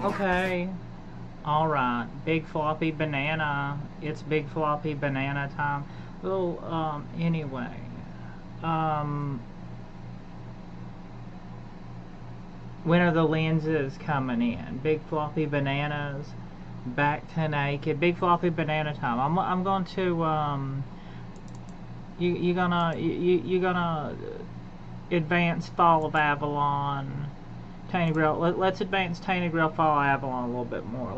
Okay. Alright. Big floppy banana. It's big floppy banana time. Well, anyway. When are the lenses coming in? Big floppy bananas. Back to naked. Big floppy banana time. I'm going to, you're gonna advance Fall of Avalon. Tainted Grail. Let's advance Tainted Grail, Fall of Avalon a little bit more.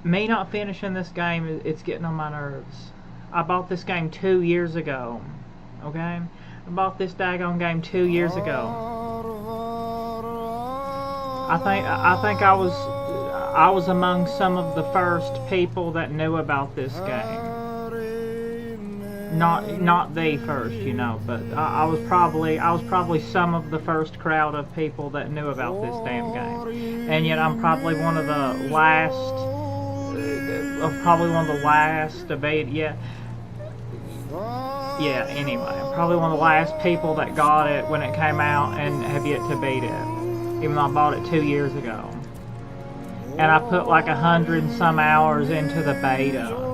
Me not finishing this game, it's getting on my nerves. I bought this game 2 years ago. Okay? I bought this daggone game 2 years ago. I think I was among some of the first people that knew about this game. Not the first, you know, but I was probably some of the first crowd of people that knew about this damn game, and yet I'm probably one of the last, debate. Yeah. Anyway, I'm probably one of the last people that got it when it came out and have yet to beat it, even though I bought it 2 years ago, and I put like 100 and some hours into the beta.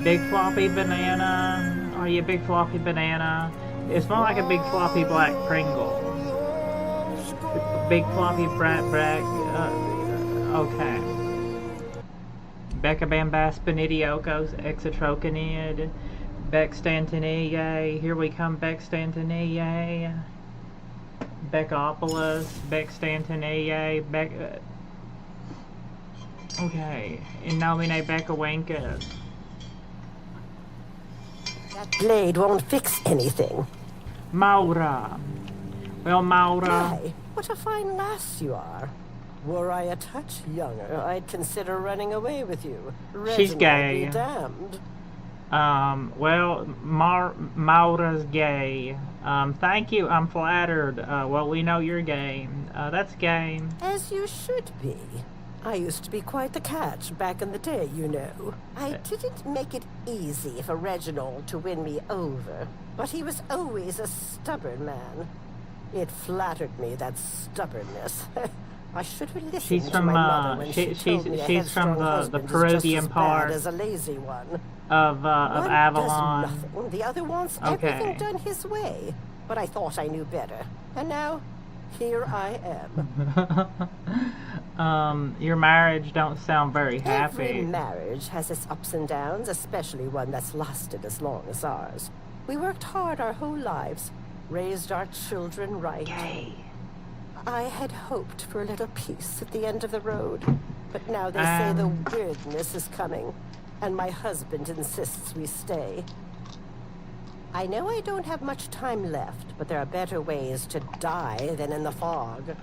Big floppy banana. Are you a big floppy banana? It's more like a big floppy black Pringle. Big floppy brat. Okay. Becca Bambas Benidiokos Exatrocanid. Bextantiniae. Here we come, Bextantiniae. Beckopolis. Bextantiniae. Okay. In nomine Beccawenkas. That blade won't fix anything. Maura. Well, Maura. Why? What a fine lass you are. Were I a touch younger, I'd consider running away with you. She's gay. Be damned. Well, Maura's gay. Thank you, I'm flattered. Well, we know you're gay. That's gay. As you should be. I used to be quite the catch back in the day, you know. I didn't make it easy for Reginald to win me over, but he was always a stubborn man. It flattered me, that stubbornness. I should have listened to my mother when she told me she's from the Peruvian part as a lazy one. Of Avalon. Does nothing. The other wants everything done his way. But I thought I knew better, and now here I am. Your marriage don't sound very happy. Every marriage has its ups and downs, especially one that's lasted as long as ours. We worked hard our whole lives, raised our children right. Gay. I had hoped for a little peace at the end of the road, but now they say the weirdness is coming, and my husband insists we stay. I know I don't have much time left, but there are better ways to die than in the fog.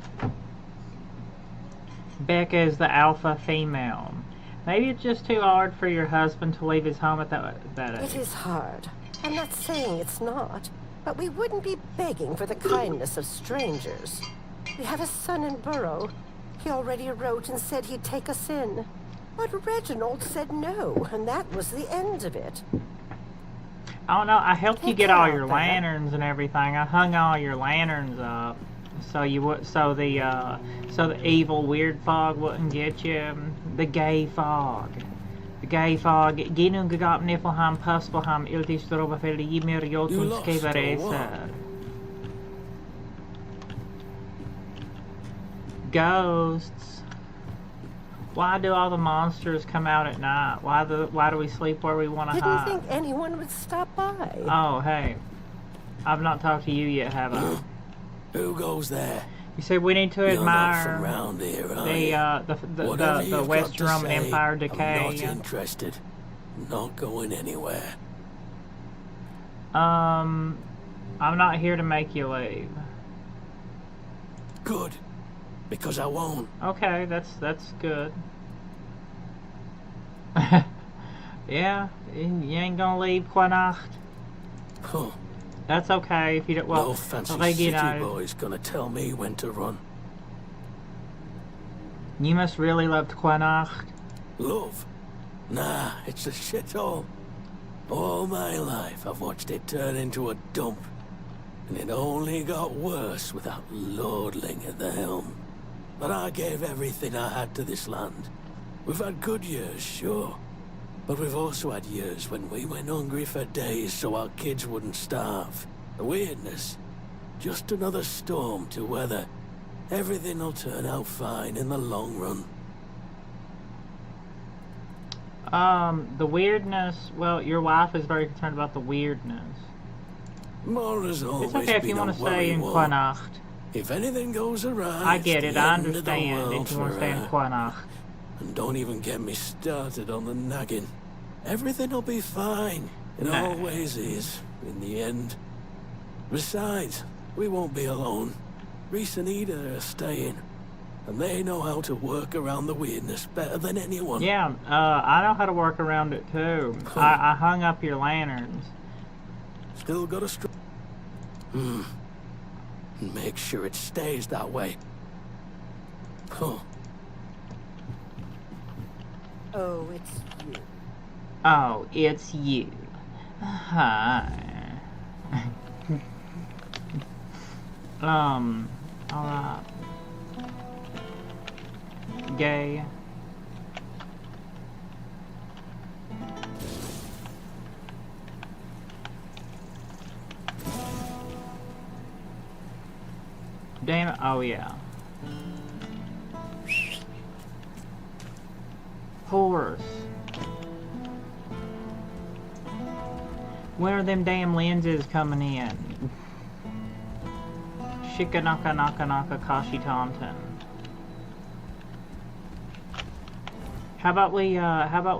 Becca is the alpha female. Maybe it's just too hard for your husband to leave his home at that age. It is hard. I'm not saying it's not, but we wouldn't be begging for the kindness of strangers. We have a son in Burrow. He already wrote and said he'd take us in. But Reginald said no, and that was the end of it. Oh no, I helped you get all your lanterns and everything. I hung all your lanterns up so you would, so the evil weird fog wouldn't get you. The gay fog. The gay fog. Ginung gab niflham puspelham iltis drobafel yimir jotun skeveresa. Ghosts. Why do all the monsters come out at night? Why do we sleep where we want to hide? Didn't think anyone would stop by. Oh, hey. I've not talked to you yet, have I? Who goes there? You said we need to admire around here, the West Roman Empire decay. I'm not interested. Not going anywhere. I'm not here to make you leave. Good. Because I won't. Okay, that's good. Yeah, you ain't gonna leave Quanacht. Huh. That's okay if you don't. Well, no fancy city boy's gonna tell me when to run. You must really love Quanacht. Love? Nah, it's a shithole. All my life I've watched it turn into a dump. And it only got worse with that lordling at the helm. But I gave everything I had to this land. We've had good years, sure. But we've also had years when we went hungry for days so our kids wouldn't starve. The weirdness. Just another storm to weather. Everything'll turn out fine in the long run. The weirdness, well, your wife is very concerned about the weirdness. Mora's always It's okay if you want to stay in Quanacht. If anything goes awry, I get it's it, the I end of the understand world if you want to stay in for her. Quanacht. And don't even get me started on the nagging. Everything'll be fine. It Nah. always is, in the end. Besides, we won't be alone. Reese and Ida are staying. And they know how to work around the weirdness better than anyone. Yeah, I know how to work around it too. I hung up your lanterns. Still got a Make sure it stays that way. Huh. Oh, it's you. Oh, it's you. Hi. Alright. Gay. Damn it. Oh, yeah. Horse. Where are them damn lenses coming in? Shikanaka naka naka kashi taunton. How about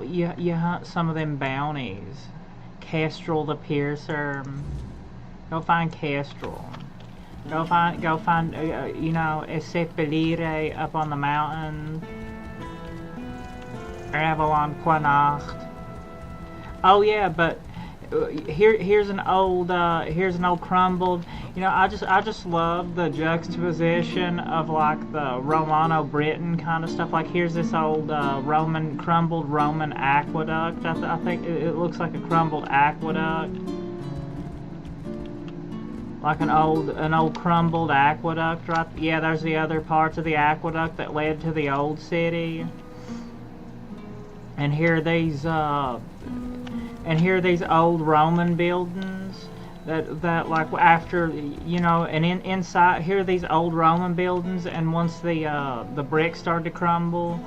you hunt some of them bounties? Kestrel the Piercer. Go find Kestrel. Go find, you know, Esepelire up on the mountain. Avalon Quanacht. Oh yeah, but here's an old crumbled. You know, I just love the juxtaposition of like the Romano-Britain kind of stuff. Like here's this old crumbled Roman aqueduct. I think it looks like a crumbled aqueduct. Like an old crumbled aqueduct, right? Yeah, there's the other parts of the aqueduct that led to the old city. And here are these old Roman buildings that like after, you know, and inside here are these old Roman buildings, and once the bricks started to crumble,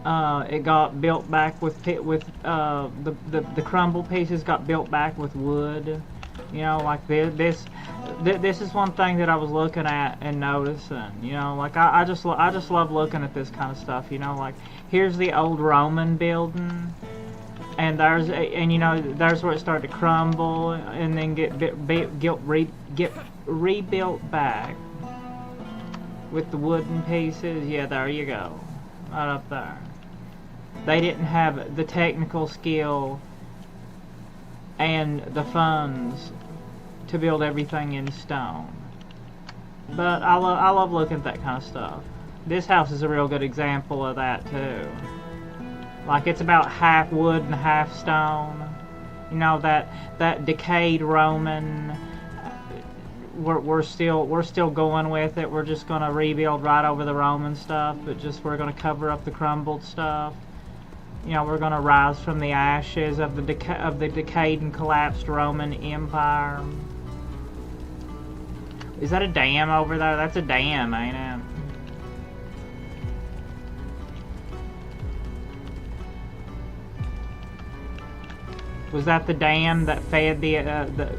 it got built back with the crumbled pieces got built back with wood. You know, like this is one thing that I was looking at and noticing. You know, like I just love looking at this kind of stuff. You know, like here's the old Roman building, and you know there's where it started to crumble and then get rebuilt back with the wooden pieces. Yeah, there you go, right up there. They didn't have the technical skill and the funds to build everything in stone. But I love looking at that kind of stuff. This house is a real good example of that too. Like it's about half wood and half stone. You know, that decayed Roman. We're still going with it. We're just gonna rebuild right over the Roman stuff, but just we're gonna cover up the crumbled stuff. You know, we're going to rise from the ashes of the decayed and collapsed Roman Empire. Is that a dam over there? That's a dam, ain't it? Was that the dam that fed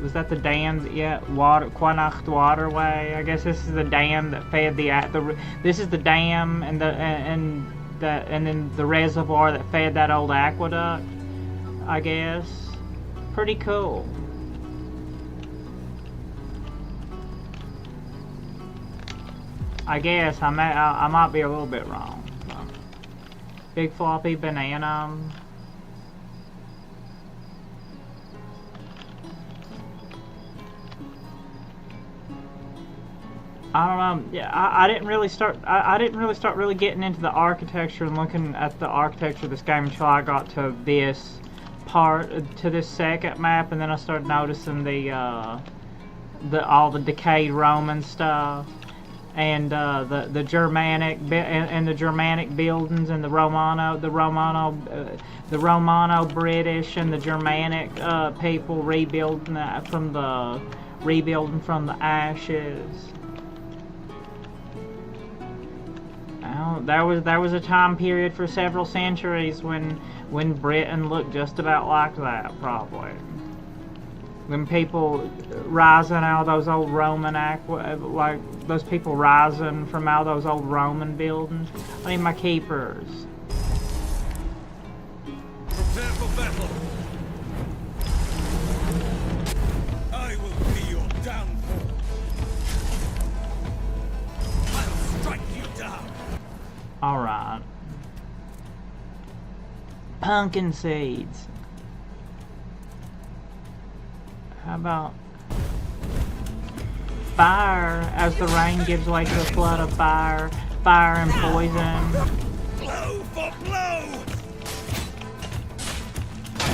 was that the dam? Yeah, Quanacht waterway. I guess this is the dam that fed this is the dam and then the reservoir that fed that old aqueduct, I guess. Pretty cool. I guess I might be a little bit wrong. So. Big floppy banana. I don't know. Yeah, I didn't really start really getting into the architecture and looking at the architecture of this game until I got to this part, to this second map, and then I started noticing the all the decayed Roman stuff, and the Germanic and the Germanic buildings, and the Romano British and the Germanic people rebuilding from the ashes. Well, there was a time period for several centuries when Britain looked just about like that, probably. When people rising out of those old Roman like those people rising from out of those old Roman buildings. I need my keepers. Prepare for battle. I will be your downfall. I'll strike you down. All right. Pumpkin seeds. How about fire, as the rain gives way to a flood of fire and poison. Blow for blow!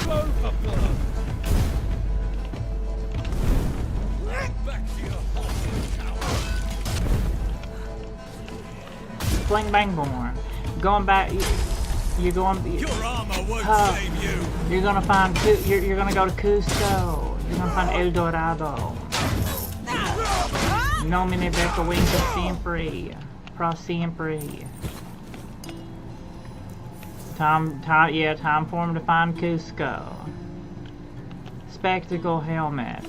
Blow for blow! Back to your haunted tower. Fling bang born. Going back, you're going. Your armor won't save you. You're gonna find. You're gonna go to Cusco. You're gonna find El Dorado. Nomine becco vince sempre. Pro sempre. Time for him to find Cusco. Spectacle helmet.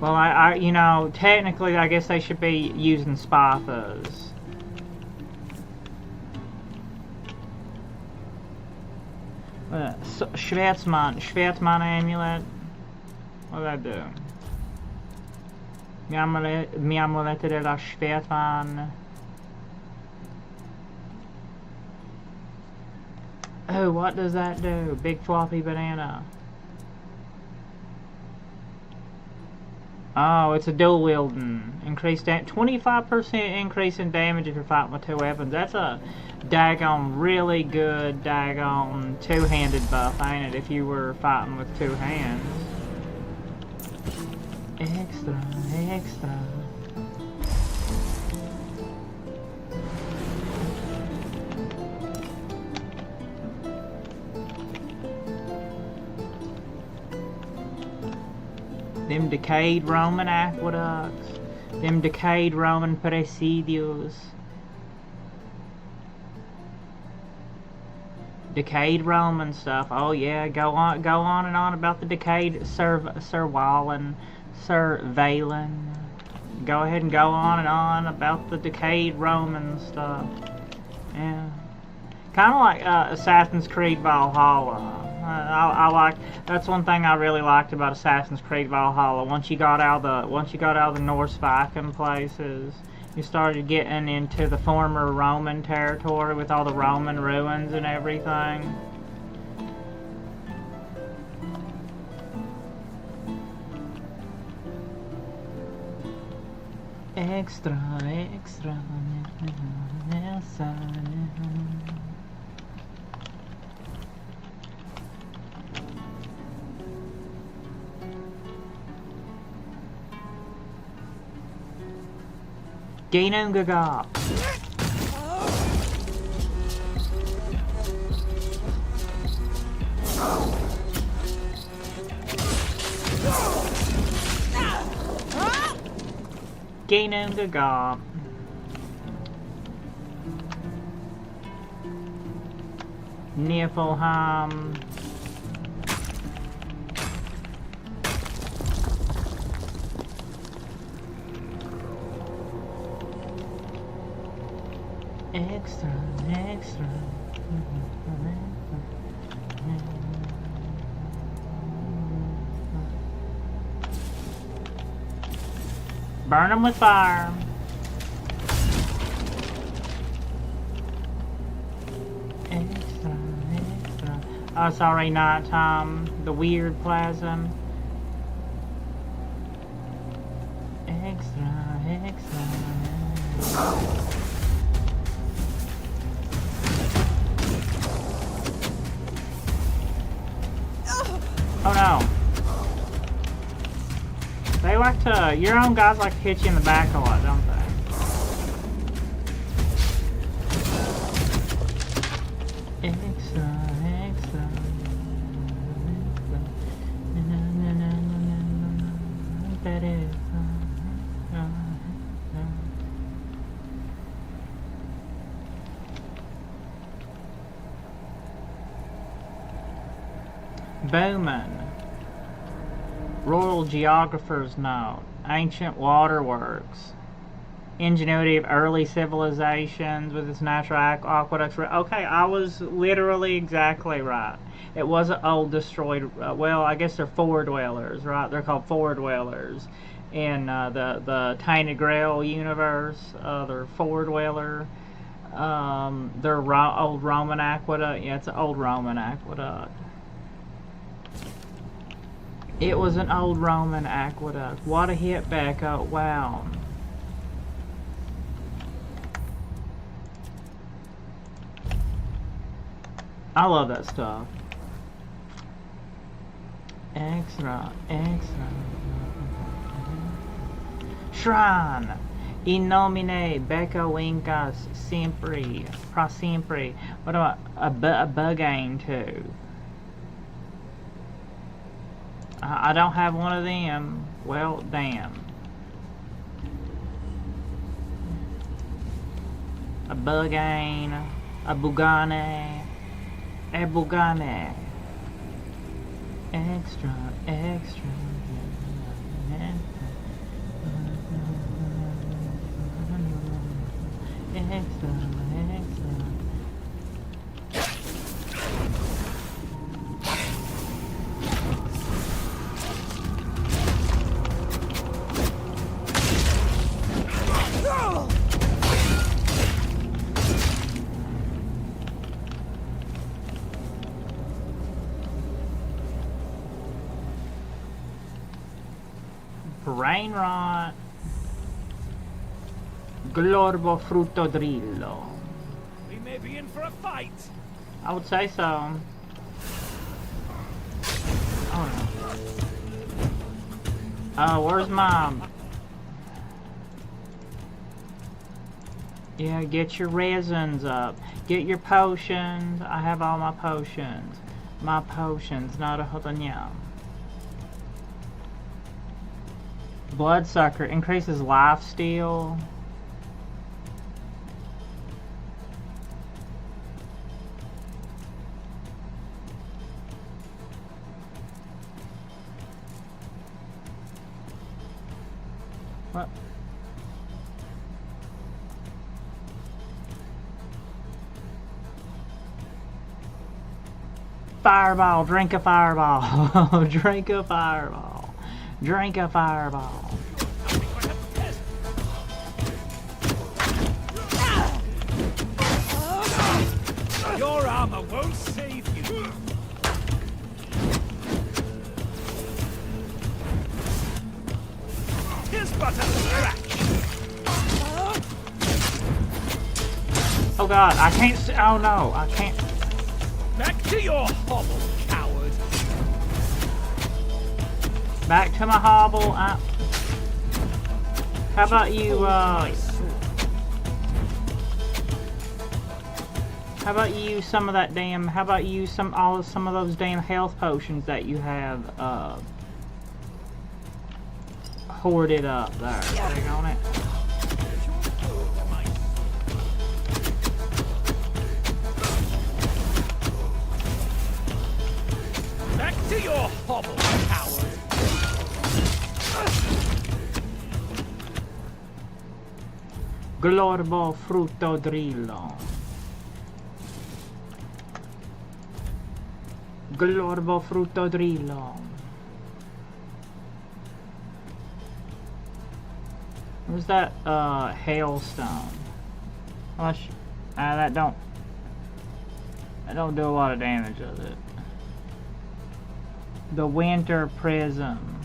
Well, you know, technically, I guess they should be using Spathas. Schwertmann amulet. What did I do? Mi amulette della Schwertmann. Oh, what does that do? Big floppy banana. Oh, it's a dual wielding. Increased 25% increase in damage if you're fighting with two weapons. That's a daggone really good daggone two-handed buff, ain't it? If you were fighting with two hands. Extra. Them decayed Roman aqueducts. Them decayed Roman presidios. Decayed Roman stuff. Oh yeah, go on and on about the decayed Sir Valen. Go ahead and go on and on about the decayed Roman stuff. Yeah. Kind of like Assassin's Creed Valhalla. I like, that's one thing I really liked about Assassin's Creed Valhalla. Once you got out of the Norse Viking places, you started getting into the former Roman territory with all the Roman ruins and everything. Extra. Gainum Gaga. Gainum Gaga. Niflheim. Extra. Burn them with fire. Extra. Oh, sorry, nighttime. The weird plasm. Extra. Oh no. They like to, your own guys like to hit you in the back a lot, don't they? Bowman. Royal Geographer's Note. Ancient waterworks. Ingenuity of early civilizations with its natural aqueducts. Okay, I was literally exactly right. It wasn't old destroyed. Well, I guess they're four dwellers, right? They're called four dwellers in the Tainted Grail universe. They're four dweller. They're old Roman aqueduct. Yeah, it's an old Roman aqueduct. It was an old Roman aqueduct. What a hit back up. Wow. I love that stuff. Extra. Shrine. In nomine Becco Incas Sempre. Pro Sempre. What about a Bugain too? I don't have one of them. Well, damn. A Bugain. A Bugane. A Bugane. Extra. Brain rot. Glorbo frutto drillo. We may be in for a fight. I would say so. Oh no. Where's Mom? Yeah, get your resins up. Get your potions. I have all my potions. My potions, not a hotanyam. Bloodsucker increases life steal. What? Fireball, drink a fireball. Drink a fireball. Drink a fireball. Your armor won't save you. Here's but a scratch. Oh god, I can't. Oh no, I can't. Back to your hovel, coward. Back to my hobble. How about you, how about you use some of that damn, how about you use some of those damn health potions that you have, hoarded up there. Dig on it. Back to your hovel, coward. Glorbo frutto drillo. Glorbo frutto drillo. Where's that hailstone? How much? That don't do a lot of damage, does it? The winter prism.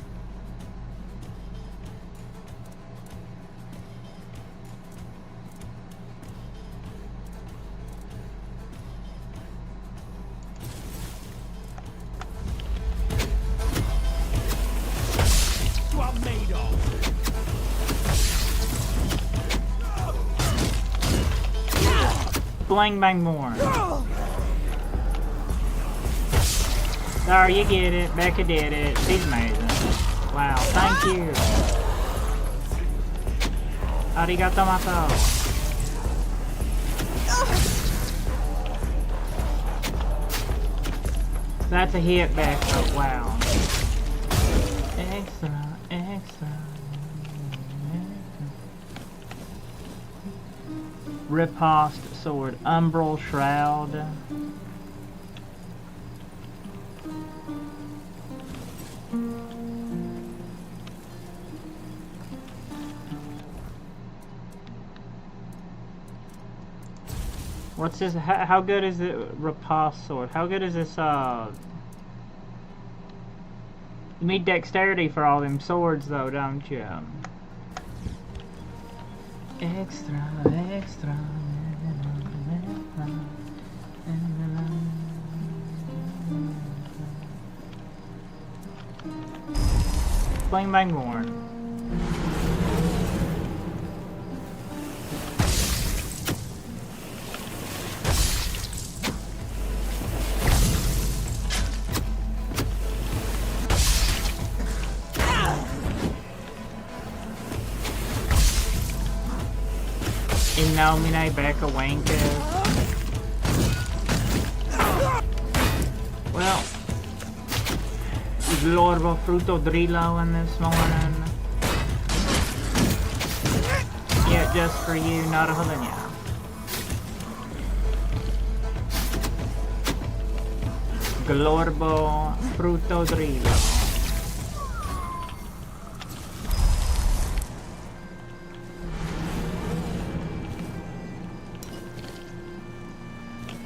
You are made Blang bang born. There, you get it. Becca did it. She's amazing. Wow, thank you. Arigato mato. That's a hit, Becca. Wow. Extra, extra. Riposte sword. Umbral shroud. What's this? How good is it? Riposte sword. How good is this? You need dexterity for all them swords, though, don't you? Extra, extra. Blang bang born. In nomine Becca Wankers. Well, Glorbo Fruto Drillo in this morning. Yeah, just for you, not a Helena. Glorbo Fruto Drillo.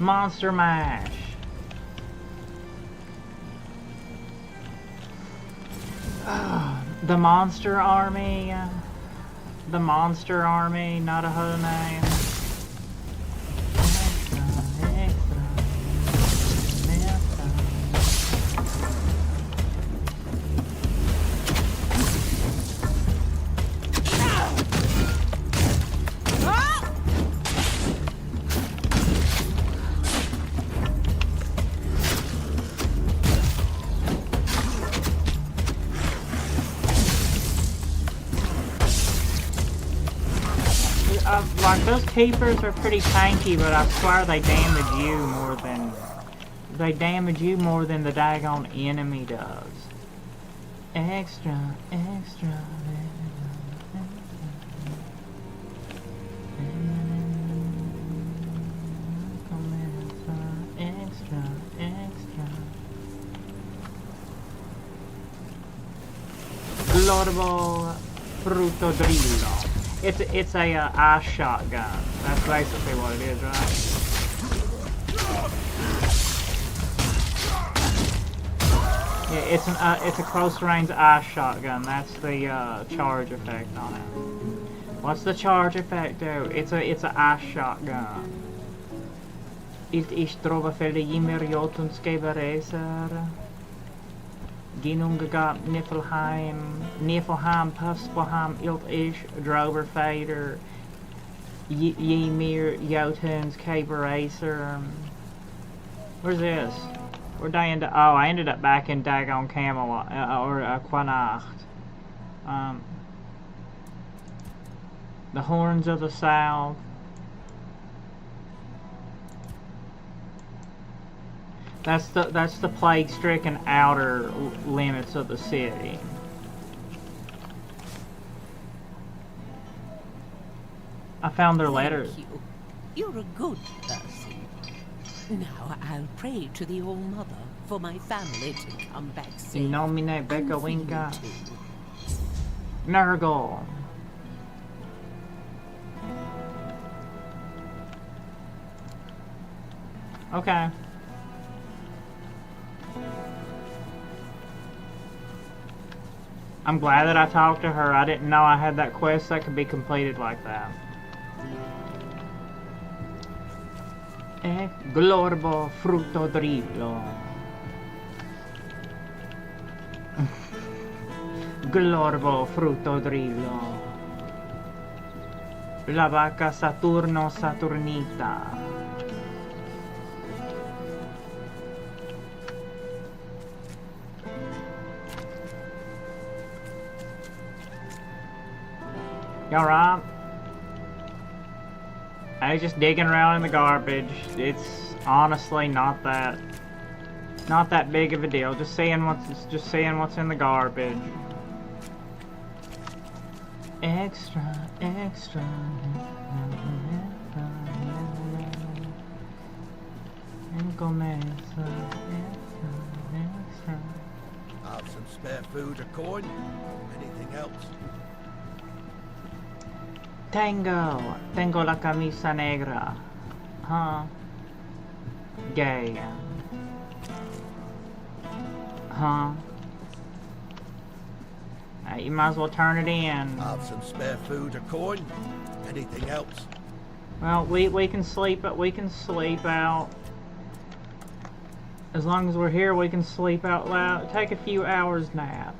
Monster Mash. The Monster Army. The Monster Army, not a whole name. Like, those keepers are pretty tanky, but I swear they damage you more than... They damage you more than the daggone enemy does. Extra, extra... Extra, extra... Glorbo Fruto Drillo. It's a ice shotgun. That's basically what it is, right? Yeah, it's a close range ice shotgun. That's the charge effect on it. What's the charge effect do? It's a ice shotgun. Ilt ist trova felde immer jotun skebereser. Ginungagat Niflheim, Puspelheim, Ilt Ish, Drover Fader, Ymir, Jotuns, Caber Acer. Where's this? Where'd I end up? Oh, I ended up back in Dagon Camelot, or Quanacht. The Horns of the South. That's the plague-stricken outer limits of the city. I found their letters. Thank you. You're a good person. Now I'll pray to the All-Mother for my family to come back safe. In nomine Becca And for you Winka. too. Nurgle. Okay. I'm glad that I talked to her. I didn't know I had that quest that could be completed like that. Glorbo Fruto Drillo. Glorbo Fruto Drillo. La vaca Saturno Saturnita. You alright? I was just digging around in the garbage. It's honestly not that big of a deal. Just seeing what's in the garbage. Extra, extra. Have some spare food or coin? Anything else? Tengo la camisa negra. Huh? Gay. Huh? You might as well turn it in. Have some spare food or coin? Anything else? Well, we can sleep, but we can sleep out. As long as we're here, we can sleep out loud. Take a few hours nap.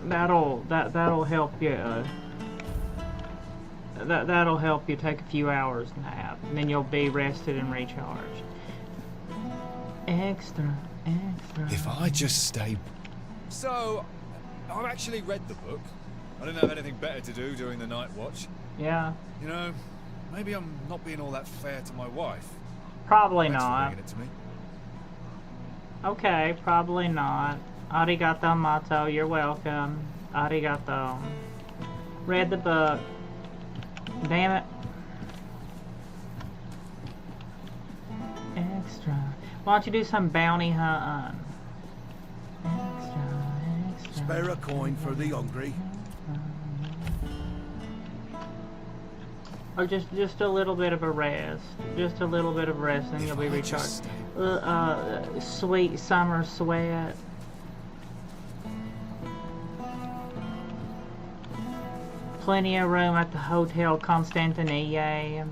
That'll help you. That'll help you take a few hours nap, and then you'll be rested and recharged. Extra, extra. If I just stay... So, I've actually read the book. I didn't have anything better to do during the night watch. Yeah. You know, maybe I'm not being all that fair to my wife. Probably Thanks for not. bringing it to me. Okay, probably not. Arigato, Mato. You're welcome. Arigato. Read the book. Damn it. Extra. Why don't you do some bounty hunting? Extra. Spare a coin for the hungry. Or just a little bit of a rest. Just a little bit of rest, and you'll be recharged. Sweet summer sweat. Plenty of room at the Hotel Constantinople. Yes.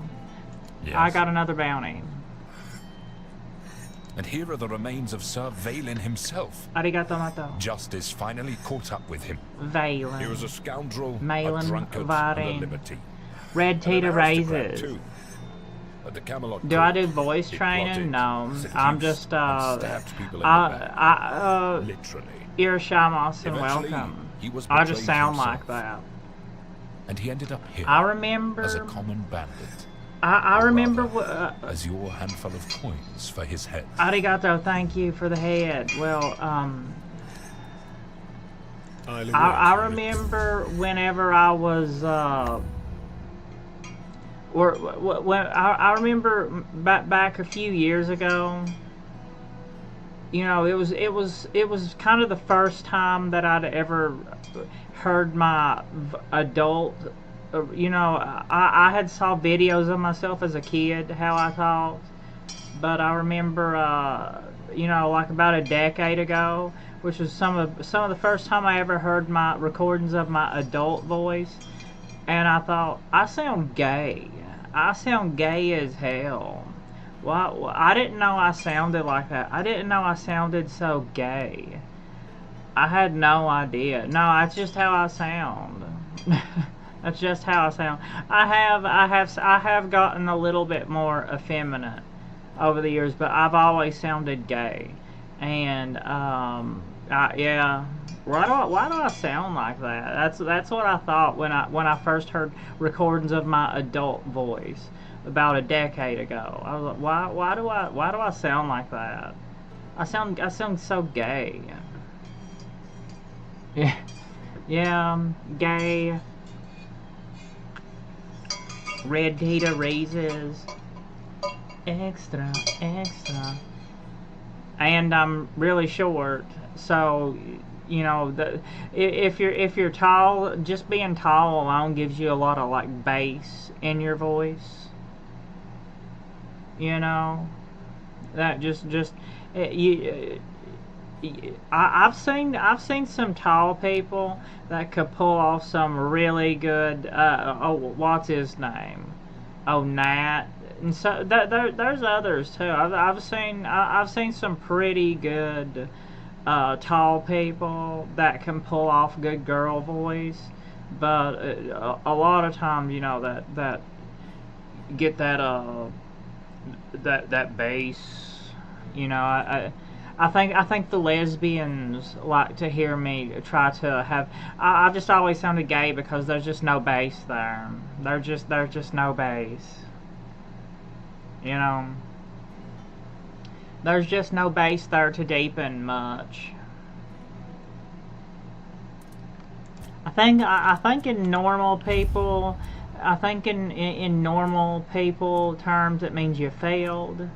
I got another bounty. And here are the remains of Sir Valin himself. Arigato, Mato. Justice finally caught up with him. Valin. He was a scoundrel, Malin a drunkard, Varin. and a liberty. Red And Tita an aristocrat, raises. too. At the Camelot Do I Court, do voice he training? plotted, No. seduced, I'm just and stabbed people in the back. Literally. Irishamos and Eventually, welcome. he was I just betrayed sound himself. like that. And he ended up here I remember. as a common bandit. I Or remember. rather, as your handful of coins for his head. Arigato, thank you for the head. Well, I I remember whenever I was, when I remember back a few years ago. You know, it was kind of the first time that I'd ever heard my adult. You know, I had saw videos of myself as a kid how I talked, but I remember, you know, like about a decade ago, which was some of the first time I ever heard my recordings of my adult voice, and I thought, I sound gay. I sound gay as hell. Well, I didn't know I sounded like that. I didn't know I sounded so gay. I had no idea. No, that's just how I sound. That's just how I sound. I have gotten a little bit more effeminate over the years, but I've always sounded gay. And yeah, why do I sound like that? That's what I thought when I first heard recordings of my adult voice about a decade ago. I was like, why do I sound like that? I sound so gay. Yeah, yeah, gay. Red Tita raises. Extra, extra. And I'm really short, so you know, if you're tall, just being tall alone gives you a lot of like bass in your voice. You know, that I've seen some tall people that could pull off some really good. What's his name? Oh, Nat. And so there's others too. I've seen some pretty good tall people that can pull off good girl voice, but a lot of times, you know, that get that bass. You know, I think the lesbians like to hear me try to have. I just always sounded gay because there's just no bass there. There's just no bass. You know. There's just no bass there to deepen much. I think in normal people, I think in normal people terms it means you failed.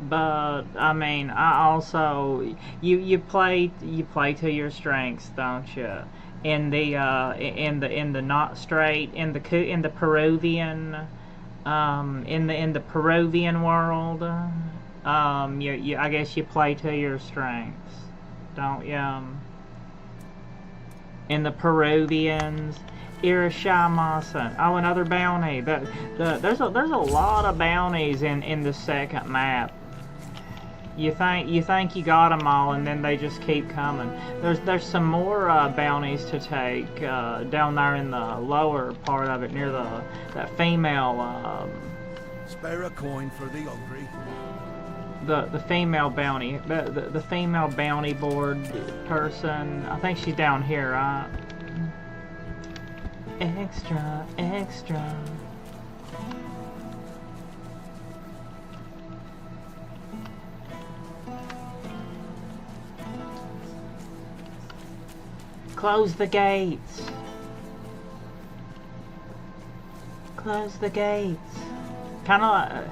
But I mean, I also you play to your strengths, don't you? In the not straight in the Peruvian in the Peruvian world, I guess you play to your strengths, don't you? In the Peruvians, Irishamasan. Oh, another bounty. There's a lot of bounties in the second map. You think you got them all, and then they just keep coming. There's some more bounties to take down there in the lower part of it, near that female. Spare a coin for the hungry. The female bounty, the female bounty board person. I think she's down here, right? Extra, extra. Close the gates. Close the gates. Kind of.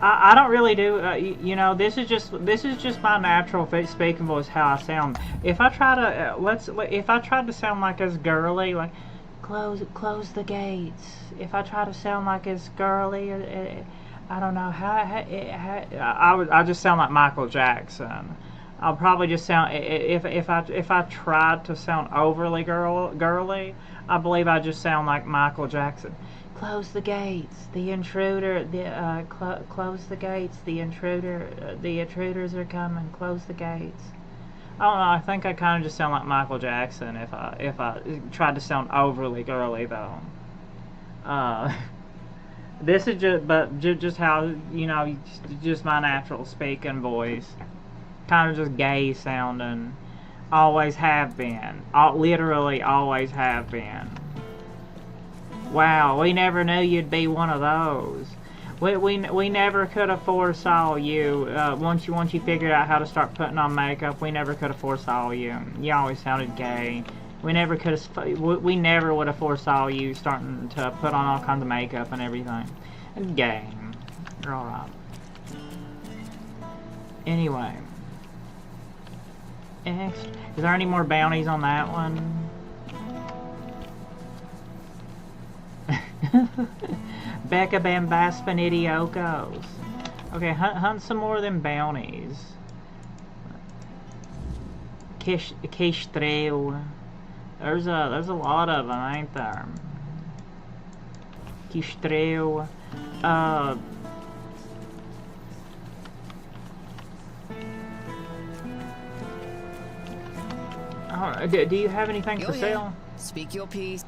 I don't really do. You know, this is just my natural speaking voice, how I sound. If I try to if I tried to sound like as girly, like close the gates. If I try to sound like as girly, I don't know how I just sound like Michael Jackson. I'll probably just sound, if I tried to sound overly girly, I believe I just sound like Michael Jackson. Close the gates, the intruder. Close the gates, the intruder. The intruders are coming. Close the gates. I don't know. I think I kind of just sound like Michael Jackson if I tried to sound overly girly though. This is just how, you know, just my natural speaking voice. Kind of just gay sounding. Always have been. Literally always have been. Wow, we never knew you'd be one of those. We never could have foresaw you. Once you figured out how to start putting on makeup, we never could have foresaw you. You always sounded gay. We never would have foresaw you starting to put on all kinds of makeup and everything. And gay. You're alright. Anyway. Is there any more bounties on that one? Becca Bambaspin Idiocos. Okay, hunt some more of them bounties. Quistreu. There's a lot of them, ain't there? Quistreu. Do you have anything for sale? Speak your piece.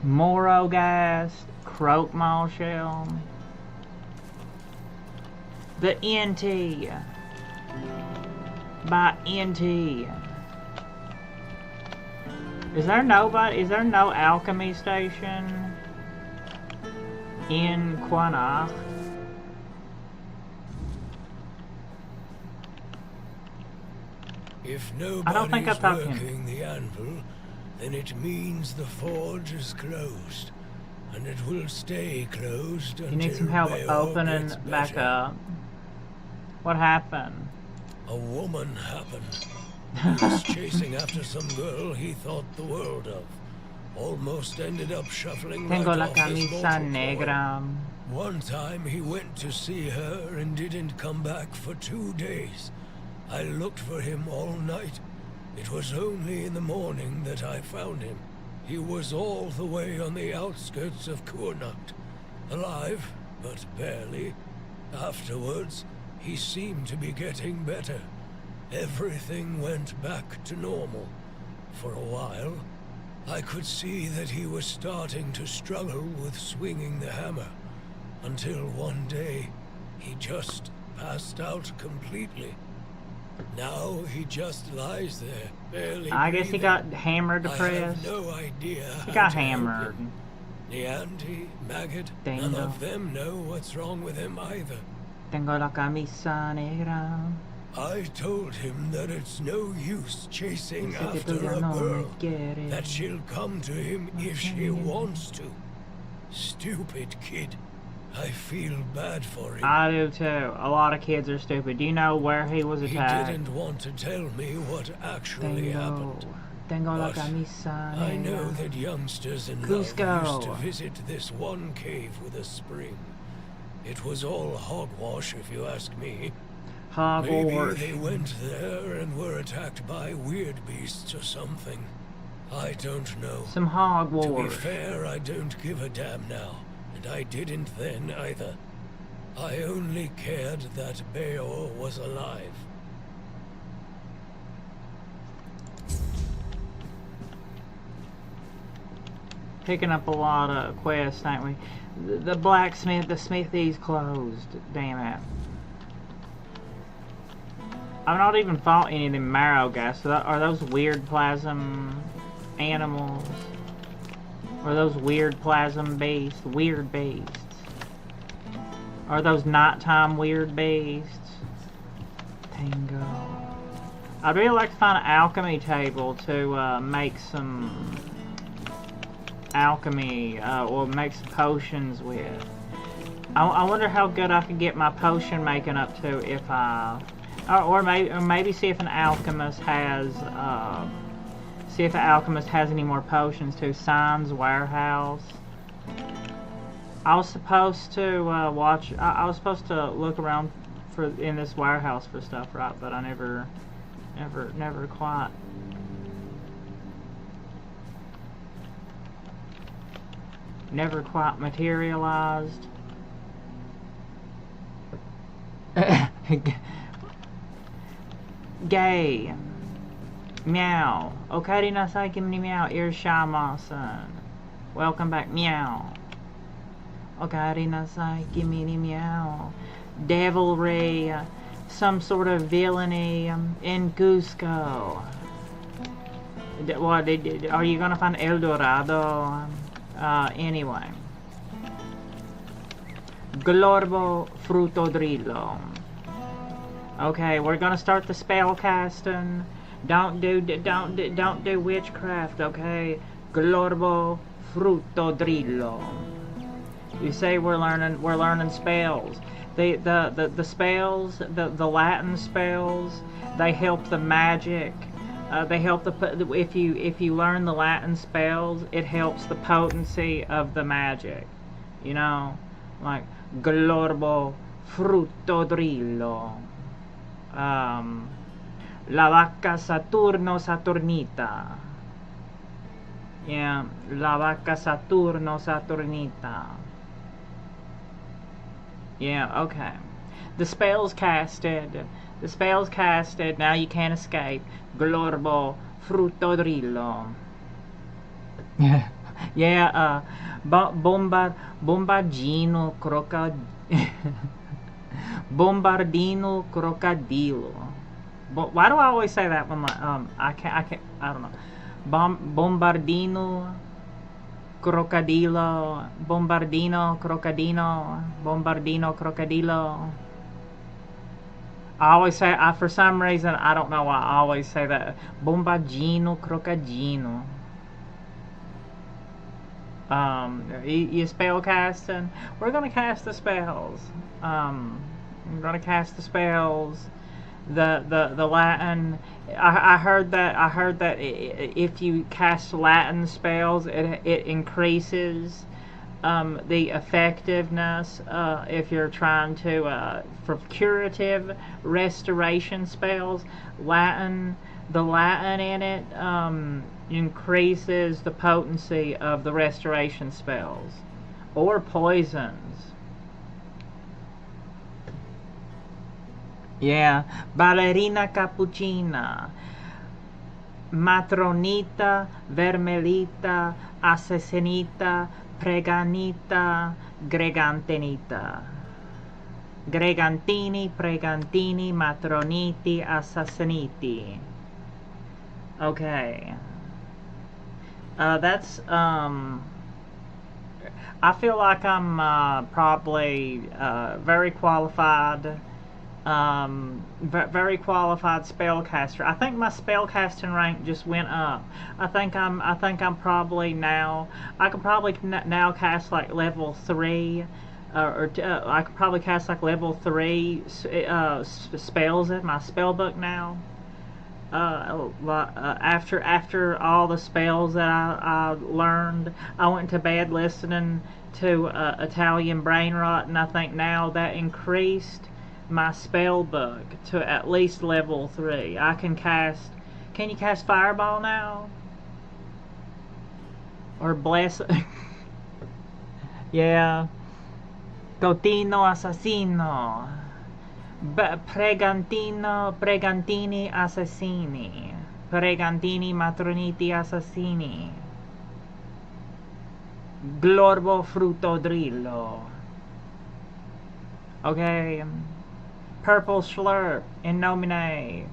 Morogast, Croak Mall Shell, the NT by NT. Is there no alchemy station in Quanach? If I don't think nobody's I've talked to him. working the anvil, then it means the forge is closed, and it will stay closed until You need some help Beowulf opening gets back better. up. What happened? A woman happened. He was chasing after some girl he thought the world of. Almost ended up shuffling right Tengo la off his camisa mortal coil. negra. One time he went to see her and didn't come back for 2 days. I looked for him all night. It was only in the morning that I found him. He was all the way on the outskirts of Kurnacht. Alive, but barely. Afterwards, he seemed to be getting better. Everything went back to normal. For a while, I could see that he was starting to struggle with swinging the hammer. Until one day, he just passed out completely. Now he just lies there, barely I guess he breathing. got hammered I depressed. have no idea He how got to help hammered. him. The auntie, Maggot, none Dingo. of them know what's wrong with him either. Tengo la camisa negra. I told him that it's no use chasing Dice que after tú ya a no me girl, quieres. that she'll come to him if she wants to. Stupid kid. I feel bad for him. I do too. A lot of kids are stupid. Do you know where he was He attacked? didn't want to tell me what actually happened. Tengo la But camisa I know negra. that youngsters in Cusco. love used to visit this one cave with a spring. It was all hogwash, if you ask me. Maybe Hogwarts. they went there and were attacked by weird beasts or something. I don't know. Some To be Hogwarts. fair, I don't give a damn now, and I didn't then either. I only cared that Beor was alive. Picking up a lot of quests, ain't we? The blacksmith, the smithy's closed. Damn it. I've not even fought any of them marrow guys. So are those weird plasm animals? Or those weird plasm beasts? Weird beasts. Are those nighttime weird beasts? Tango. I'd really like to find an alchemy table to make some alchemy or make some potions with. I wonder how good I could get my potion making up to if I, or maybe see if an alchemist has any more potions too. Signs Warehouse. I was supposed to I was supposed to look around in this warehouse for stuff, right? But I never quite. Never quite materialized. Gay. Meow. Okari nasai kimni meow. Irshama-san. Welcome back. Meow. Okari nasai kimni meow. Devilry. Some sort of villainy in Cusco. What? Are you gonna find El Dorado? Anyway. Glorbo Frutodrillo. Okay, we're gonna start the spell casting. Don't do witchcraft, okay? Glorbo Frutodrillo. You say we're learning spells. The spells, the Latin spells, they help the magic. They help if you learn the Latin spells, it helps the potency of the magic. You know, like Glorbo Frutodrillo. La vaca Saturno Saturnita. Yeah, la vaca Saturno Saturnita. Yeah, okay. The spell's casted. The spell's casted. Now you can't escape. Glorbo Frutodrillo. Yeah, Bombardino Bombardino Crocodilo. Why do I always say that when I don't know. Bombardino Crocodilo. Bombardino Crocodino. Bombardino Crocodilo. I always say, for some reason, I don't know why I always say that. Bombardino Crocodino. You spell casting? We're gonna cast the spells. We're gonna cast the spells. The Latin. I heard that if you cast Latin spells, it increases the effectiveness if you're trying to for curative restoration spells. The Latin in it increases the potency of the restoration spells or poisons. Yeah, ballerina cappuccina, matronita, vermelita, assassinita, preganita, gregantenita. Gregantini, Pregantini, Matroniti, Assassiniti. Okay. That's, I feel like I'm probably very qualified, very qualified spellcaster. I think my spellcasting rank just went up. I think I'm probably now. I can probably now cast like level 3, I could probably cast like level 3 spells in my spell book now. After all the spells that I learned, I went to bed listening to Italian brain rot, and I think now that increased my spell book to at least level 3. I can cast. Can you cast Fireball now? Or Bless? Yeah. Cotino Assassino. Pregantini Assassini. Pregantini Matroniti Assassini. Glorbo Frutto Drillo. Okay. Purple Slurp. In nomine.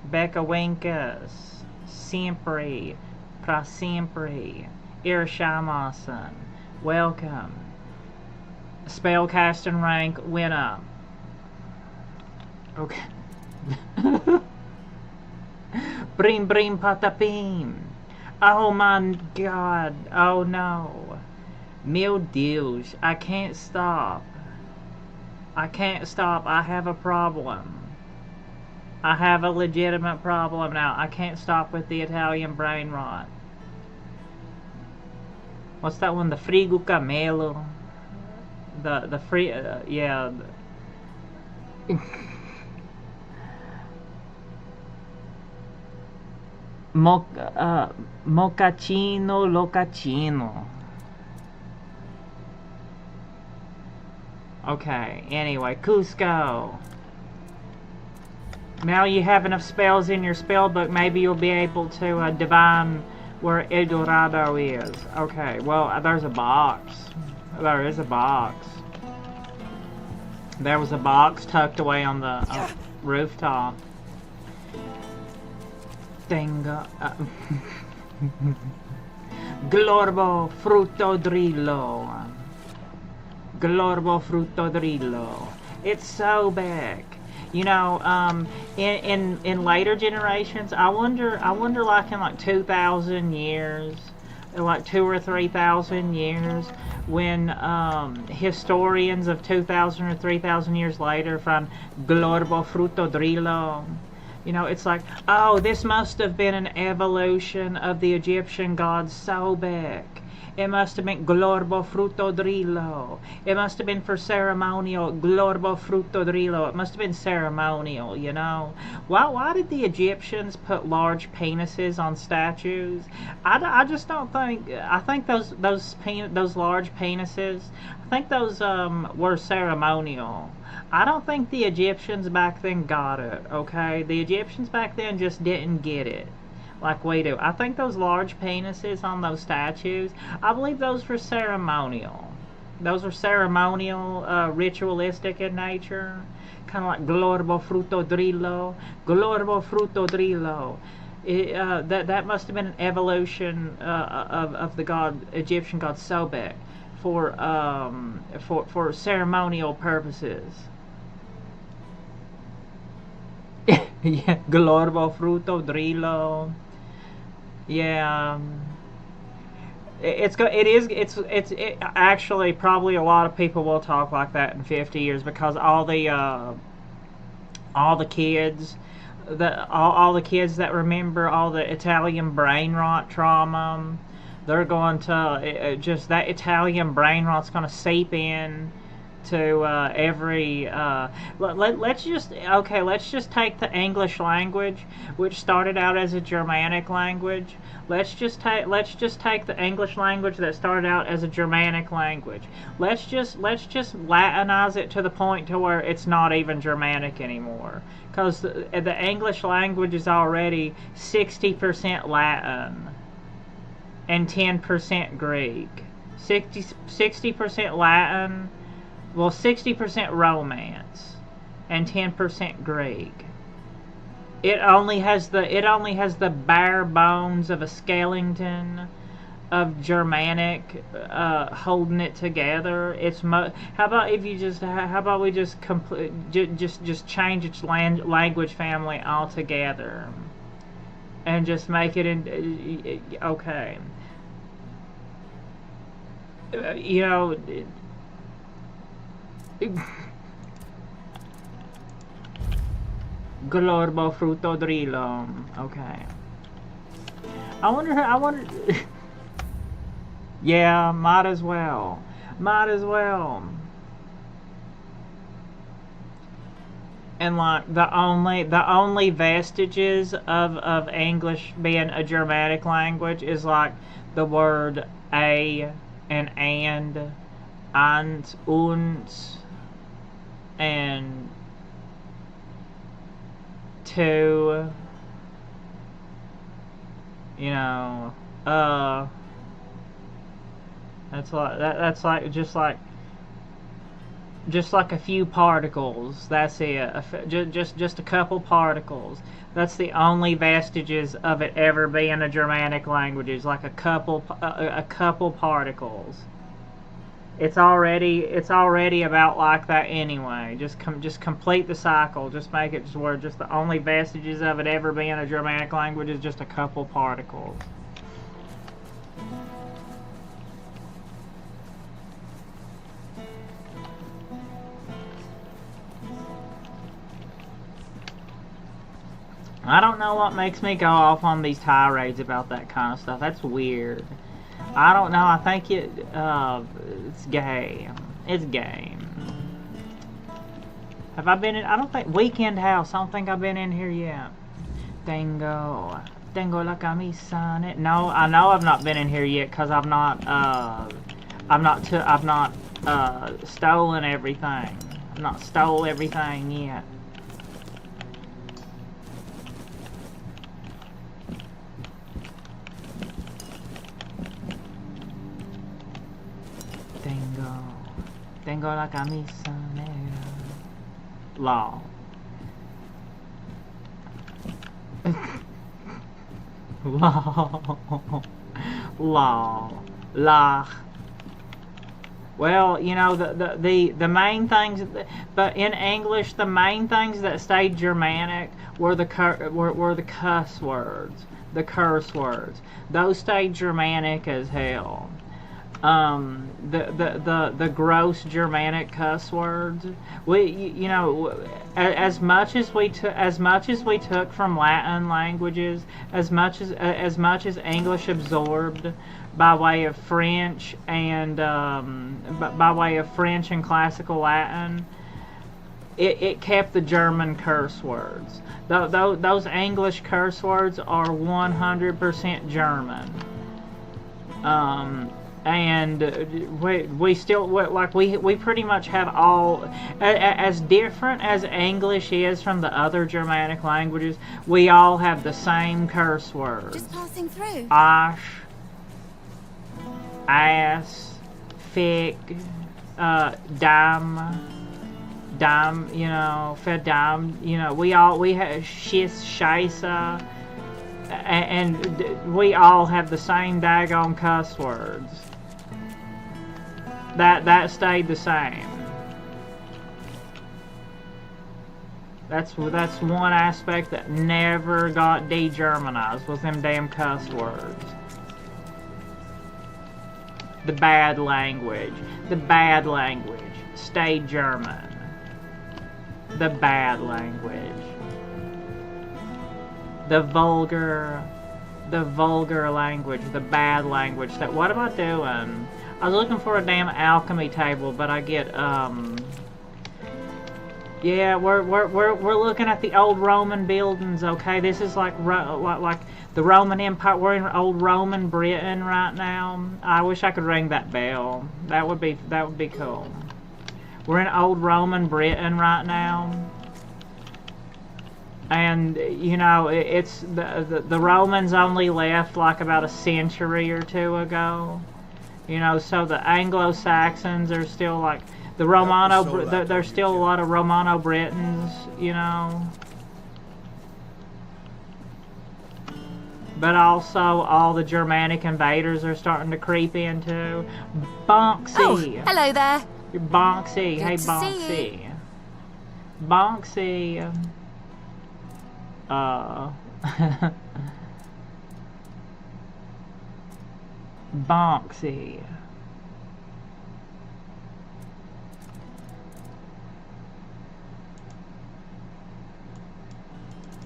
Becca Winkus. Sempre. Pra sempre. Irshamasan. Welcome. Spellcasting rank went up. Okay. Brim brim patapim. Oh my god. Oh no. Meu Deus. I can't stop. I can't stop. I have a problem. I have a legitimate problem now. I can't stop with the Italian brain rot. What's that one? The Frigo Camelo. The free, yeah. Mochaccino Locaccino. Okay, anyway, Cusco. Now you have enough spells in your spell book, maybe you'll be able to divine where El Dorado is. Okay, well, there's a box. There is a box. There was a box tucked away on the rooftop. Tengo... Glorbo Frutto Drillo. Glorbo Frutto Drillo. It's so big. You know, in later generations, I wonder like in like 2,000 years, like 2,000 or 3,000 years, when historians of 2,000 or 3,000 years later find Glorbo Frutto Drillo, you know, it's like, oh, this must have been an evolution of the Egyptian god Sobek. It must have been Glorbo Frutto Drillo. It must have been for ceremonial Glorbo Frutto Drillo. It must have been ceremonial, you know. Why did the Egyptians put large penises on statues? I just don't think. I think those large penises, I think those were ceremonial. I don't think the Egyptians back then got it. Okay, the Egyptians back then just didn't get it like we do. I think those large penises on those statues, I believe those were ceremonial. Those were ceremonial, ritualistic in nature. Kind of like Glorbo Frutto Drillo. Glorbo Frutto Drillo. That must have been an evolution of the Egyptian god Sobek for ceremonial purposes. Yeah, Glorbo Frutto Drillo. Yeah, it's actually probably a lot of people will talk like that in 50 years because all the kids that remember all the Italian brain rot trauma, they're going to just that Italian brain rot's going to seep in to every let's just take the English language, which started out as a Germanic language. Let's just take the English language that started out as a Germanic language. Let's just Latinize it to the point to where it's not even Germanic anymore, because the English language is already 60% Latin and 10% Greek. 60% Latin well, 60% Romance and 10% Greek. It only has the bare bones of a skeleton of Germanic holding it together. How about we just change its language family altogether and just make it in okay. You know, Glorbo fruto drillo. Okay. I wonder yeah, might as well. And like the only vestiges of English being a Germanic language is like the word a and und, and to, you know, that's like just like a few particles. That's it. Just a couple particles. That's the only vestiges of it ever being a Germanic language. Is like a couple particles. It's already about like that anyway. Just complete the cycle. Just make it where just the only vestiges of it ever being a Germanic language is just a couple particles. I don't know what makes me go off on these tirades about that kind of stuff. That's weird. I don't know. I think it's gay. It's gay. Have I been in? I don't think Weekend House. I don't think I've been in here yet. Tengo la camisa. No, I know I've not been in here yet because I've not stolen everything. I've not stole everything yet. Tengo la camisa negra. Law. Law. Well, you know, the main things, but in English, the main things that stayed Germanic were the cuss words, the curse words. Those stayed Germanic as hell. The gross Germanic cuss words. You know, as much as we took from Latin languages, as much as English absorbed by way of French and classical Latin, it kept the German curse words. Those English curse words are 100% German. And we still, like, we pretty much have all, as different as English is from the other Germanic languages, we all have the same curse words. Just passing through. Ash, ass, fick, damn, you know, verdammt, you know, we have schiss, scheisse, and we all have the same daggone cuss words. That stayed the same. That's one aspect that never got de-Germanized, was them damn cuss words. The bad language stayed German. The bad language. The vulgar language, the bad language. That, what am I doing? I was looking for a damn alchemy table, but I get, yeah, we're looking at the old Roman buildings, okay? This is like the Roman Empire. We're in old Roman Britain right now. I wish I could ring that bell. That would be cool. We're in old Roman Britain right now. And, you know, it's the Romans only left like about a century or two ago. You know, so the Anglo-Saxons are still like, The Romano, there's still a lot of Romano Britons, you know. But also, all the Germanic invaders are starting to creep in too. Bonksy! Oh, hello there. You're Bonksy. Good Hey, to Bonksy. see you. Bonksy. Bonksy.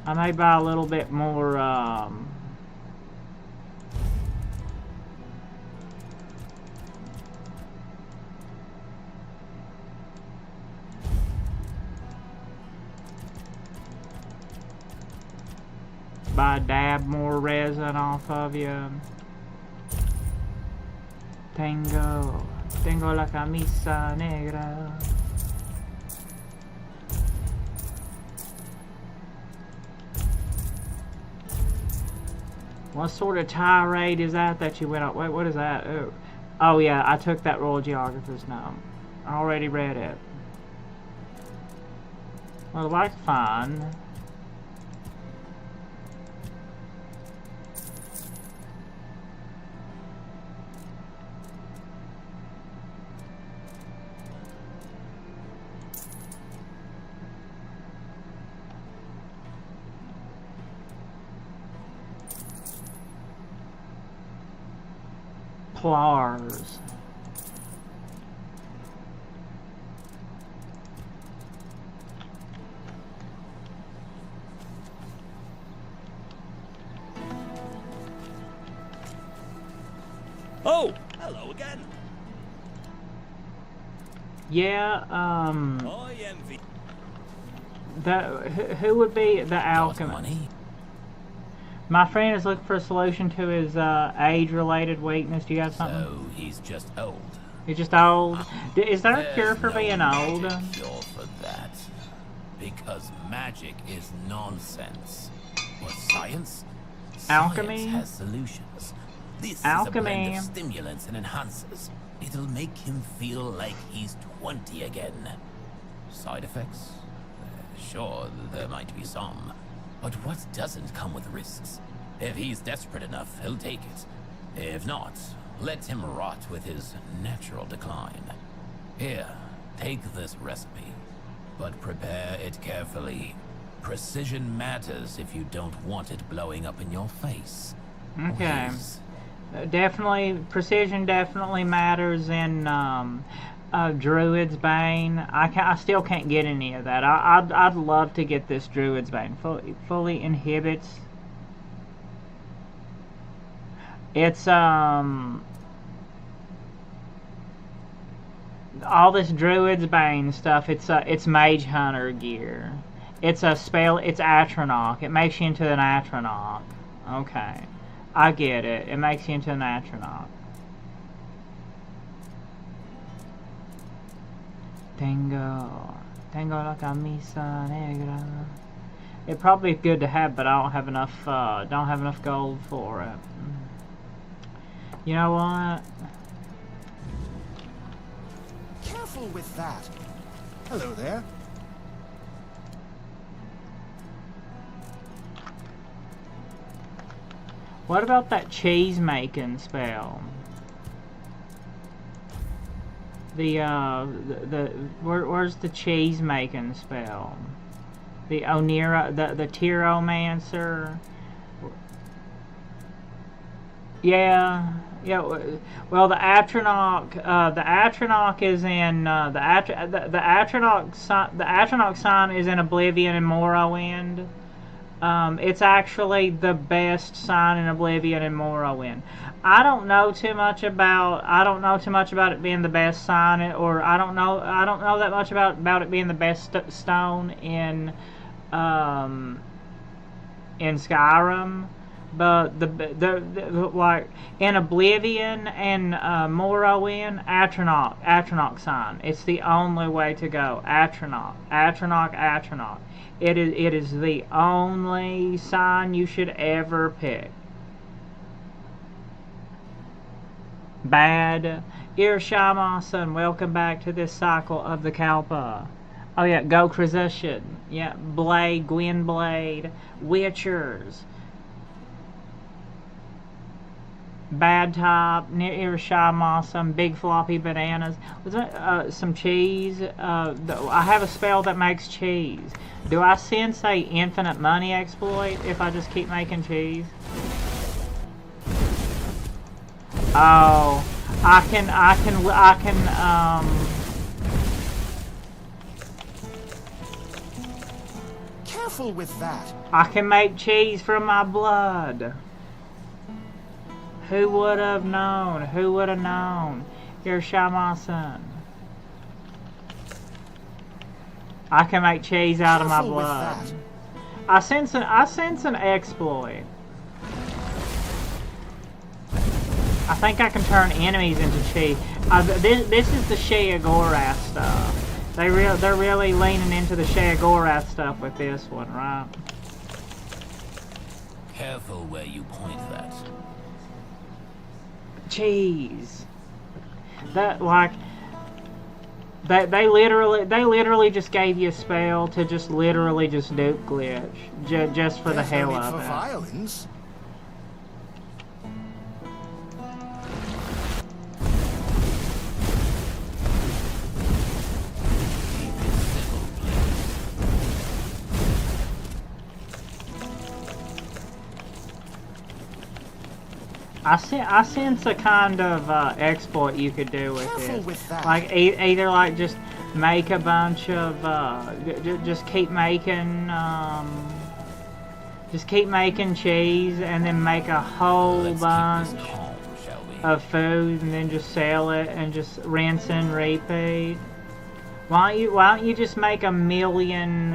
I may buy a little bit more, buy a dab more resin off of you. Tengo la camisa negra. What sort of tirade is that you went on? Wait, what is that? Oh yeah, I took that Royal Geographer's Note. I already read it. Well, that's fine. Plars. Oh, hello again. Yeah, I envy. who would be the alchemist? Money? My friend is looking for a solution to his age-related weakness. Do you have something? So he's just old. He's just old. Is there a cure for being old? Cure for that, because magic is nonsense. Or science? Alchemy? Science has solutions. This Alchemy. is a blend of stimulants and enhancers. It'll make him feel like he's 20 again. Side effects? Sure, there might be some. But what doesn't come with risks? If he's desperate enough, he'll take it. If not, let him rot with his natural decline. Here, take this recipe. But prepare it carefully. Precision matters if you don't want it blowing up in your face. Okay. Please. Definitely, precision definitely matters in Druid's Bane. I still can't get any of that. I'd love to get this Druid's Bane. Fully inhibits. It's all this Druid's Bane stuff. It's Mage Hunter gear. It's a spell. It's Atronach. It makes you into an Atronach. Okay, I get it. It makes you into an Atronach. Tengo la camisa negra. It'd probably be good to have, but I don't have enough gold for it. You know what? Careful with that. Hello there. What about that cheese making spell? Where's the cheese making spell? The Onira, the Tyromancer. Yeah. Well, the Atronach is in the Atronach sign is in Oblivion and Morrowind. It's actually the best sign in Oblivion and Morrowind. I don't know too much about it being the best sign, or I don't know that much about it being the best stone in Skyrim. But the like in Oblivion and Morrowind, Atronach sign. It's the only way to go. Atronach. It is the only sign you should ever pick. Bad. Irshama-san, welcome back to this cycle of the Kalpa. Oh yeah, Go Cruzition. Yeah, Blade, Gwyn Blade, Witchers. Bad Top, Irshama-san, Big Floppy Bananas. Was there, some cheese? I have a spell that makes cheese. Do I sense a infinite money exploit if I just keep making cheese? Oh, I can, Careful with that. I can make cheese from my blood. Who would have known? Who would have known? Here's Shama-san. I can make cheese out of my blood. I sense an exploit. I think I can turn enemies into cheese. This is the Sheogorath stuff. They're really leaning into the Sheogorath stuff with this one, right? Careful where you point that. Cheese. That like they literally just gave you a spell to just literally just dupe glitch just for the hell of it. Violins. I sense a kind of exploit you could do with this. Like either like just make a bunch of just keep making cheese and then make a whole bunch of food and then just sell it and just rinse and repeat. Why don't you just make a million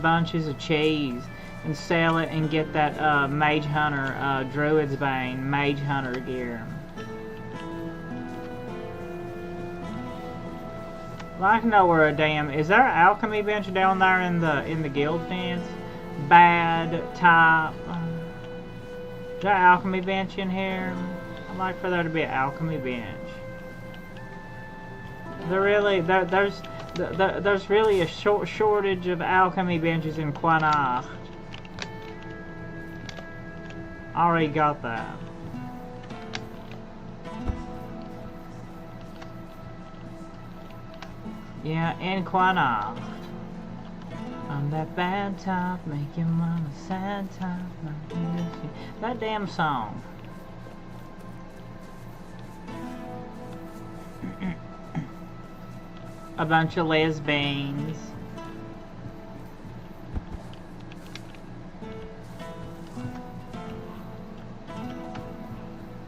bunches of cheese and sell it and get that Mage Hunter, Druid's Bane, Mage Hunter gear. Well, I know where a damn... Is there an alchemy bench down there in the guild fence? Bad Top. Is there an alchemy bench in here? I'd like for there to be an alchemy bench. There's really a shortage of alchemy benches in Quanacht. Already got that. Yeah, in Quanacht. On that bad top, make your mama sad top. That damn song. A bunch of lesbians.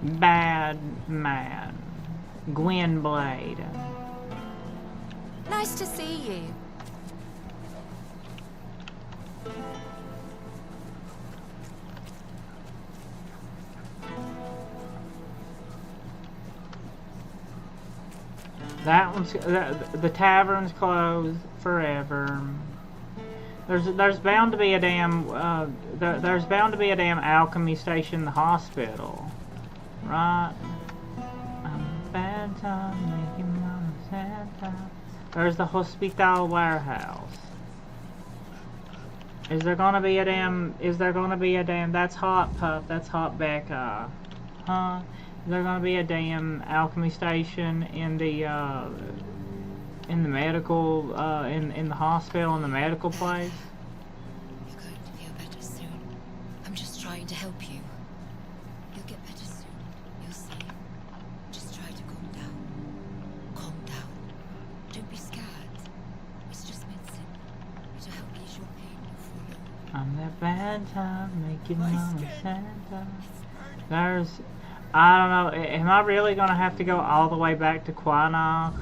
Bad man. Gwyn Blade. Nice to see you. That one's the tavern's closed forever. There's bound to be a damn there's bound to be a damn alchemy station in the hospital. Right? Bad time making mama sad time. There's the hospital warehouse. Is there gonna be a damn that's Hot Pup, that's Hot Becca. Huh? Is there gonna be a damn alchemy station in the medical in the hospital, in the medical place? You're going to feel better soon. I'm just trying to help you. You'll get better soon. You'll see. Just try to calm down. Calm down. Don't be scared. It's just medicine. It'll help ease your pain before long. I'm that bad time making mama sad time. I don't know, am I really gonna have to go all the way back to Quanacht?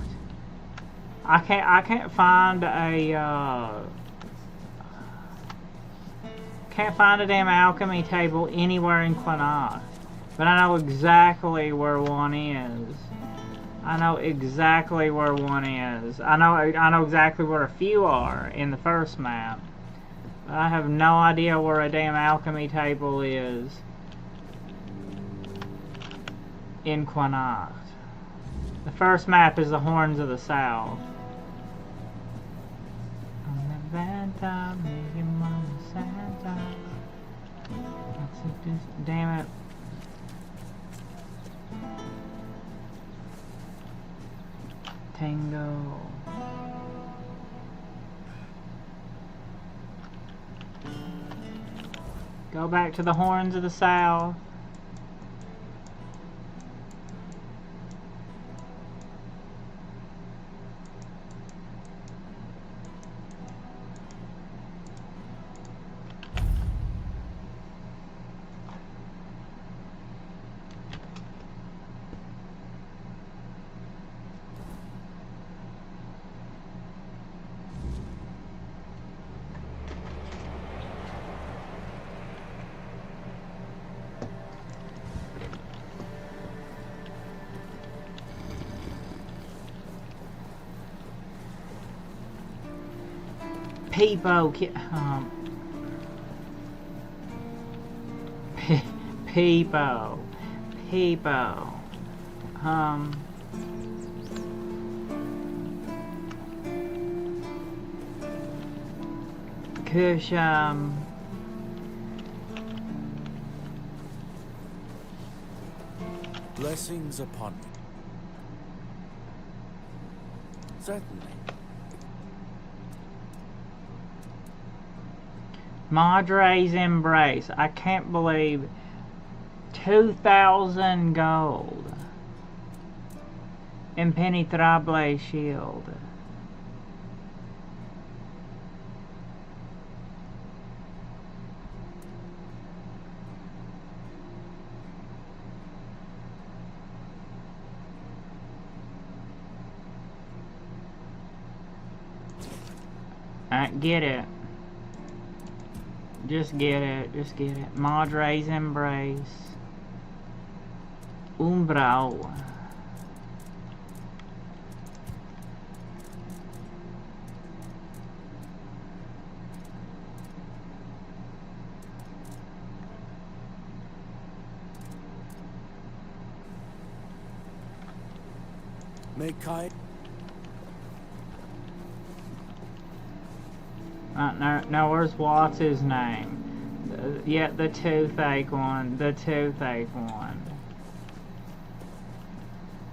I can't find a damn alchemy table anywhere in Quanacht. But I know exactly where one is. I know exactly where one is. I know exactly where a few are in the first map. But I have no idea where a damn alchemy table is Inquinacht. The first map is the Horns of the South. Damn it. Tango. Go back to the Horns of the South. People, people, Kush, Blessings upon you. Certainly. Madre's Embrace. I can't believe 2,000 gold. Impenetrable Shield. Get it. Just get it. Just get it. Madre's Embrace. Umbral. Make kind. Now where's what's his name? Yeah, the toothache one. The toothache one.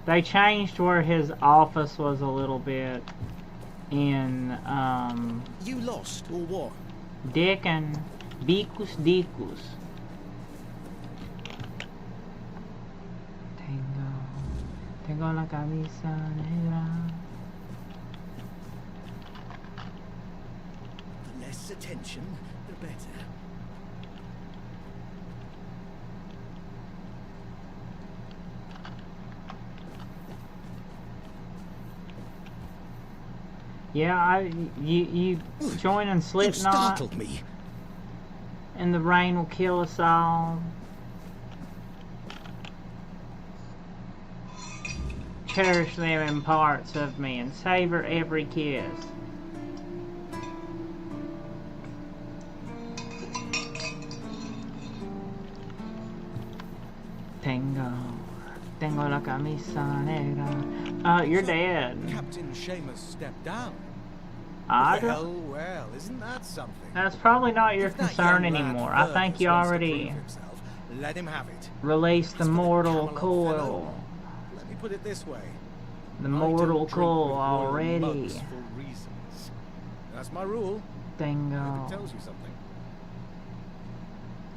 They changed where his office was a little bit in You lost or what? Deacon Vicus Dicus. Tengo la camisa negra. The less attention, the better. Yeah, you join in Slipknot. Startled me. And the rain will kill us all. Cherish them in parts of me and savor every kiss. Tengo la camisa negra. You're dead. Captain Seamus stepped down. Well, isn't that something? That's probably not your If that concern young lad anymore. I think you Fergus wants to already prove himself, let him have it. released the As for mortal Camelot coil. fellow, let me put it this way. The I mortal don't drink coil with royal already. mugs for reasons. That's my rule. If Dingo. it tells you something.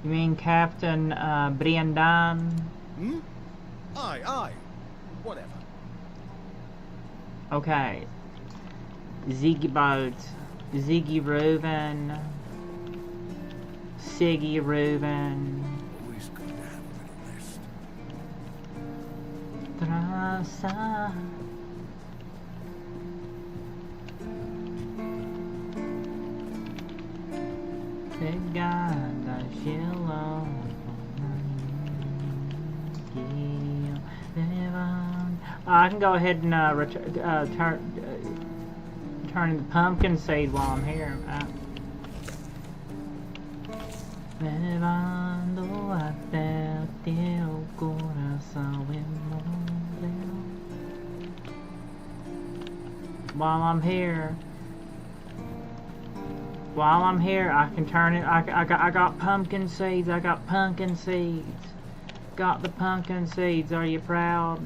You mean Captain Briandan? Hmm? Aye. Whatever. Okay. Ziggy Boat. Ziggy Reuben. Siggy Reuben. Always good to have a little rest. Traza. Pegada gelo. I can go ahead and turn the pumpkin seed while I'm here. Levando até o teu coração While I'm here, I can turn it. I got pumpkin seeds. I got pumpkin seeds. Got the pumpkin seeds. Are you proud?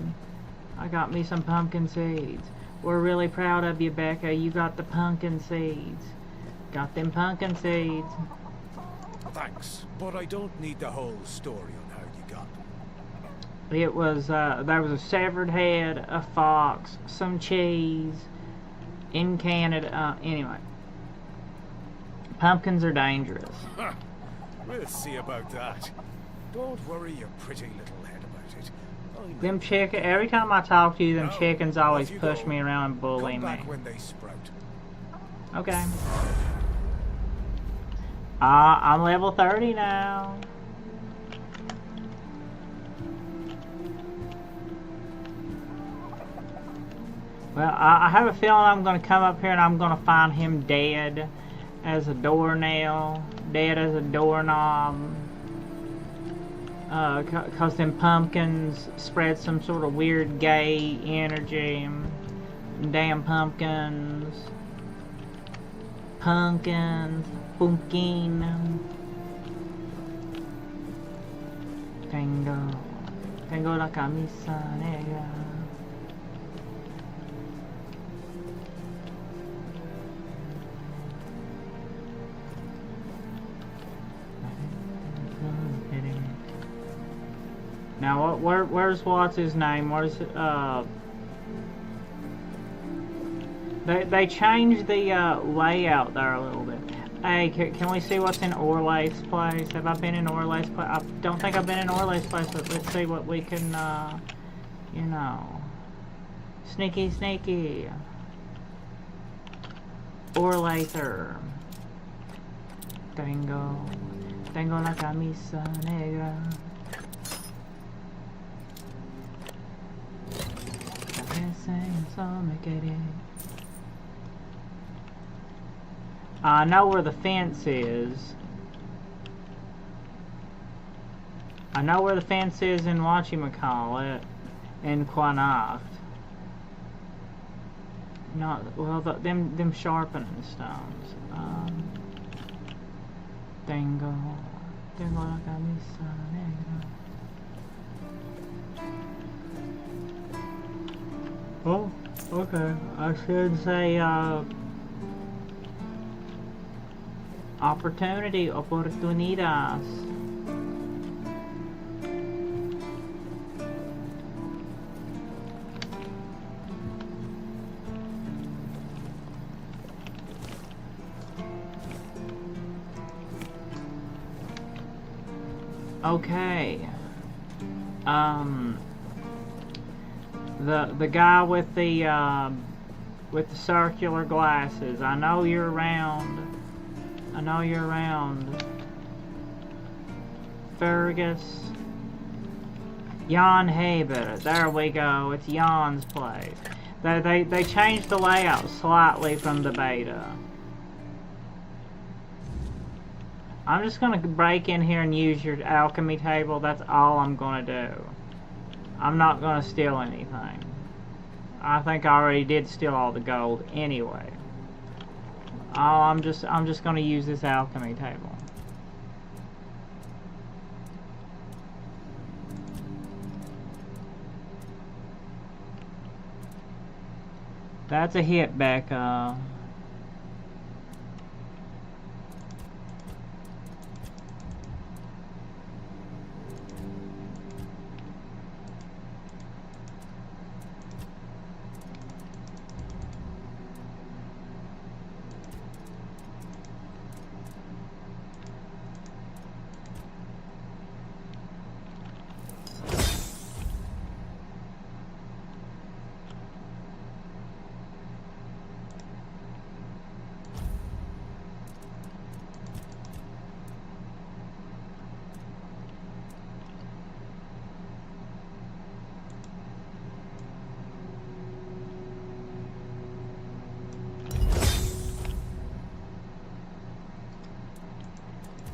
I got me some pumpkin seeds. We're really proud of you, Becca. You got the pumpkin seeds. Got them pumpkin seeds. Thanks, but I don't need the whole story on how you got them. It was, there was a severed head, a fox, some cheese, in Canada, anyway. Pumpkins are dangerous. We'll see about that. Don't worry your pretty little head about it. Them chicken, every time I talk to you, them No, chickens always off you push go. me around and bully Come me. back when they sprout. Okay. I'm level 30 now. Well, I have a feeling I'm going to come up here and I'm going to find him dead as a doornail, dead as a doorknob. Cause them pumpkins spread some sort of weird gay energy. Damn pumpkins. Pumpkin. Tengo la camisa negra. Now, where's what's his name? Where's They changed the layout there a little bit. Hey, can we see what's in Orlaith's place? Have I been in Orlaith's place? I don't think I've been in Orlaith's place, but let's see what we can, you know. Sneaky, sneaky. Orlaither. Tengo la camisa negra. I know where the fence is. I know where the fence is in whatchamacallit, in Quanacht. Not well. Them sharpening stones. Tengo la camisa negra. Oh, okay. I should say, oportunidades. Okay. The guy with the circular glasses. I know you're around. I know you're around. Fergus. Jan Haber. There we go. It's Jan's place. They changed the layout slightly from the beta. I'm just gonna break in here and use your alchemy table. That's all I'm gonna do. I'm not gonna steal anything. I think I already did steal all the gold anyway. Oh, I'm just gonna use this alchemy table. That's a hit, Becca.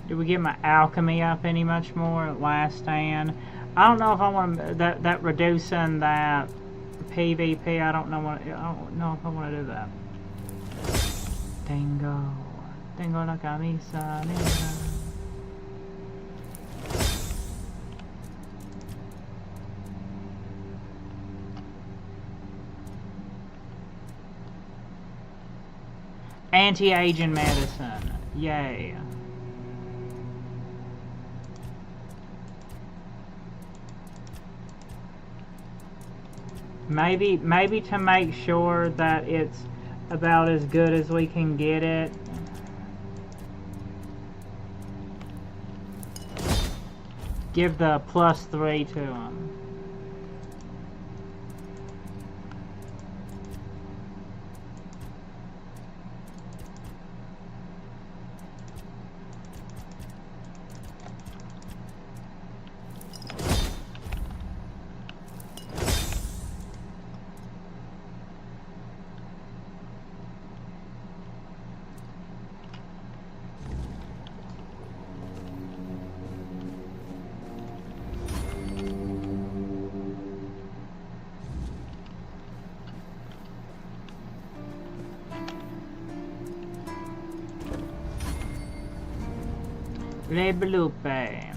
Did we get my alchemy up any much more at last stand? I don't know if I want to, that reducing that PvP. I don't know if I want to do that. Tengo la camisa negra. Anti-aging medicine. Yay. Maybe to make sure that it's about as good as we can get it. Give the +3 to him. Le Blupe.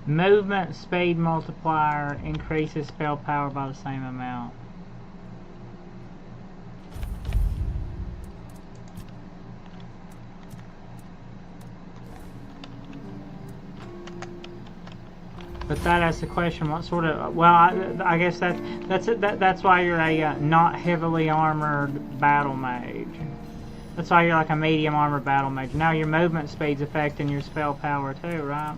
Movement speed multiplier increases spell power by the same amount. But that asks the question: what sort of? Well, I guess that's why you're a not heavily armored battle mage. That's why you're like a medium armored battle mage. Now your movement speed's affecting your spell power too, right?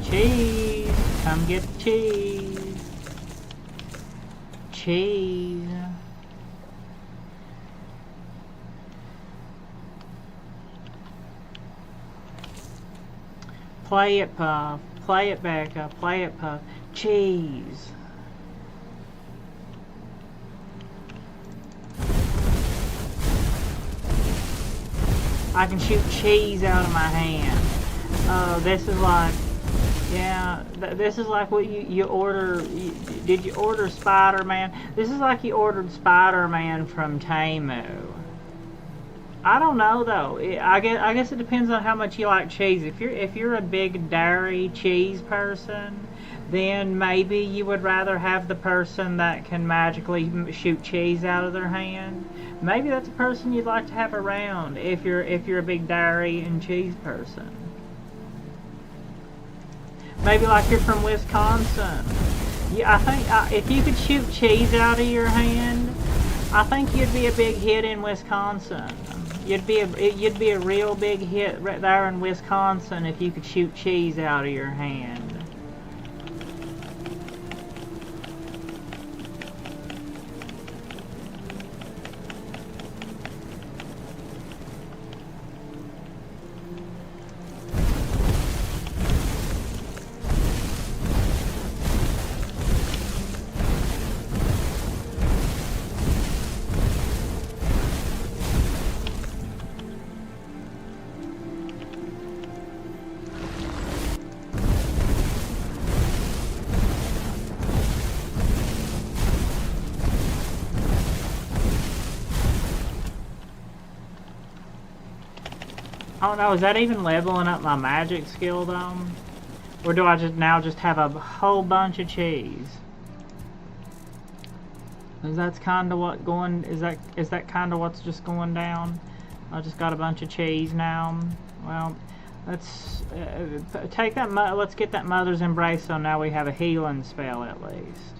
Cheese! Come get the cheese! Cheese! Play it, Puff. Play it, Becca. Play it, Puff. Cheese! I can shoot cheese out of my hand. Oh, this is like... Yeah, this is like what you order. Did you order Spider-Man? This is like you ordered Spider-Man from Temu. I don't know though. I guess it depends on how much you like cheese. If you're a big dairy cheese person, then maybe you would rather have the person that can magically shoot cheese out of their hand. Maybe that's a person you'd like to have around if you're a big dairy and cheese person. Maybe like you're from Wisconsin. Yeah, I think if you could shoot cheese out of your hand, I think you'd be a big hit in Wisconsin. You'd be a real big hit right there in Wisconsin if you could shoot cheese out of your hand. I don't know, is that even leveling up my magic skill though? Or do I just have a whole bunch of cheese? Is that kind of what going? Is that kind of what's just going down? I just got a bunch of cheese now. Well, let's take that. Let's get that Mother's Embrace. So now we have a healing spell at least.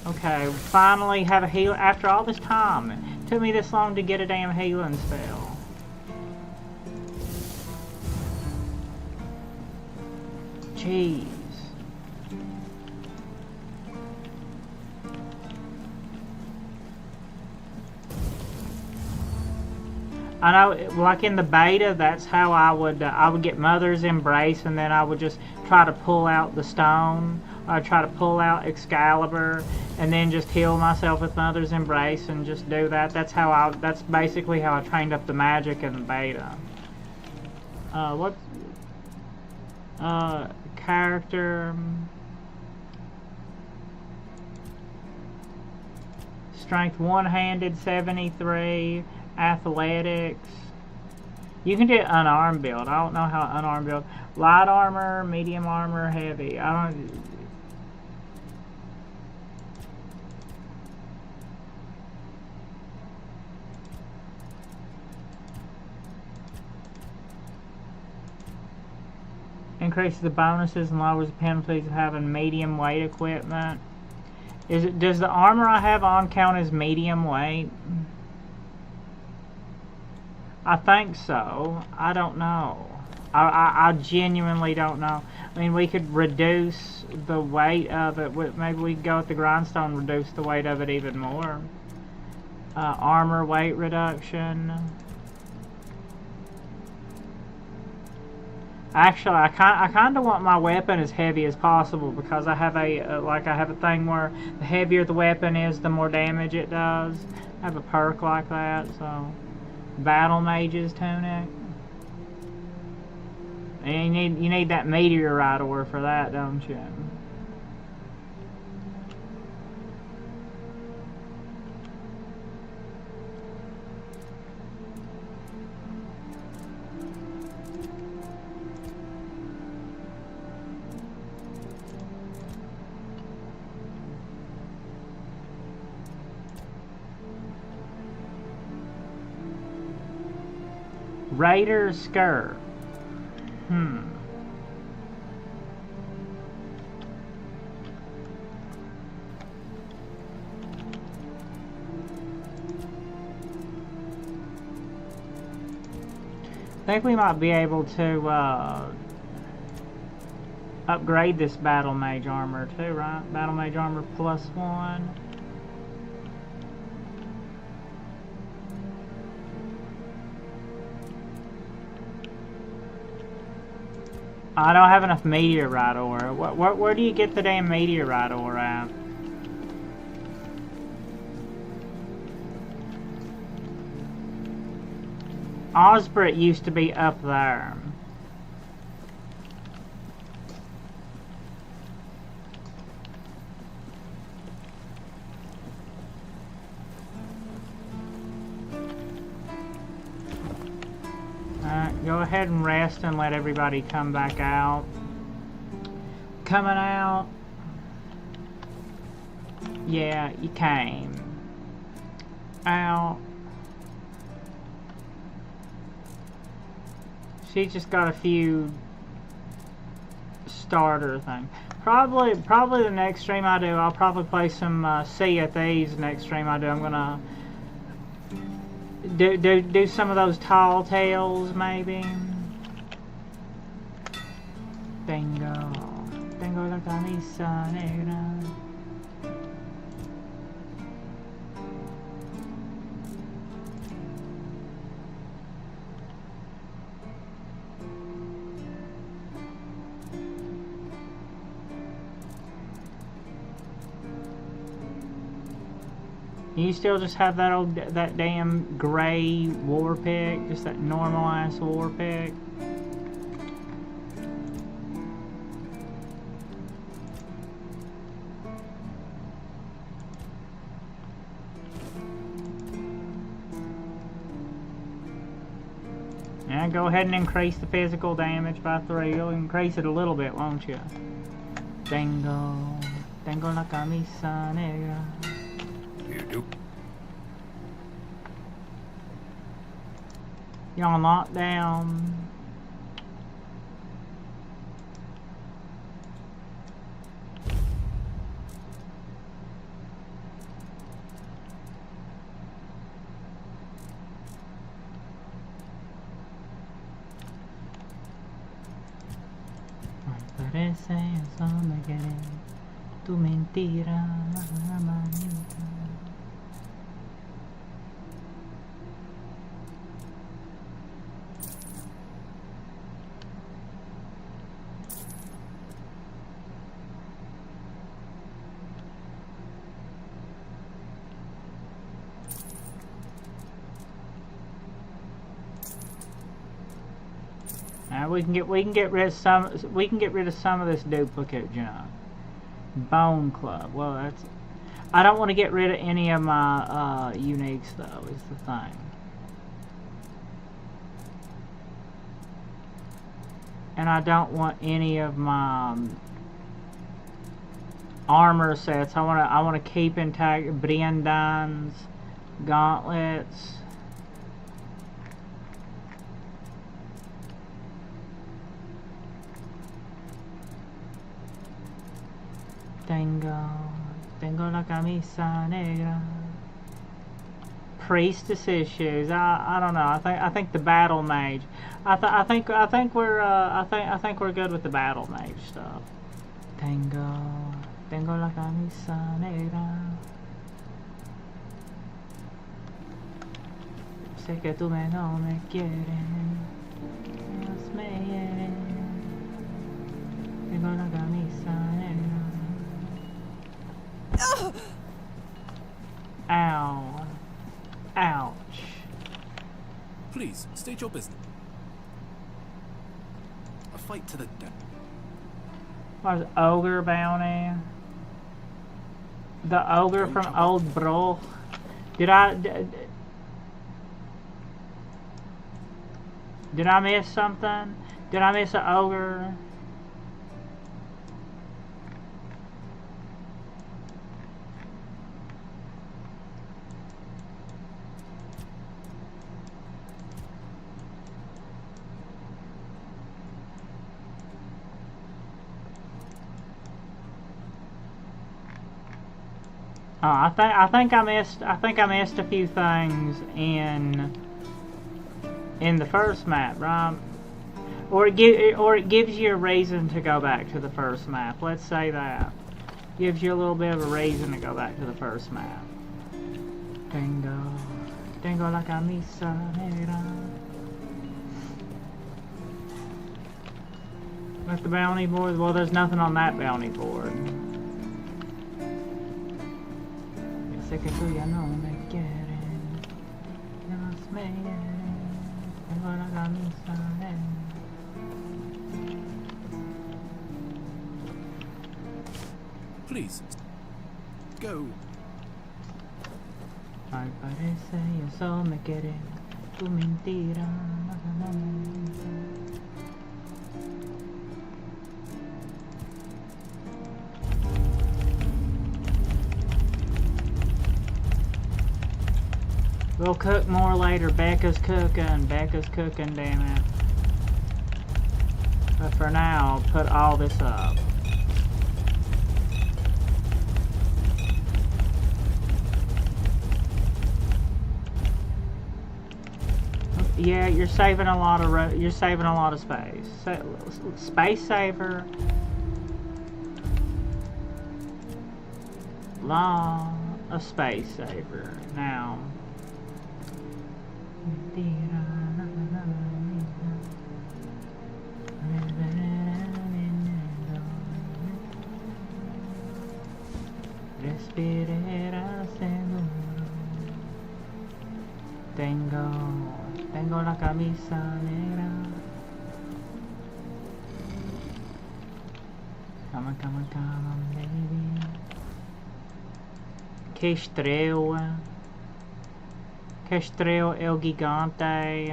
Okay, finally have a heal. After all this time, it took me this long to get a damn healing spell. Jeez. I know, like in the beta, that's how I would get Mother's Embrace, and then I would just try to pull out the stone. I'd try to pull out Excalibur, and then just heal myself with Mother's Embrace, and just do that. That's basically how I trained up the magic in the beta. Character. Strength one-handed 73. Athletics. You can do unarmed build. I don't know how unarmed build. Light armor, medium armor, heavy. I don't. Increases the bonuses and lowers the penalties of having medium weight equipment. Does the armor I have on count as medium weight? I think so. I don't know. I genuinely don't know. I mean, we could reduce the weight of it. Maybe we could go with the grindstone and reduce the weight of it even more. Armor weight reduction. Actually, I kind of want my weapon as heavy as possible, because I have a thing where the heavier the weapon is, the more damage it does. I have a perk like that, so. Battle Mage's tunic. And you need that meteorite ore for that, don't you? Raider skirt. I think we might be able to upgrade this Battle Mage armor too, right? Battle Mage armor +1. I don't have enough meteorite ore. Where do you get the damn meteorite ore at? Osbrit used to be up there. Go ahead and rest and let everybody come back out. Coming out. Yeah, you came. Out. She just got a few starter things. Probably the next stream I do, I'll probably play some Sea of Thieves next stream I do. I'm gonna do some of those tall tales, maybe. Tengo la camisa negra. You still just have that damn gray war pick, just that normal ass war pick. Yeah, go ahead and increase the physical damage by 3. You'll increase it a little bit, won't you? Tengo la camisa negra. You do. You're on lockdown. Parece eso me quiere tu mentira, manita. We can get rid of some of this duplicate junk. Bone Club. Well, that's. I don't want to get rid of any of my uniques though. Is the thing. And I don't want any of my armor sets. I want to keep intact Briandans, gauntlets. Tengo la camisa negra. Priestess's shoes. I don't know. I think the battle mage. I think we're good with the battle mage stuff. Tengo la camisa negra. Sé que tú no me quieres. Tengo la camisa negra. Ow. Ouch. Please, state your business. A fight to the death. What's ogre bounty? The ogre from Old Bro. Did I miss something? Did I miss an ogre? Oh, I think I missed a few things in the first map, right? Or it gives you a reason to go back to the first map. Let's say that gives you a little bit of a reason to go back to the first map. Tengo la camisa negra. What's the bounty board? Well, there's nothing on that bounty board. Sé que tú ya no me quieres, ya más me hieres, tengo la camisa negra. Please, go. Al parecer eso me quiere, tu mentira, We'll cook more later. Becca's cooking, damn it. But for now, put all this up. Yeah, you're saving a lot of space. Space saver. Law of space saver. Now. Respirarás seguro. Tengo la camisa negra. Come on, baby. Que estrela. Que estrela é o gigante.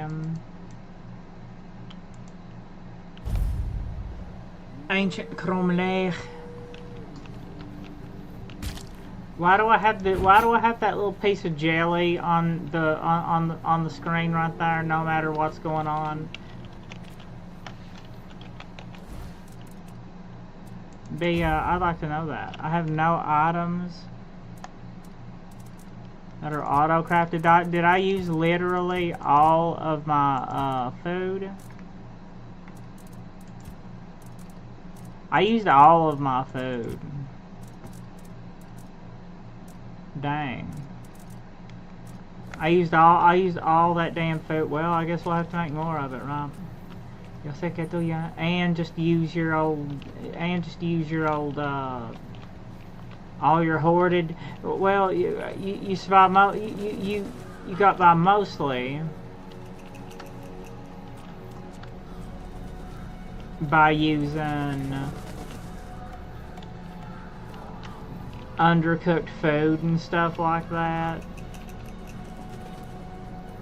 Ancient Cromlech. Why do I have that little piece of jelly on the screen right there? No matter what's going on. I'd like to know that. I have no items that are auto-crafted. Did I use literally all of my food? I used all of my food. Dang. I used all that damn food. Well, I guess we'll have to make more of it, right? Yo sé que tú ya, and just use your old all your hoarded. Well, you survived. You got by mostly by using undercooked food and stuff like that.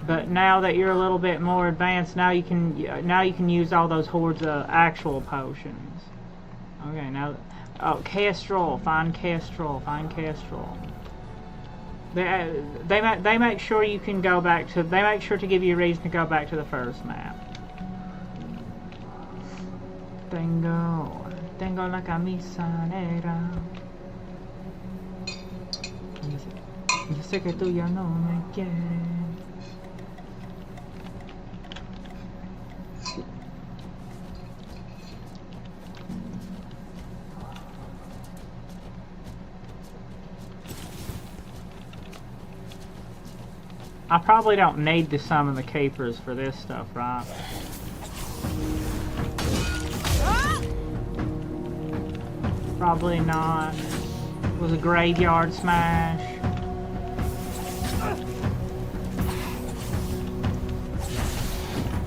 But now that you're a little bit more advanced, now you can use all those hordes of actual potions. Okay, now, oh, Kestrel, find Kestrel. They make sure you can go back to. They make sure to give you a reason to go back to the first map. Tengo la camisa negra. Yo sé que tú ya no me quieres. I probably don't need to summon the capers for this stuff, right? Probably not. It was a graveyard smash.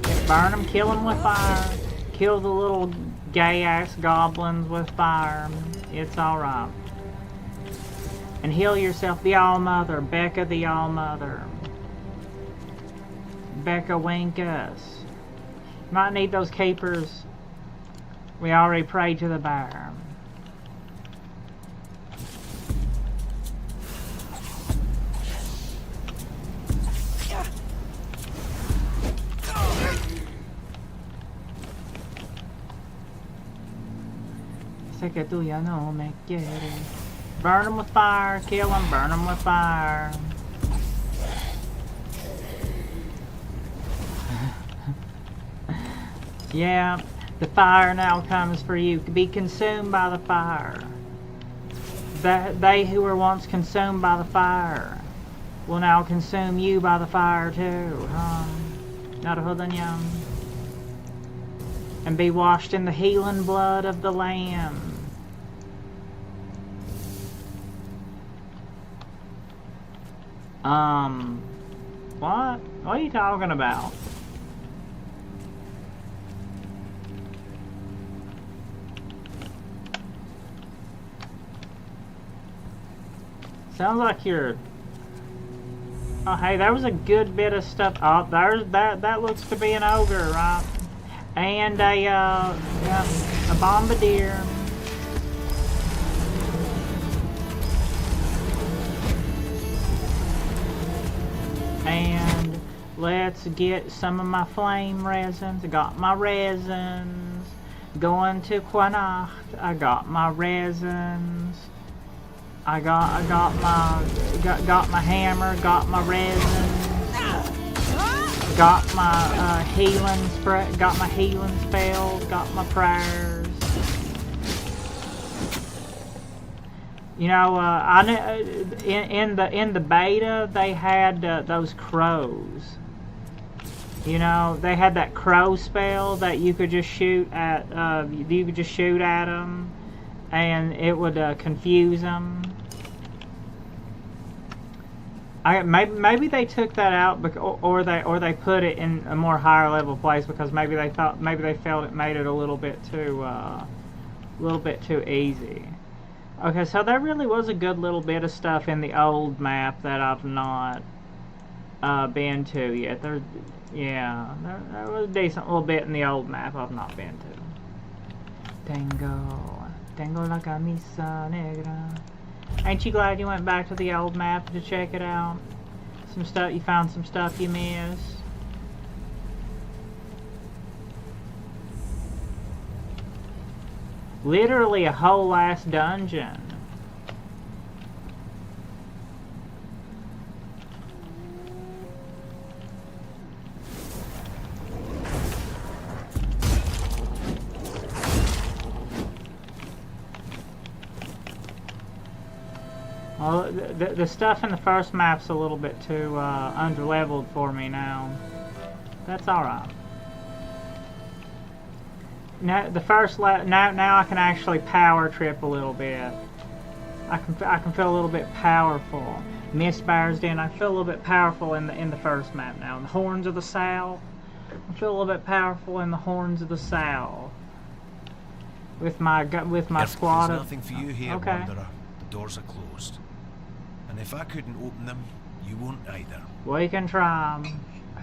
Yeah, burn them, kill them with fire. Kill the little gay-ass goblins with fire. It's alright. And heal yourself, the All-Mother, Becca the All-Mother. Becca Winkus. Might need those capers. We already prayed to the bear. Sé que tú ya no me quieres. Burn them with fire. Kill them. Burn them with fire. Yeah, the fire now comes for you. Be consumed by the fire. They who were once consumed by the fire will now consume you by the fire too. And be washed in the healing blood of the Lamb. What? What are you talking about? Sounds like you're... Oh, hey, there was a good bit of stuff. Oh, that looks to be an ogre, right? And a bombardier. And let's get some of my flame resins. I got my resins. Going to Quanacht. I got my resins. I got my hammer, got my resin, got my healing spray, got my healing spells, got my prayers. You know, I in the beta they had those crows. You know, they had that crow spell that you could just shoot at. You could just shoot at them, and it would confuse them. Maybe they took that out, or they put it in a more higher level place because maybe they felt it made it a little bit too easy. Okay, so there really was a good little bit of stuff in the old map that I've not been to yet. There was a decent little bit in the old map I've not been to. Tengo la camisa negra. Ain't you glad you went back to the old map to check it out? Some stuff, you found some stuff you missed. Literally a whole last dungeon. Well, the stuff in the first map's a little bit too underleveled for me now. That's alright. Now the first now I can actually power trip a little bit. I can feel a little bit powerful. Mist Bear's Den, I feel a little bit powerful in the first map now. In the Horns of the South, I feel a little bit powerful in the Horns of the South. With my squad There's of... nothing for you here, Okay. Wanderer. The doors are closed. And if I couldn't open them, you won't either. We can try.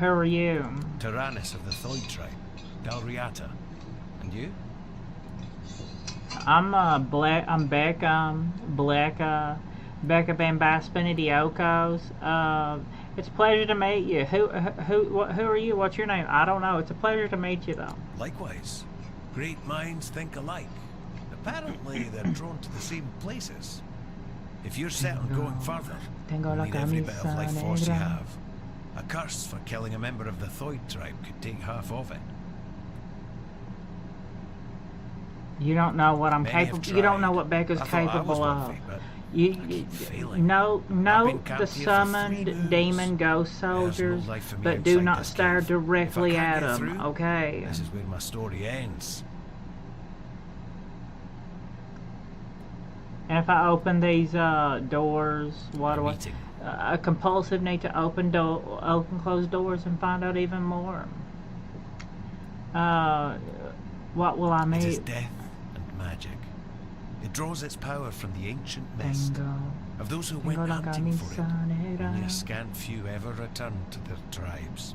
Who are you? Tyrannus of the Thoid tribe, Dalriata. And you? I'm Becca Bambaspin Idiokos. It's a pleasure to meet you. Who are you? What's your name? I don't know. It's a pleasure to meet you though. Likewise. Great minds think alike. Apparently they're drawn to the same places. If you're set on going further, you need every bit of life force you have. A curse for killing a member of the Thoid tribe could take half of it. You don't know what I'm Many capable. have You don't know tried. what Becca's I thought I was capable of. worthy, but You keep failing. no, I've been the camped here for 3 summoned moons. demon ghost There's no soldiers, life for me but do outside not this stare cave. directly If I at can't get them. through, Okay. this is where my story ends. And if I open these doors, what do I? Meeting. A compulsive need to open closed doors and find out even more. What will I It is meet? death and magic. It draws its power from the ancient mist. Of those who went hunting for it, only a scant few ever returned to their tribes.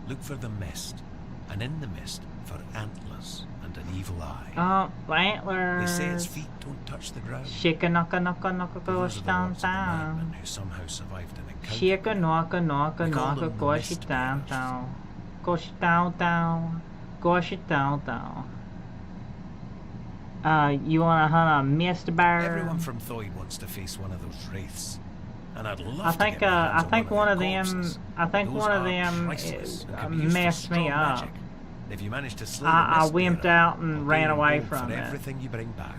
Look for the mist, and in the mist for antlers and an evil eye. Oh, antlers. They say its feet don't touch the ground. Shika naka naka naka Those are the gosh words of the down. madman who somehow survived an encounter. Shika naka naka We call naka them the gosh mist down bearers. down. Gosh down down. Gosh down down. You wanna hunt a mist bear? Everyone from Thoid wants to face one of those wraiths. And I'd love I to think get my hands I on think one of them corpses. I think Those one of are them priceless and can be used for messed me strong up. magic. If you manage to slay the I mist wimped bearer, out and I'll ran pay you away gold from for it. everything you bring back.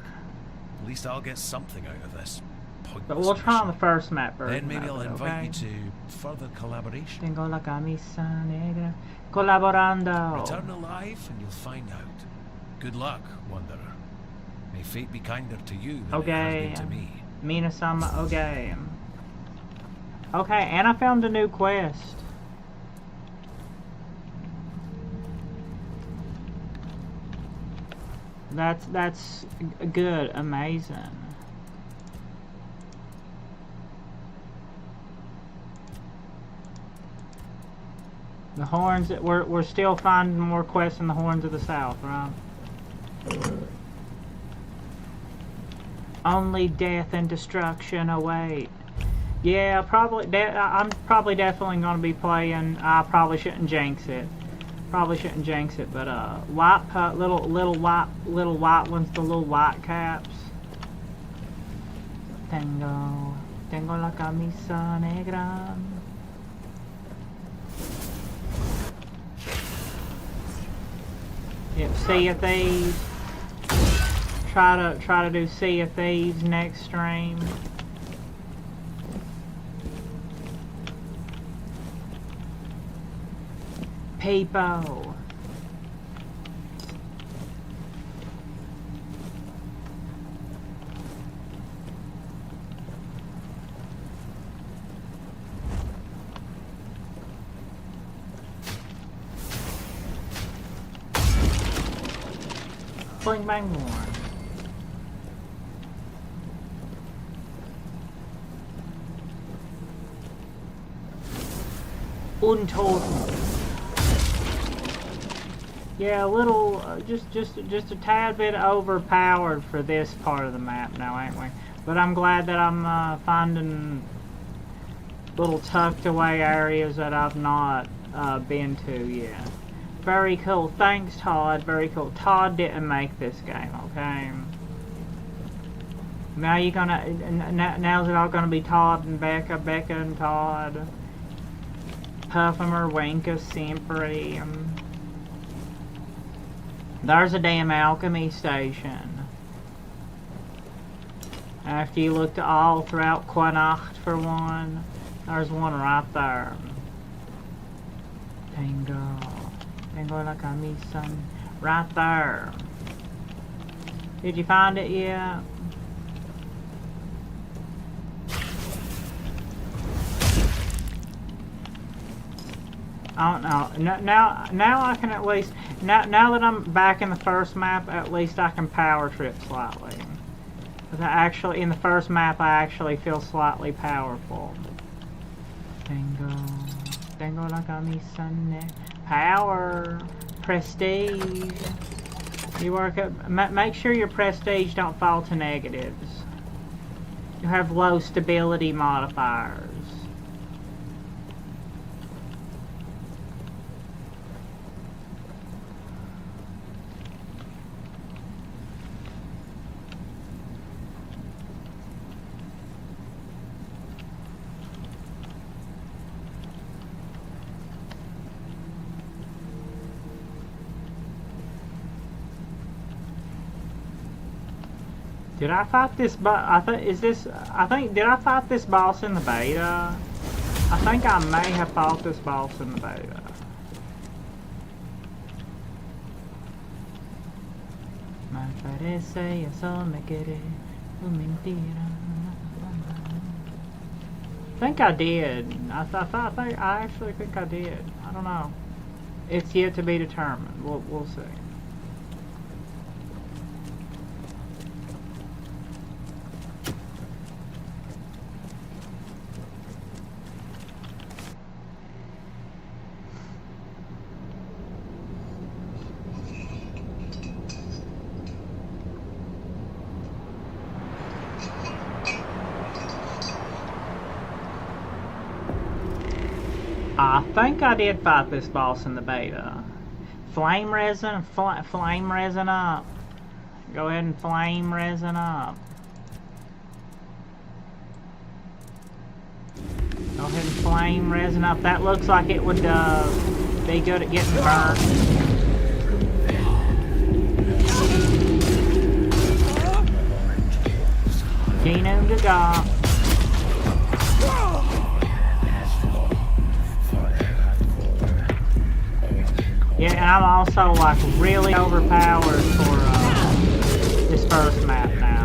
At least I'll get something out of this pointless But we'll try on the mission. first map version. Then maybe of I'll it, invite okay? you to further collaboration. Tengo la camisa negra. Colaborando. Return alive and you'll find out. Good luck, Wanderer. May fate be kinder to you than it Okay. has been to me. Minasama, okay. Okay, and I found a new quest. That's good, amazing. The Horns, we're still finding more quests in the Horns of the South, right? Only death and destruction await. Yeah, I'm probably definitely going to be playing. I probably shouldn't jinx it. But little white ones, the little white caps. Tengo la camisa negra. Yep, Sea of Thieves. Try to do Sea of Thieves next stream. People. Bling bang more. Untold. Yeah, a little, just a tad bit overpowered for this part of the map now, ain't we? But I'm glad that I'm finding little tucked away areas that I've not been to yet. Very cool. Thanks, Todd. Very cool. Todd didn't make this game, okay? Now you're gonna... Now's it all gonna be Todd and Becca, Becca and Todd. Puffimer, Winka, Sempre. There's a damn alchemy station. After you looked all throughout Quanacht for one, there's one right there. Tengo la camisa. Right there. Did you find it yet? I don't know. Now I can at least... Now that I'm back in the first map, at least I can power trip slightly. Because I actually, in the first map, I actually feel slightly powerful. Tengo la camisa. Power. Prestige. You work up... Make sure your prestige don't fall to negatives. You have low stability modifiers. Did I fight this boss? Did I fight this boss in the beta? I think I may have fought this boss in the beta. Me parece eso me quiere mentira. I think I did. I actually think I did. I don't know. It's yet to be determined. We'll see. I think I did fight this boss in the beta. Flame resin, flame resin up. Go ahead and flame resin up. Go ahead and flame resin up. That looks like it would be good at getting burnt. Gino Gaga. Yeah, and I'm also like really overpowered for this first map now.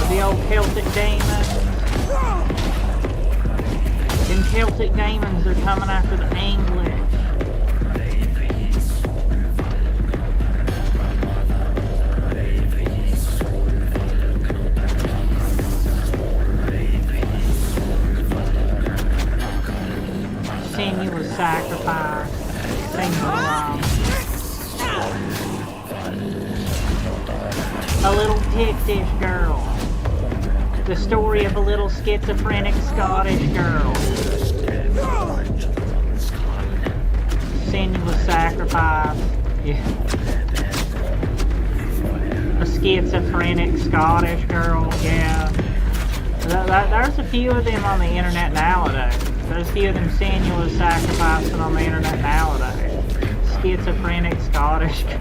The old Celtic demons. Them Celtic demons are coming after the English. Sinuous sacrifice. A little tit-dish girl. The story of a little schizophrenic Scottish girl. Sinuous sacrifice. Yeah. A schizophrenic Scottish girl, yeah. There's a few of them on the internet nowadays. There's a few of them sinuous sacrificing on the internet nowadays. Schizophrenic Scottish girl.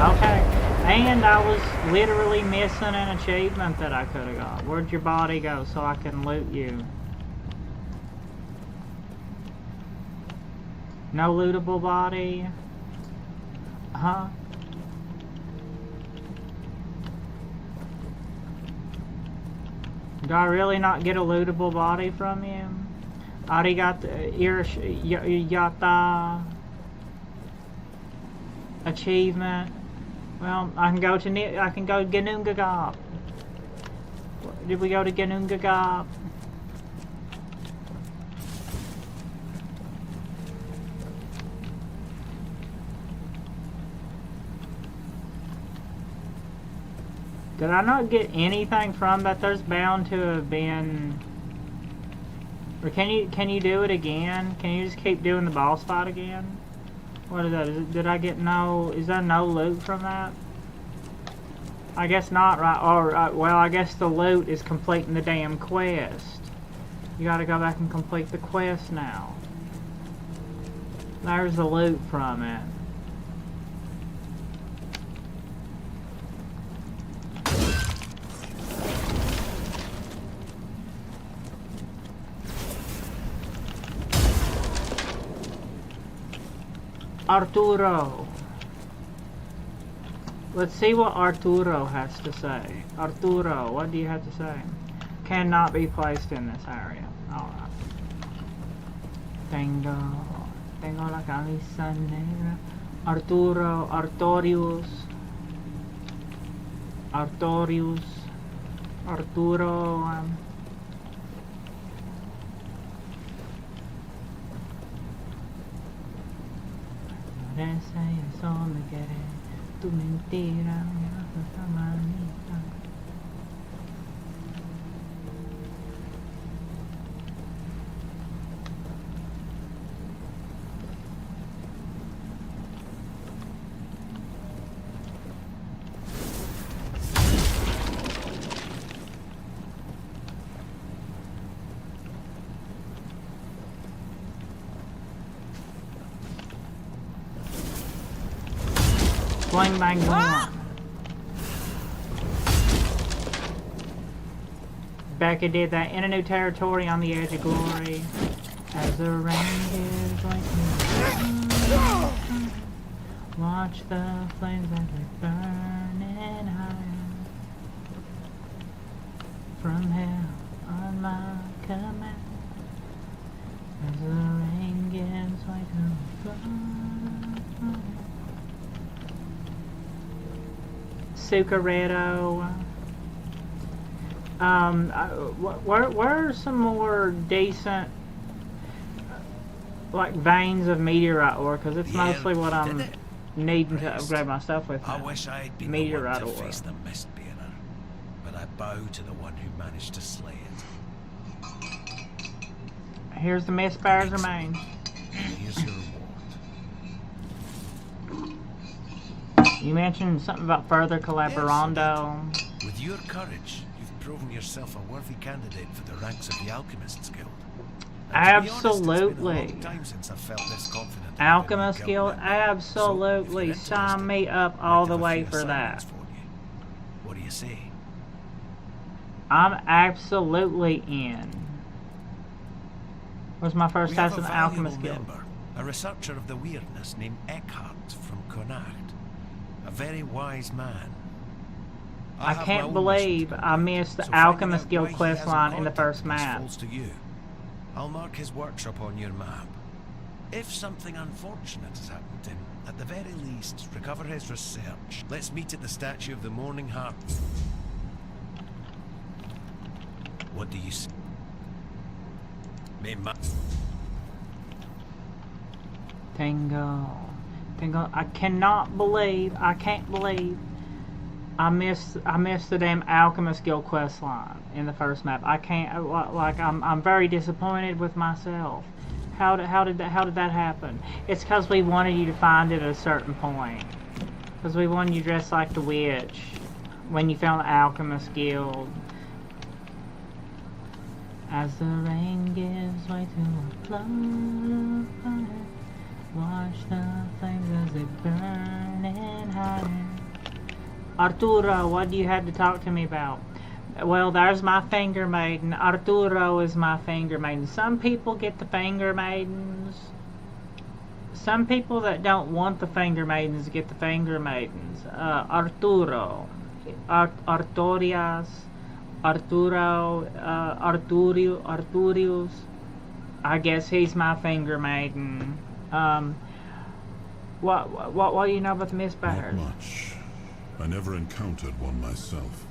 Okay. And I was literally missing an achievement that I could have got. Where'd your body go so I can loot you? No lootable body? Huh? Do I really not get a lootable body from you? Arigato, yata achievement. Well, I can go Ganungagap. Did we go to Ganungagap? Did I not get anything from that? There's bound to have been. Or can you do it again? Can you just keep doing the boss fight again? What is that? Did I get no? Is there no loot from that? I guess not, right? Or well, I guess the loot is completing the damn quest. You got to go back and complete the quest now. There's the loot from it. Arturo. Let's see what Arturo has to say. Arturo, what do you have to say? Cannot be placed in this area. Alright. Tengo la camisa negra. Arturo, Artorius. Arturo, eso me quiere, tu mentira me hace tan manita. Boing, bang, boing. Becca did that in a new territory on the edge of glory. As the rain gives like me. Watch the flames as they burn and higher. From hell on my command. As the rain gives way to the flood. Sucarero. Where are some more decent, like, veins of meteorite ore? Because it's mostly what I'm needing to upgrade my stuff with. I wish I'd been meteorite the one to ore. face the Mistbearer, but I bow to the one who managed to slay it. Here's the Mistbearer's remains. Here's your reward. You mentioned something about further collaborando. With your courage, you've proven yourself a worthy candidate for the ranks of the Alchemists Guild. Absolutely. Confident Alchemist Guild, absolutely. Sign me up all the way for that. What do you say? I'm absolutely in. What's my first task in the Alchemist Guild? A researcher of the weirdness named Eckhart from Connacht. A very wise man. I can't believe I missed the Alchemist Guild quest line in the first map. To you. I'll mark his workshop on your map. If something unfortunate has happened to him, at the very least, recover his research. Let's meet at the statue of the Morning Heart. What do you say? Tango. I can't believe I missed the damn Alchemist Guild quest line in the first map. I can't, like, I'm very disappointed with myself. How did that happen? It's because we wanted you to find it at a certain point. Because we wanted you dressed like the witch when you found the Alchemist Guild. As the rain gives way to a flood of fire, watch the flames as they burn and hide. Arturo, what do you have to talk to me about? Well, there's my finger maiden. Arturo is my finger maiden. Some people get the finger maidens. Some people that don't want the finger maidens get the finger maidens. Arturo. Artorias. Arturo. Arturius. I guess he's my finger maiden. What do you know about the Mist Bearers? Not much. I never encountered one myself,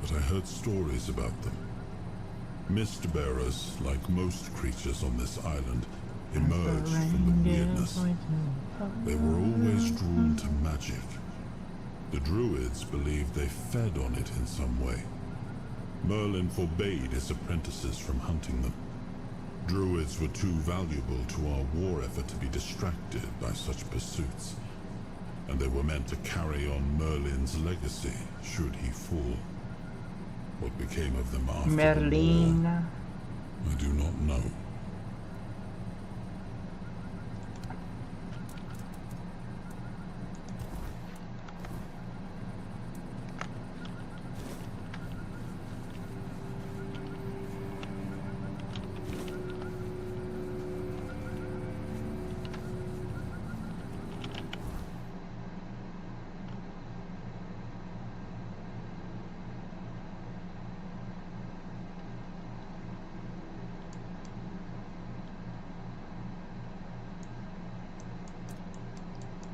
but I heard stories about them. Mist Bearers, like most creatures on this island, emerged from the weirdness. They were always drawn to magic. The Druids believed they fed on it in some way. Merlin forbade his apprentices from hunting them. Druids were too valuable to our war effort to be distracted by such pursuits, and they were meant to carry on Merlin's legacy should he fall. What became of them after Merlin? the war, I do not know.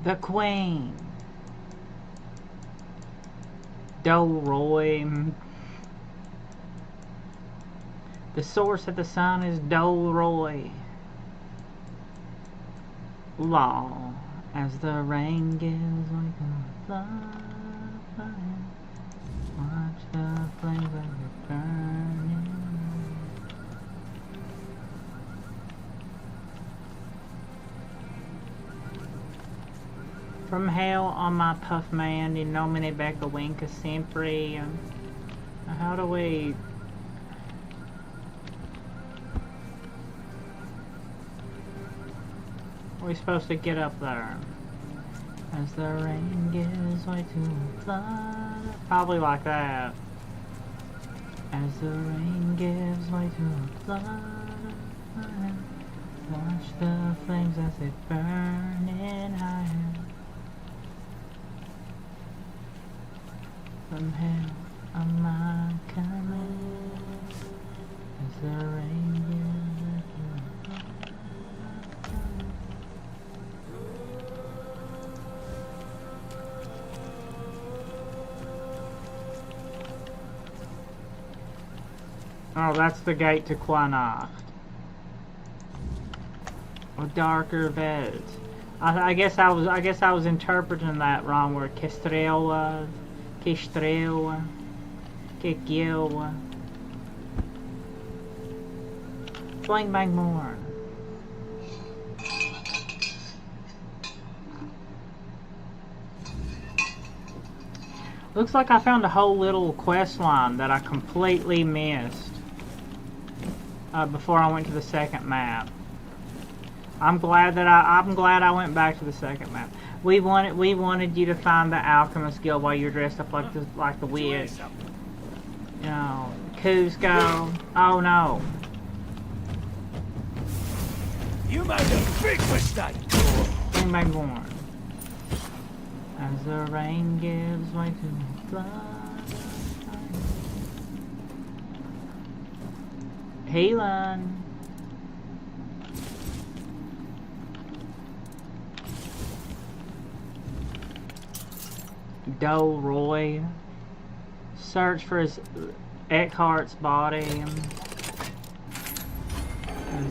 The Queen. Dolroy. The source of the sun is Dolroy. Law. As the rain gives, we can fly. Watch the flames of it burning. From hell on my puff man, in nomine becca winca sempre. How do we... Are we supposed to get up there? As the rain gives way to flood. Probably like that. As the rain gives way to flood. Watch the flames as they burn in higher. From hell am I coming? As the rain gives way to flood. Oh, that's the gate to Quanacht. Or darker beds. I guess I was interpreting that wrong. Where Kestrel, Kestrel, Kekil, Blang Bang More. Looks like I found a whole little quest line that I completely missed before I went to the second map. I'm glad I went back to the second map. We wanted you to find the alchemist guild while you're dressed up like the witch. You know, Cusco. Oh no. You made a big mistake. Bang Bang Born. As the rain gives way to flood. Helan. Dolroy. Search for his Eckhart's body. As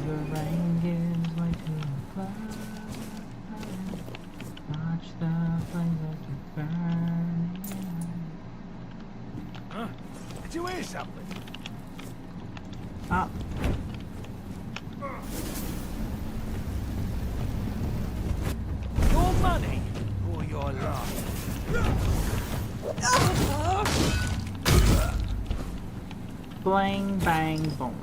the rain gives way to flood. Watch the flames as they burn. Huh? Did you hear something? Oh. Your money or your life? Blang Bang Born.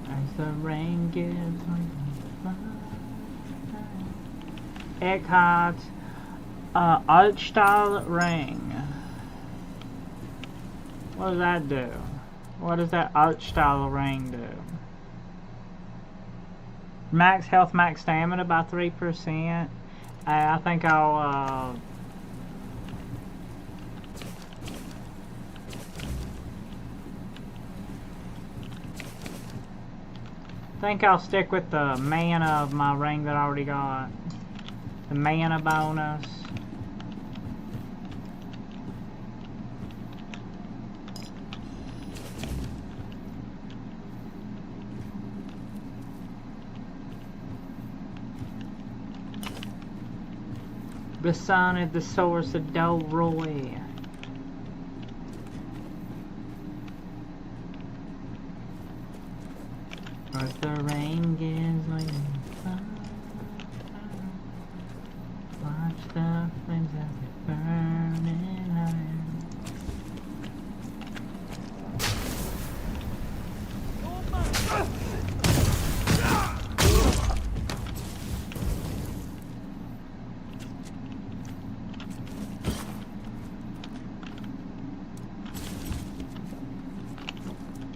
As the rain gives way to flood. Eckhart Altstahl ring. What does that do? What does that Altstahl ring do? Max health, max stamina by 3%. I think I'll stick with the mana of my ring that I already got. The mana bonus. The sun is the source of Dolroy. As the rain gives way to watch the flames as they burn in iron.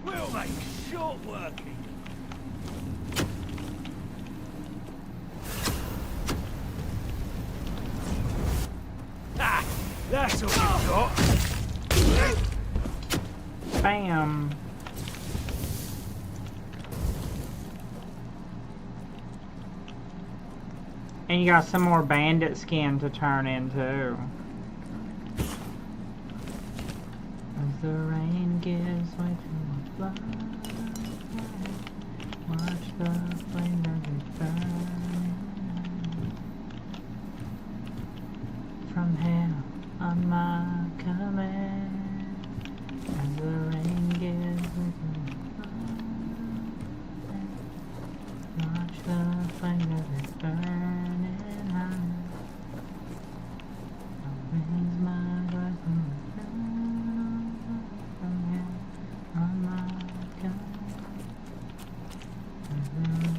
We'll make short working. That's all you've got. Bam. And you got some more bandit skin to turn into. As the rain gives way to the blood, watch the flame as it burns. From hell on my command, as the rain gives way to the blood, watch the flame as it burning high. Rains my glass from hell on my command, as the rain.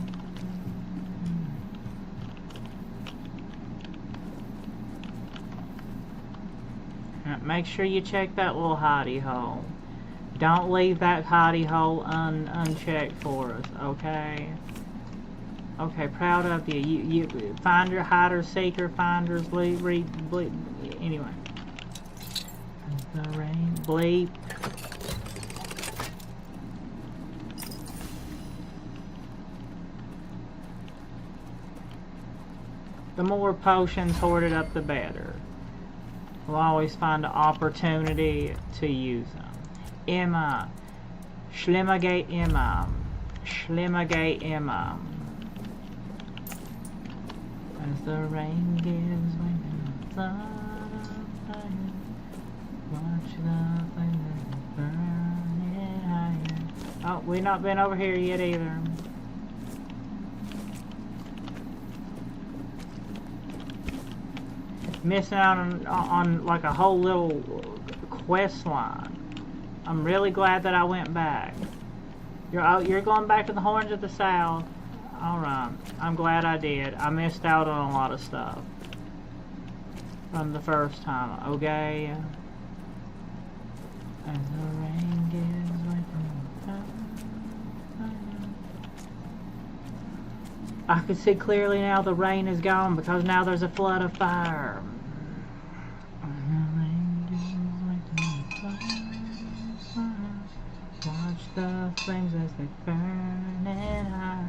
Make sure you check that little hidey hole. Don't leave that hidey hole unchecked for us, okay? Okay, proud of you. You find your hider, seeker, finders, bleep, anyway. The rain, bleep. The more potions hoarded up, the better. We'll always find an opportunity to use them. Emma. Schlimmagate Emma. Schlimmagate Emma. As the rain gives way to the fire, watch the flames burn it higher. Oh, we've not been over here yet either. Missing out on like a whole little quest line. I'm really glad that I went back. You're going back to the Horns of the South. Alright, I'm glad I did. I missed out on a lot of stuff from the first time, okay? As the rain gives way to the I can see clearly now the rain is gone because now there's a flood of fire. Watch the flames as they burn and high.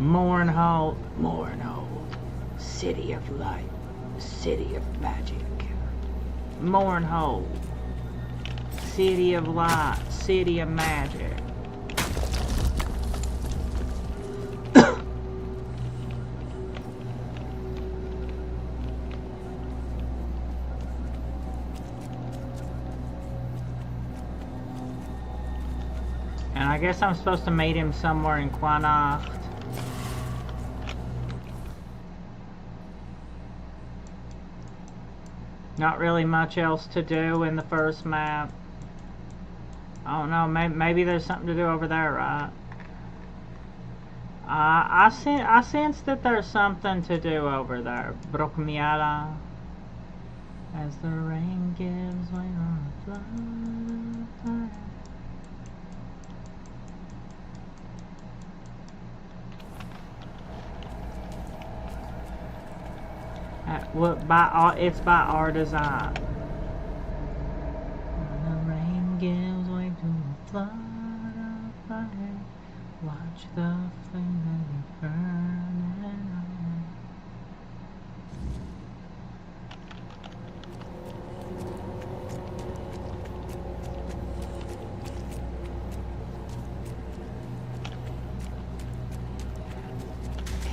Mournhold, city of light, city of magic. Mournhold, city of light, city of magic. And I guess I'm supposed to meet him somewhere in Quanacht. Not really much else to do in the first map. I don't know, maybe there's something to do over there, right? I sense that there's something to do over there. Brokmiala. As the rain gives way on the flood. It's by our design. When the rain gives way to a flood of fire, watch the flame that is burning on.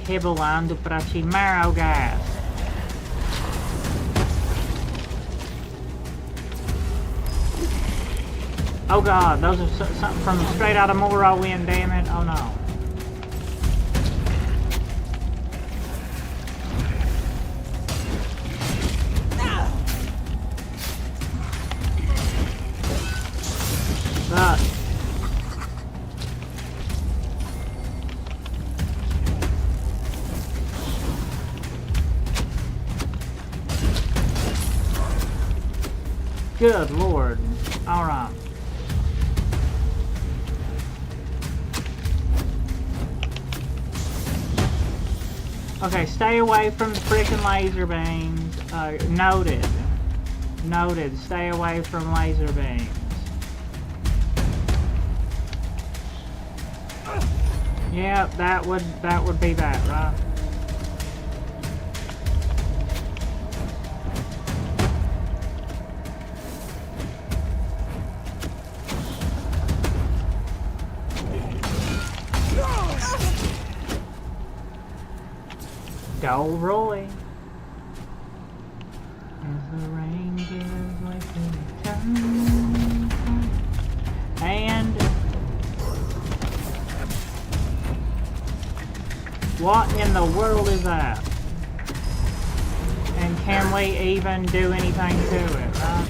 Rebolando para te marrow gas. Oh god, those are something from straight out of Morrowind, damn it. Oh no. But good lord. Alright. Okay, stay away from the frickin' laser beams. Noted. Noted. Stay away from laser beams. Yep, that would be that, right? Go Roy. As the rain gives way to the time. And what in the world is that? And can we even do anything to it, right?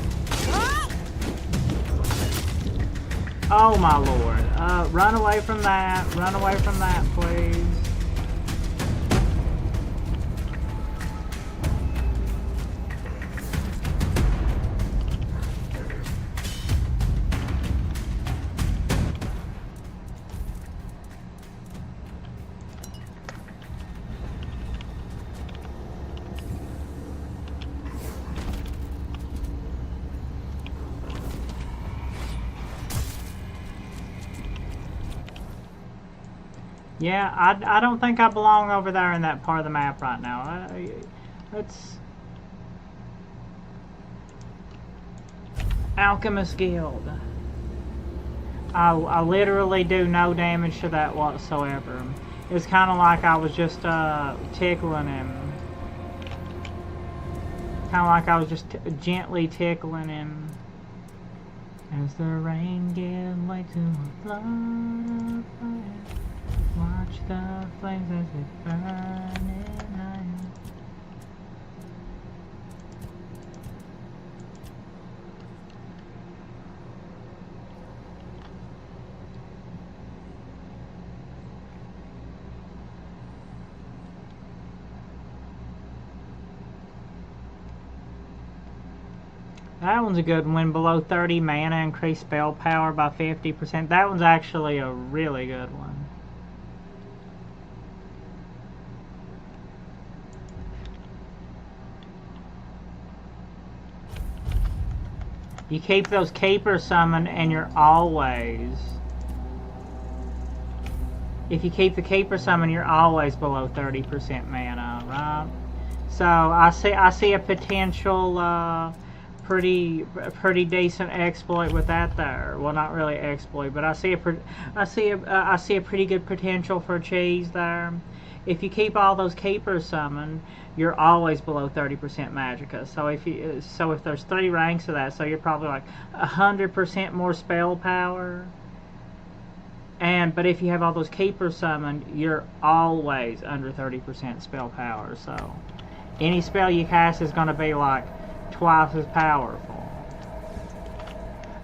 Oh my lord. Run away from that. Run away from that, please. Yeah, I don't think I belong over there in that part of the map right now. Let's... Alchemist Guild. I literally do no damage to that whatsoever. It's kind of like I was just tickling him. Kind of like I was just gently tickling him. As the rain gives way to a flood of fire. Watch the flames as they burn in iron. That one's a good one. Below 30 mana, increase spell power by 50%. That one's actually a really good one. You keep those Caper summoned and you're always... If you keep the Caper summoned, you're always below 30% mana, right? So I see a potential pretty decent exploit with that there. Well, not really exploit, but I see a pretty good potential for cheese there. If you keep all those Capers summoned, you're always below 30% magicka. So if there's 3 ranks of that, so you're probably like 100% more spell power. But if you have all those Capers summoned, you're always under 30% spell power. So any spell you cast is going to be like twice as powerful.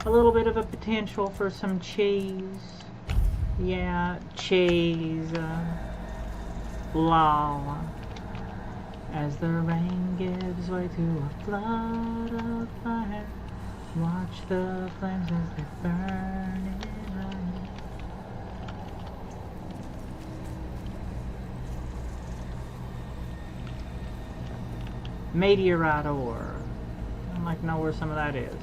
a little bit of a potential for some cheese. Yeah, cheese. Lol. As the rain gives way to a flood of fire, watch the flames as they burn it up. Meteorite ore. I'd like to know where some of that is.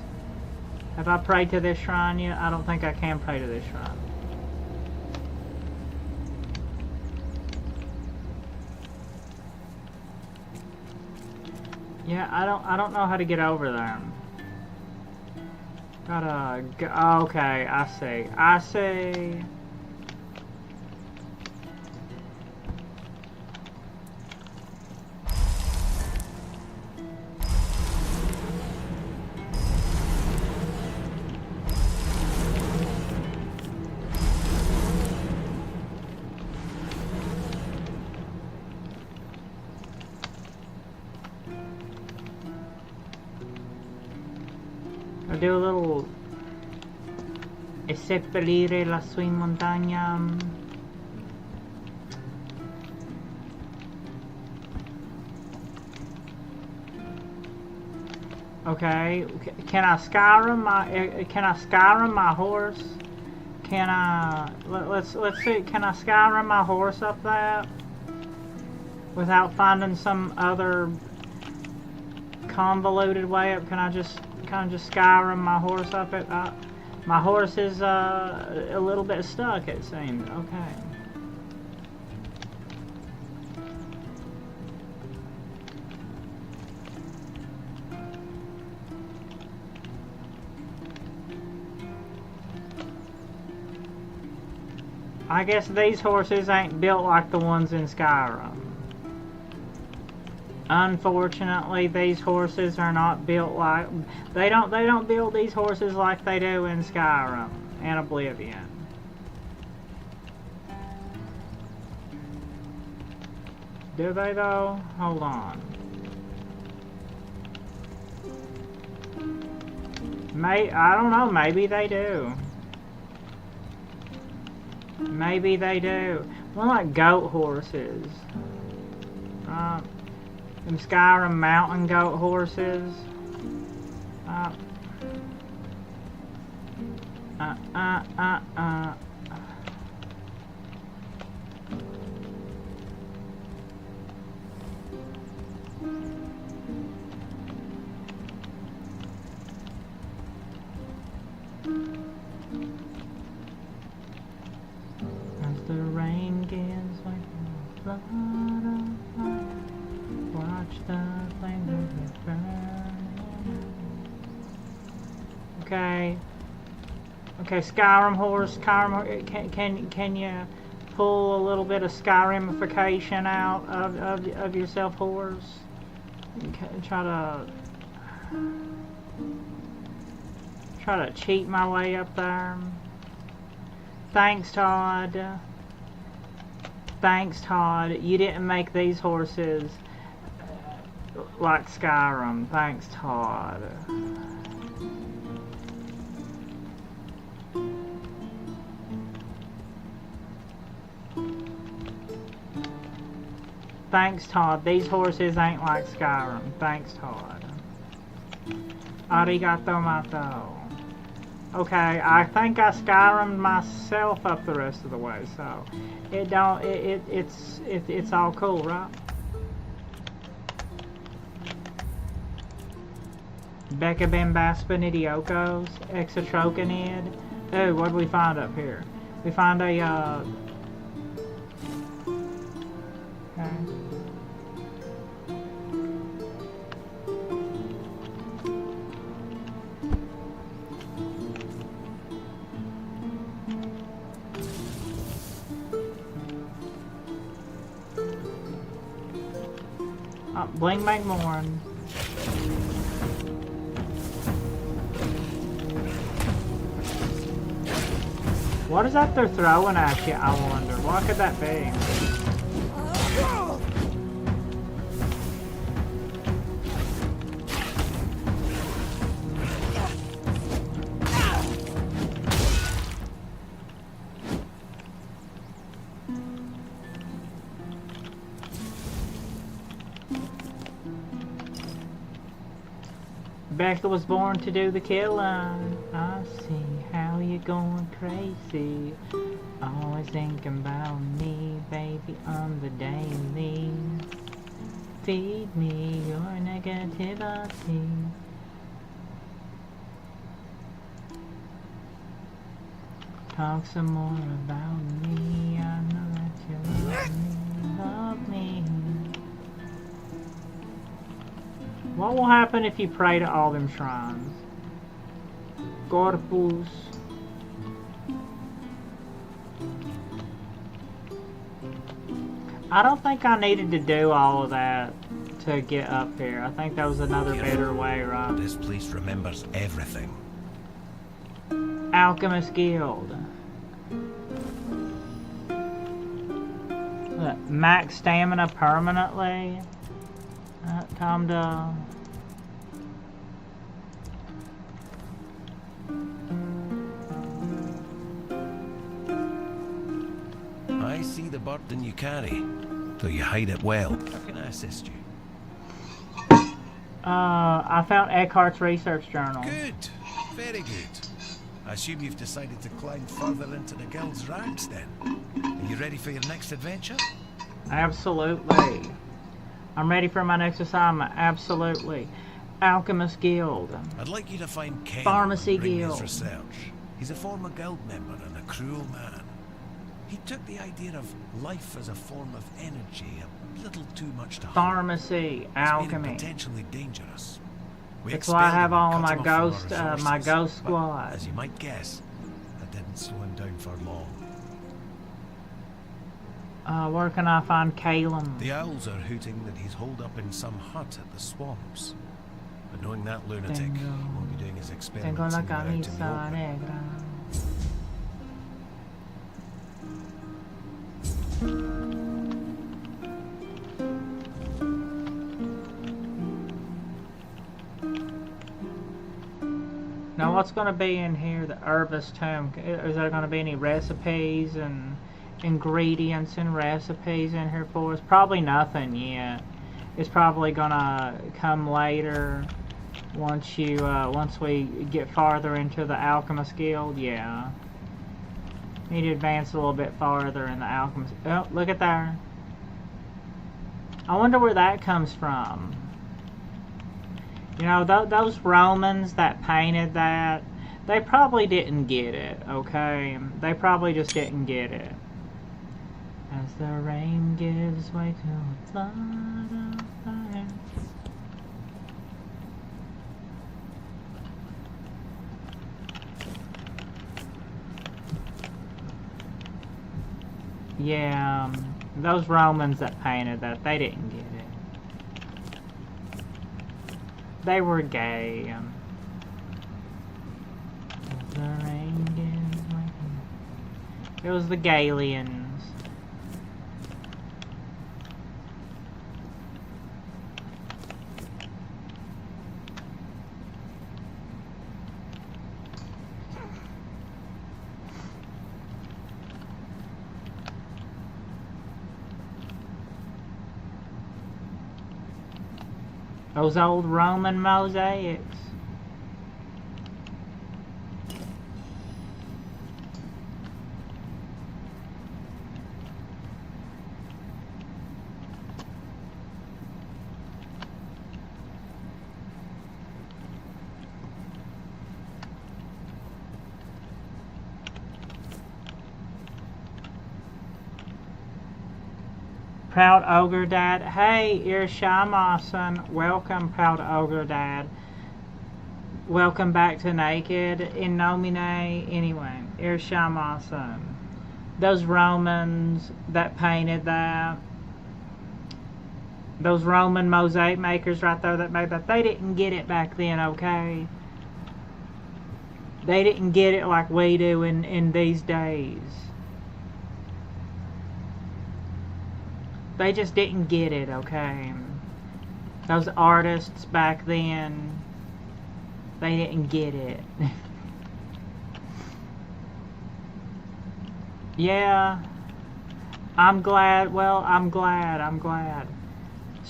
Have I prayed to this shrine yet? I don't think I can pray to this shrine. Yeah, I don't know how to get over there. Gotta go. Okay, I see. I'll do a little e seppellire lassù in montagna. Okay, can I Skyrim my horse? Can I let's see, can I Skyrim my horse up that without finding some other convoluted way up? Can I just Skyrim my horse up it? My horse is a little bit stuck, it seems. Okay. I guess these horses ain't built like the ones in Skyrim. Unfortunately, these horses are not built like they don't build these horses like they do in Skyrim and Oblivion. Do they though? Hold on. I don't know, maybe they do. Maybe they do. More like goat horses. Them Skyrim mountain goat horses. As the rain gives way to a flood of fire, watch the flames as they burn. Okay. Okay, Skyrim horse. Can you pull a little bit of Skyrimification out of yourself, horse? Try to cheat my way up there. Thanks, Todd. Thanks, Todd. You didn't make these horses like Skyrim. Thanks, Todd. Thanks, Todd. These horses ain't like Skyrim. Thanks, Todd. Arigato mato. Okay, I think I Skyrim'd myself up the rest of the way, so it's all cool, right? Becca Bambaspin Idiokos, Exotrocanid. Oh, what did we find up here? We find a okay. Bling Bang Morn. What is that they're throwing at you, I wonder? What could that be? Becca was born to do the killing. I see how you're going crazy. Always thinking about me, baby, on the daily. Feed me your negativity. Talk some more about me. I know that you love me. What will happen if you pray to all them shrines? Corpus. I don't think I needed to do all of that to get up here. I think that was another better way, right? This place remembers everything. Alchemist Guild. Look, max stamina permanently. Time to... I see the burden you carry, though you hide it well. How can I assist you? I found Eckhart's research journal. Good. Very good. I assume you've decided to climb further into the guild's ranks then. Are you ready for your next adventure? Absolutely. I'm ready for my next assignment. Absolutely. Alchemist Guild. I'd like you to find Ken Pharmacy and bring Guild. his research. He's a former guild member and a cruel man. He took the idea of life as a form of energy a little too much to heart. Pharmacy, alchemy. Potentially dangerous. That's why I have all my ghost, squad. But, as you might guess, that didn't slow him down for long. Where can I find Calum? The owls are hooting that he's holed up in some hut at the swamps. But knowing that lunatic, he won't be doing his experiments Tengo la anywhere out in the camisa open. negra. Now what's going to be in here? The herbalist tomb. Is there going to be any recipes and ingredients and recipes in here for us? Probably nothing yet. It's probably going to come later once we get farther into the Alchemist Guild. Yeah. Need to advance a little bit farther in the Alchemist. Oh, look at there. I wonder where that comes from. You know, those Romans that painted that, they probably didn't get it, okay? They probably just didn't get it. As the rain gives way to flood of fire. Yeah, those Romans that painted that, they didn't get it. They were gay. The rain gives way to... It was the Galians. Those old Roman mosaics. Proud Ogre Dad. Hey, Irshamasan. Welcome, Proud Ogre Dad. Welcome back to Naked in Nomine. Anyway, Irshamasan. Those Romans that painted that. Those Roman mosaic makers right there that made that. They didn't get it back then, okay? They didn't get it like we do in these days. They just didn't get it, okay? Those artists back then, they didn't get it. Yeah, I'm glad. Well, I'm glad.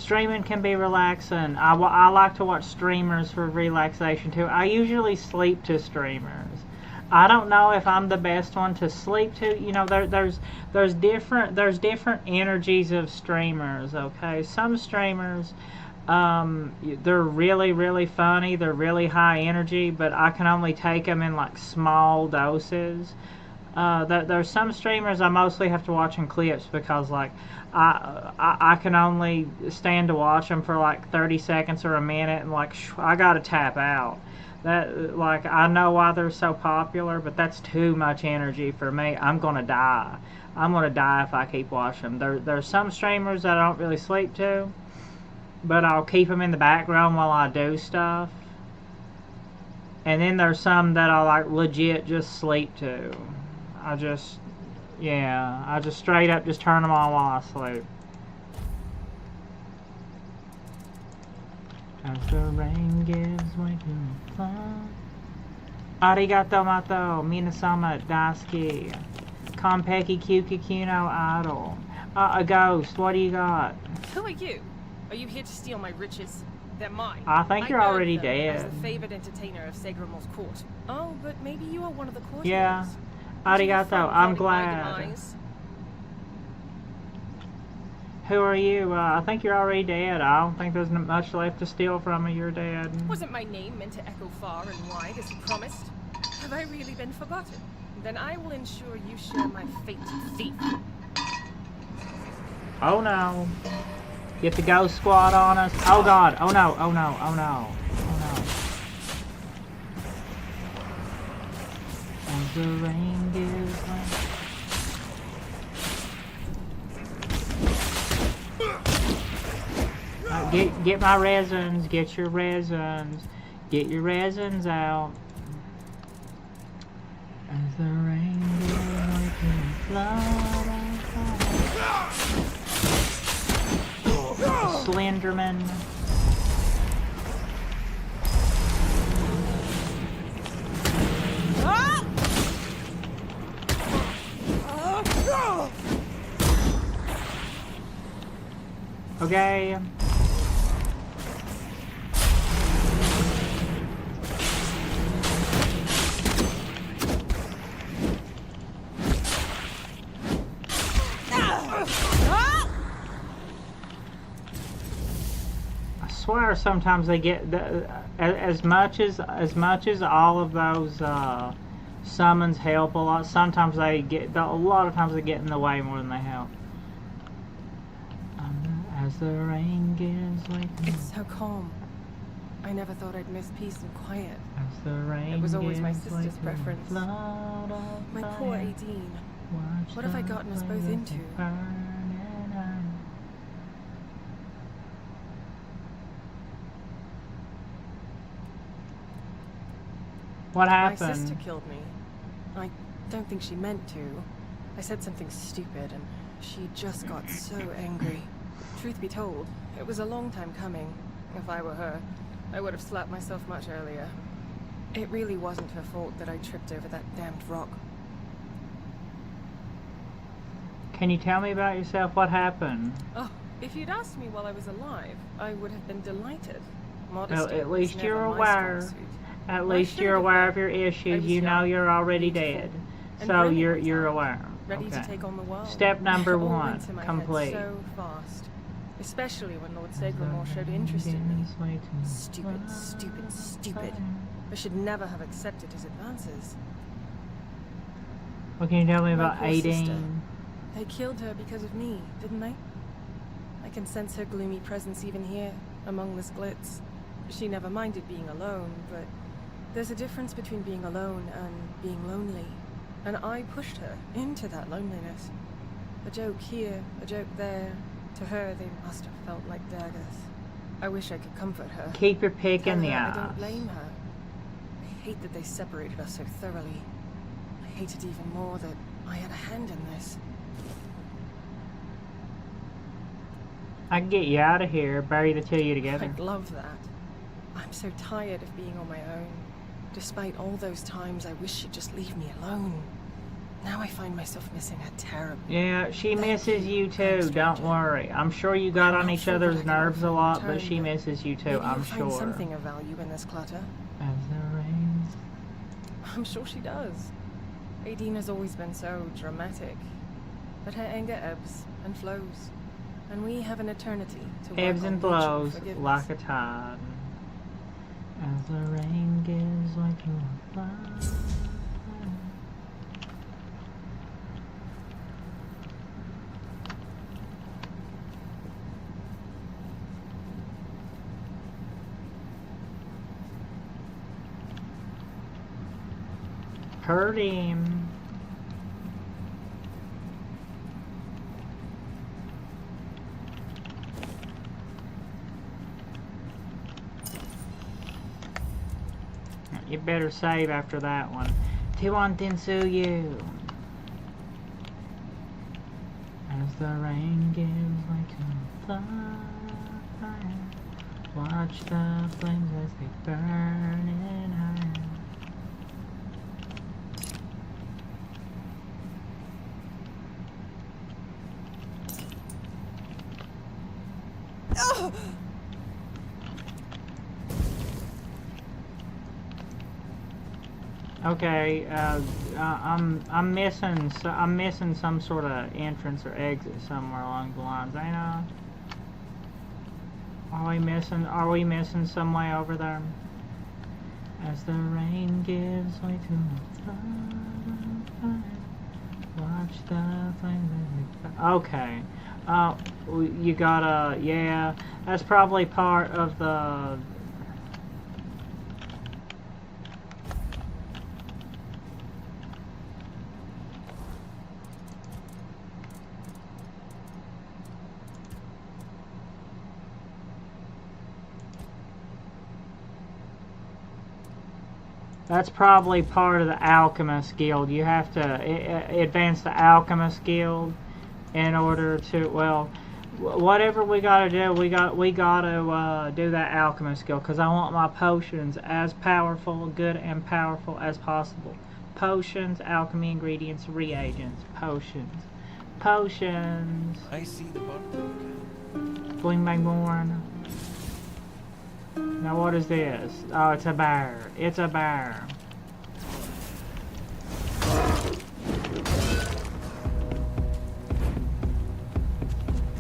Streaming can be relaxing. I like to watch streamers for relaxation too. I usually sleep to streamers. I don't know if I'm the best one to sleep to. You know, there's different energies of streamers. Okay, some streamers, they're really funny. They're really high energy, but I can only take them in like small doses. There's some streamers I mostly have to watch in clips because like I can only stand to watch them for like 30 seconds or a minute, and like I gotta tap out. That, like, I know why they're so popular, but that's too much energy for me. I'm gonna die. I'm gonna die if I keep watching them. There's some streamers that I don't really sleep to, but I'll keep them in the background while I do stuff. And then there's some that I like legit just sleep to. I just straight up just turn them on while I sleep. As the rain gives way to the sun. Arigato mato, minasama daisuki. Konpeki kyuki no idol. A ghost, what do you got? Who are you? Are you here to steal my riches? They're mine. I think you're already dead. As the favored entertainer of Segramor's court. Oh, but maybe you are one of the courtiers. Yeah. Arigato, I'm glad. Who are you? I think you're already dead. I don't think there's much left to steal from you. You're dead. Wasn't my name meant to echo far and wide as you promised? Have I really been forgotten? Then I will ensure you share my fate, thief. Oh no. Get the ghost squad on us. Oh god. Oh no. Oh no. Oh no. Oh no. As the rain gives way. Get my resins. Get your resins. Get your resins out. As the rain gives Slenderman. Okay. I swear sometimes they get as much as all of those summons help a lot. Sometimes they get a lot of times they get in the way more than they help. As the rain gives way to It's so calm. I never thought I'd miss peace and quiet. As the rain It was always my gives way sister's to preference. My poor fire. Aideen. Watch What have I the gotten us both flames into? burning out. What happened? My sister killed me. I don't think she meant to. I said something stupid and she just got so angry. Truth be told, it was a long time coming. If I were her, I would have slapped myself much earlier. It really wasn't her fault that I tripped over that damned rock. Can you tell me about yourself? What happened? Oh, if you'd asked me while I was alive, I would have been delighted. Well, Modesty at was least never you're my aware. strong suit. At I least should you're have aware been. of your I issues. was You know young, you're already beautiful, dead. and So brilliant you're at you're times, aware. ready Okay. to take on the world. Step number It all one, went in my head complete. so fast. Especially when Lord Segramor showed interest in me. Stupid, stupid, stupid. I should never have accepted his advances. What can you tell me My about poor sister. Aideen? They killed her because of me, didn't they? I can sense her gloomy presence even here, among the splits. She never minded being alone, but there's a difference between being alone and being lonely. And I pushed her into that loneliness. A joke here, a joke there. To her, they must have felt like daggers. I wish I could comfort her. Keep your pick in Tell the her I ass. don't blame her. I hate that they separated us so thoroughly. I hate it even more that I had a hand in this. I can get you out of here. Bury the two of you together. I'd love that. I'm so tired of being on my own. Despite all those times, I wish she'd just leave me alone. Now I find myself missing her terribly. Yeah, she misses you too, don't worry. I'm sure you got on each other's nerves a lot, but she misses you too, I'm sure. Find something of value in this clutter. As the rains. I'm sure she does. Aideen has always been so dramatic. But her anger ebbs and flows. And we have an eternity to work Ebbs and on flows mutual forgiveness. like a tide. As the rain gives way to a fire. Hurt him. You better save after that one. Tiwan Tensuyu. As the rain gives way to the fire, watch the flames as they burn in higher. Oh! Okay, I'm missing some sort of entrance or exit somewhere along the lines. I know. Are we missing some way over there? As the rain gives way to the fire, watch the flames. Okay. You gotta, yeah. That's probably part of the. That's probably part of the Alchemist Guild. You have to advance the Alchemist Guild in order to, well, whatever we gotta do, we gotta do that Alchemist Guild, because I want my potions as powerful, good and powerful as possible. Potions, alchemy ingredients, reagents, potions. I see the button. Bling bang born. Now what is this? Oh, it's a bear. It's a bear.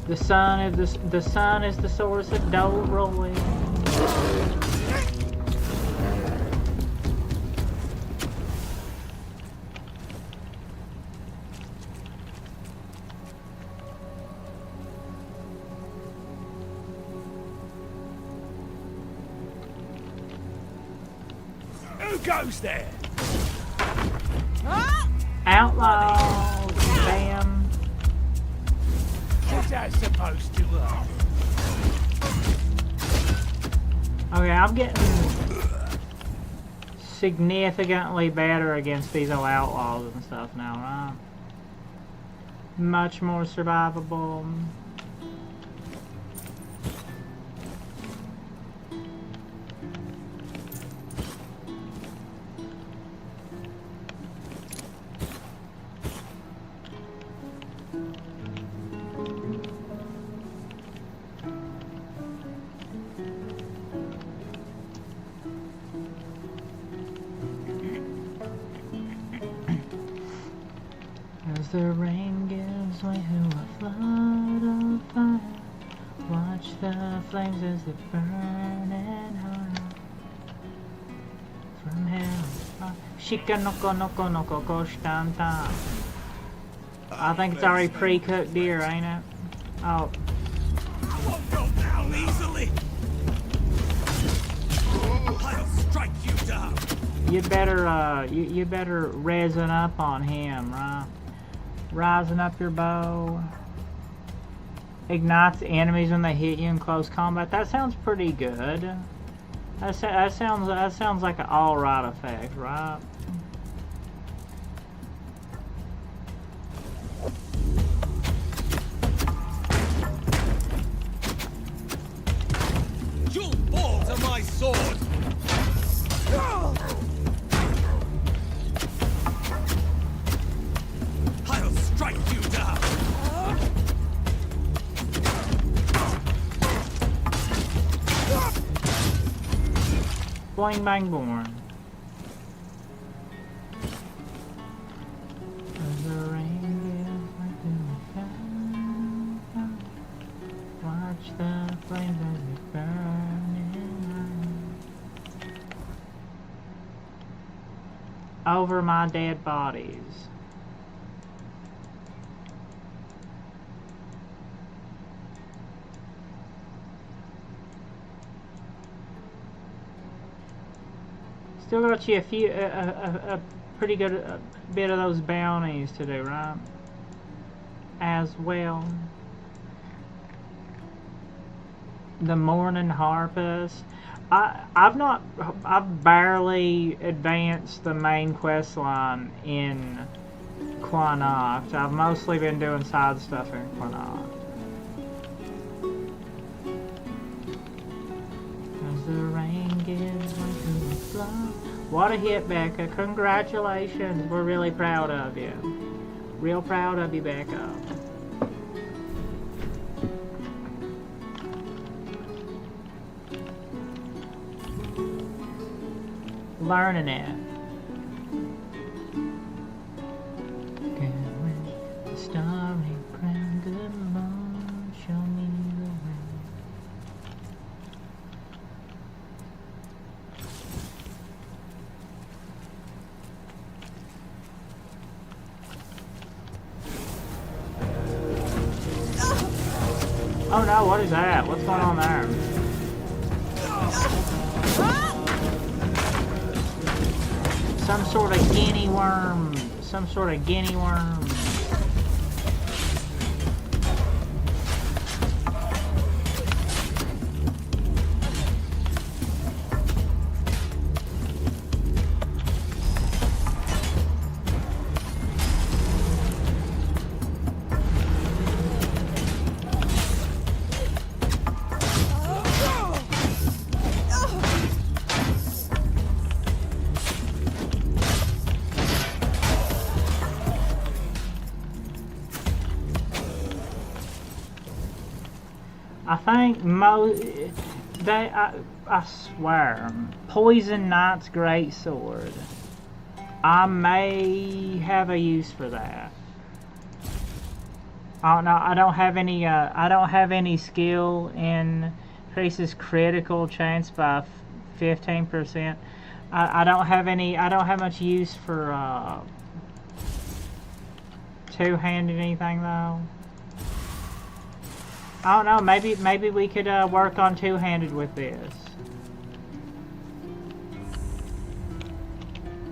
The sun is the source of dough rolling. Who goes there? Outlaws! Bam! What's that supposed to work? Okay, I'm getting significantly better against these old outlaws and stuff now, right? Much more survivable. As the rain gives way to a flood of fire, watch the flames as they burn and high. From hell, shika noko noko noko koshtanta. I think it's already pre-cooked deer, ain't it? Oh. I won't go down easily. I'll strike you down. You better you better resin up on him, right? Rising up your bow. Ignites enemies when they hit you in close combat. That sounds pretty good. That sounds like an alright effect, right? You'll fall to my sword. Bling bang born. The rain is like the sun. Watch the flames as they burn over my dead bodies. Still got you a pretty good bit of those bounties to do, right? As well. The Morning Harpist. I've barely advanced the main quest line in Quanacht. I've mostly been doing side stuff in Quanacht. As the rain gives way to the flood. What a hit, Becca. Congratulations. We're really proud of you. Real proud of you, Becca. Learning it. The starry crown, good Lord, show me the way. Oh no, what is that? What's going on there? Some sort of guinea worm. Some sort of guinea worm. I think I swear, Poison Knight's Greatsword. I may have a use for that. Oh no, I don't have any. I don't have any skill in increases critical chance by 15%. I don't have any. I don't have much use for two-handed anything though. I don't know, maybe we could work on two-handed with this.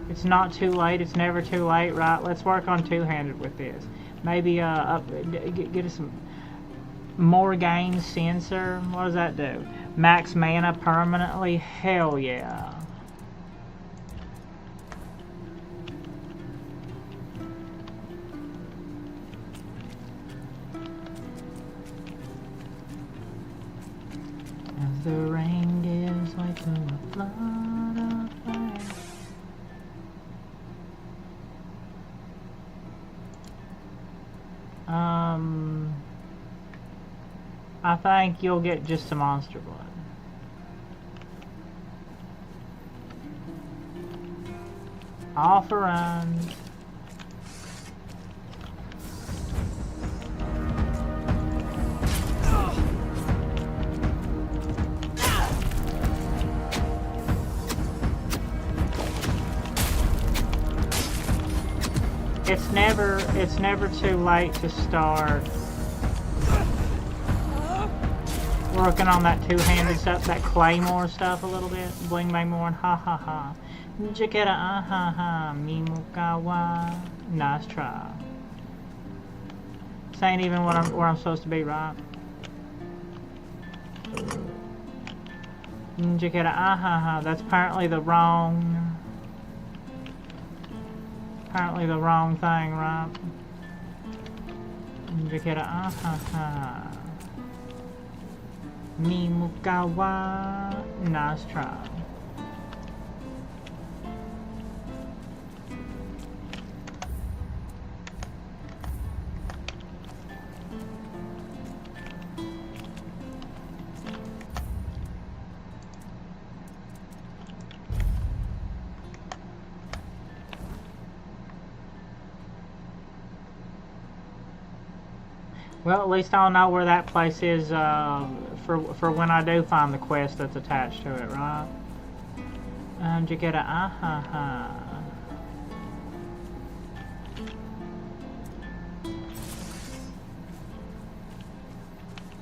It's not too late, it's never too late, right? Let's work on two-handed with this. Maybe get us some more gain sensor. What does that do? Max mana permanently? Hell yeah. As the rain gives way to a flood of fire. I think you'll get just a monster blood. Off a run. It's never too late to start working on that two-handed stuff, that claymore stuff a little bit. Bling bang more and ha ha ha. Jiketa ah ha ha. Mimukawa. Nice try. This ain't even where I'm supposed to be, right? Jiketa ah ha ha. That's apparently the wrong thing, right? Jiketa ah ha ha. Mimukawa. Nice try. Well, at least I'll know where that place is for when I do find the quest that's attached to it, right? You get a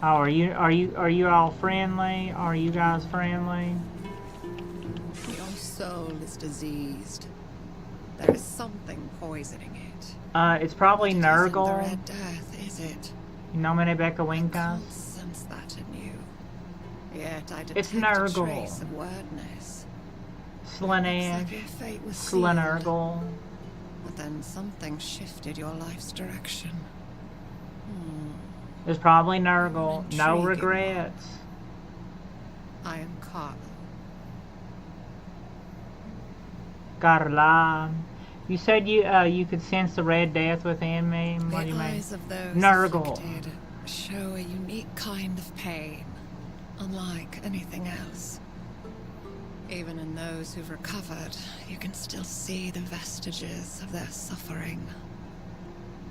Oh, are you all friendly? Are you guys friendly? Your soul is diseased. There is something poisoning it. It's probably Nurgle. The Red Death, is it? No me Becca Winkas. Can't sense that in you. Yet I detect It's Nurgle. a trace of wordness. Slanesh. Slanurgle. But then something shifted your life's direction. It's probably Nurgle. No regrets. I am Carlo. Carla. You said you could sense the Red Death within me. What do you mean? The eyes of those Nurgle. afflicted show a unique kind of pain, unlike anything else. Even in those who've recovered, you can still see the vestiges of their suffering.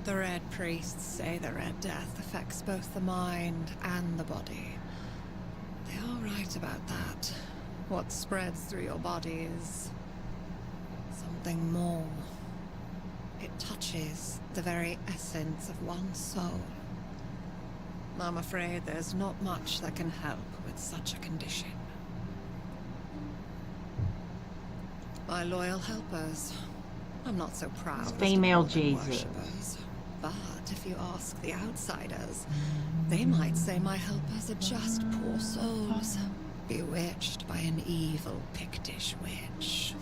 The Red Priests say the Red Death affects both the mind and the body. They are right about that. What spreads through your body is something more. It touches the very essence of one's soul. I'm afraid there's not much that can help with such a condition. My loyal helpers. I'm not so proud. Female Jesus. Worshippers. But if you ask the outsiders, they might say my helpers are just poor souls, bewitched by an evil Pictish witch.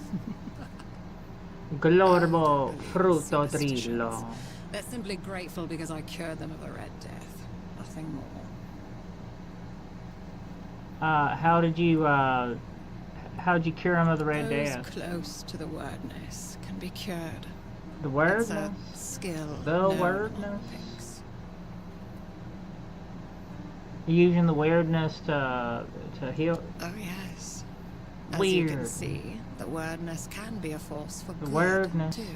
Glorbo frutto trillo. They're simply grateful because I cured them of the Red Death. Nothing more. How'd you cure him of the Red Those Death? close to the wordness can be cured. The It's wordness? a skill. The no one wordness? picks. Using the weirdness to heal. Oh yes. As Weird. you can see, the wordness can be a force for The good wordness. too.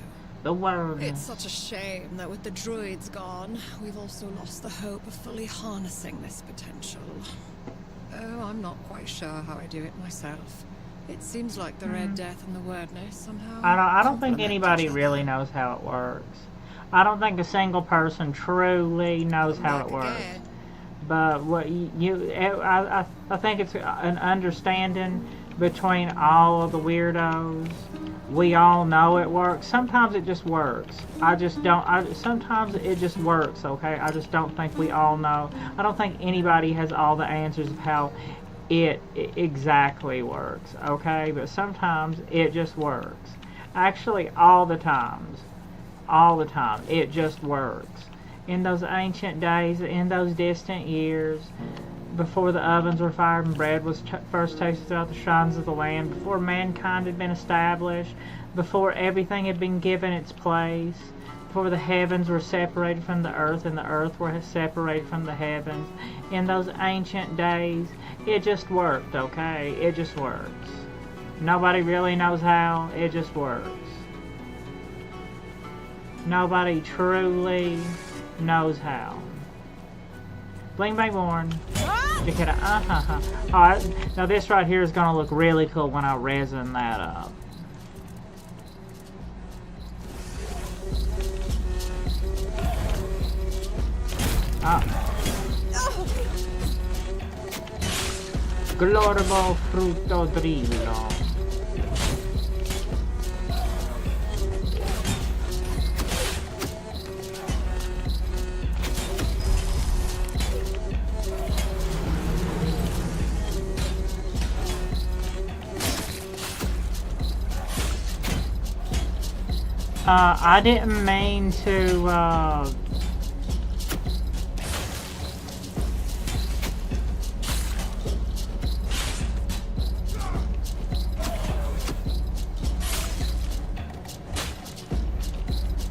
The wordness. It's such a shame that with the druids gone, we've also lost the hope of fully harnessing this potential. Oh, I'm not quite sure how I do it myself. It seems like the Red Death and the wordness somehow. I don't think anybody really knows how it works. I don't think a single person truly knows how it works. But what I think it's an understanding between all of the weirdos. We all know it works. Sometimes it just works. Sometimes it just works, okay? I just don't think we all know. I don't think anybody has all the answers of how it exactly works, okay? But sometimes it just works. Actually, all the time, it just works. In those ancient days, in those distant years, before the ovens were fired and bread was first tasted throughout the shrines of the land, before mankind had been established, before everything had been given its place, before the heavens were separated from the earth and the earth were separated from the heavens, in those ancient days, it just worked, okay? It just works. Nobody really knows how, it just works. Nobody truly knows how. Bling bang born. Alright, now this right here is gonna look really cool when I resin that up. Glorbo frutto drillo. I didn't mean to,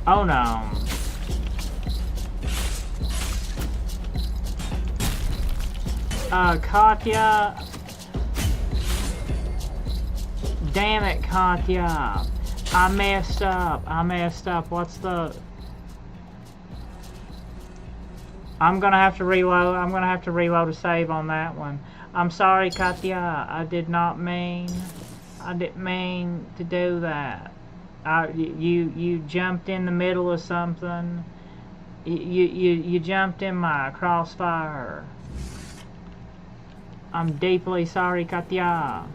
oh no. Katya. Damn it, Katya. I messed up. What's the... I'm gonna have to reload. I'm gonna have to reload a save on that one. I'm sorry, Katya. I didn't mean to do that. You jumped in the middle of something. You jumped in my crossfire. I'm deeply sorry, Katya.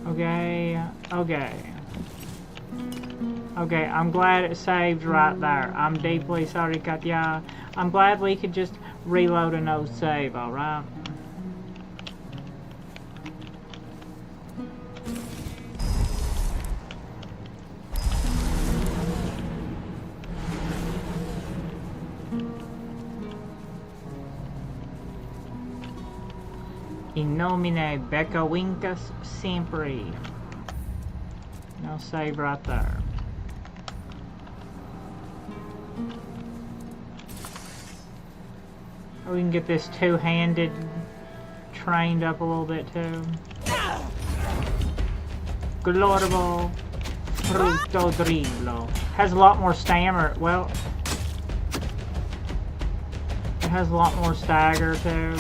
Okay. Okay, I'm glad it saved right there. I'm deeply sorry, Katya. I'm glad we could just reload a no save, alright? In nomine Becca Wincus Sempre. No save right there. We can get this two-handed trained up a little bit too. Glorable Fruto Drillo. Has a lot more stamina. Well, it has a lot more stagger too.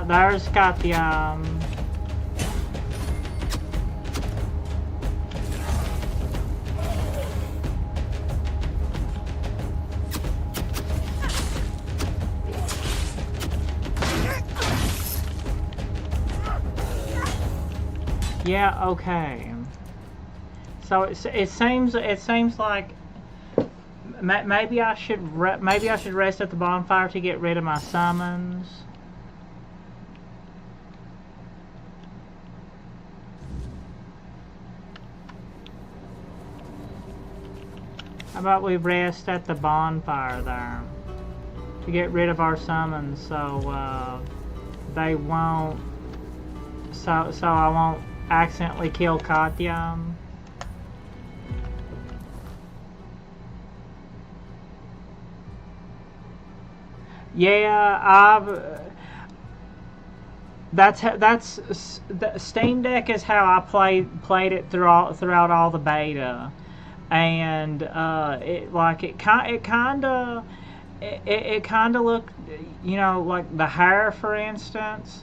There's got the yeah, okay. So it seems like maybe I should rest at the bonfire to get rid of my summons. How about we rest at the bonfire there to get rid of our summons, so they won't. So I won't accidentally kill Katya. Yeah, that's the Steam Deck is how I played it throughout all the beta. And it kind of looked, you know, like the hair, for instance.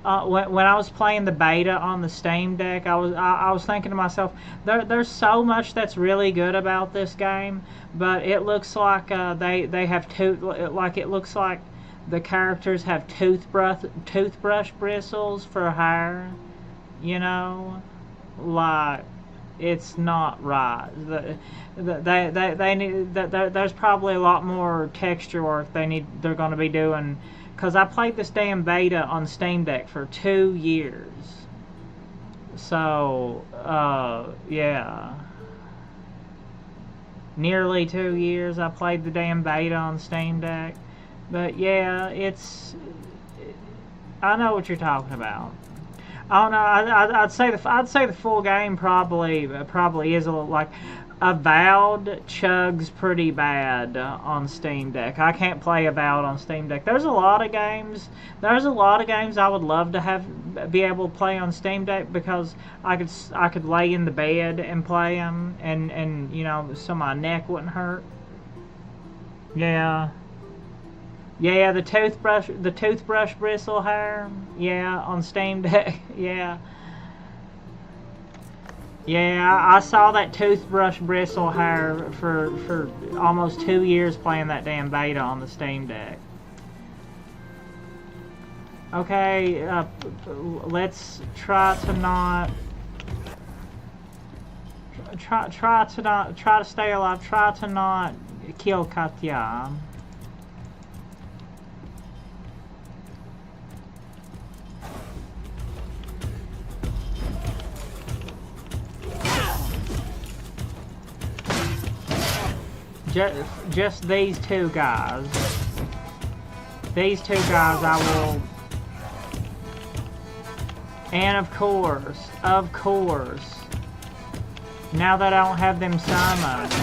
When I was playing the beta on the Steam Deck, I was thinking to myself, there's so much that's really good about this game, but it looks like they have it looks like the characters have toothbrush bristles for hair, you know, like. It's not right. They need. There's probably a lot more texture work they're going to be doing, because I played this damn beta on Steam Deck for 2 years. So yeah, nearly 2 years I played the damn beta on Steam Deck. But yeah, I know what you're talking about. Oh no, I'd say the full game probably is a little like Avowed chugs pretty bad on Steam Deck. I can't play Avowed on Steam Deck. There's a lot of games I would love to be able to play on Steam Deck, because I could lay in the bed and play them, and you know, so my neck wouldn't hurt. Yeah. Yeah, the toothbrush bristle hair. Yeah, on Steam Deck. Yeah. Yeah, I saw that toothbrush bristle hair for almost 2 years playing that damn beta on the Steam Deck. Okay, let's try to not try to stay alive. Try to not kill Katya. Just these two guys. These two guys I will... And of course, now that I don't have them summons,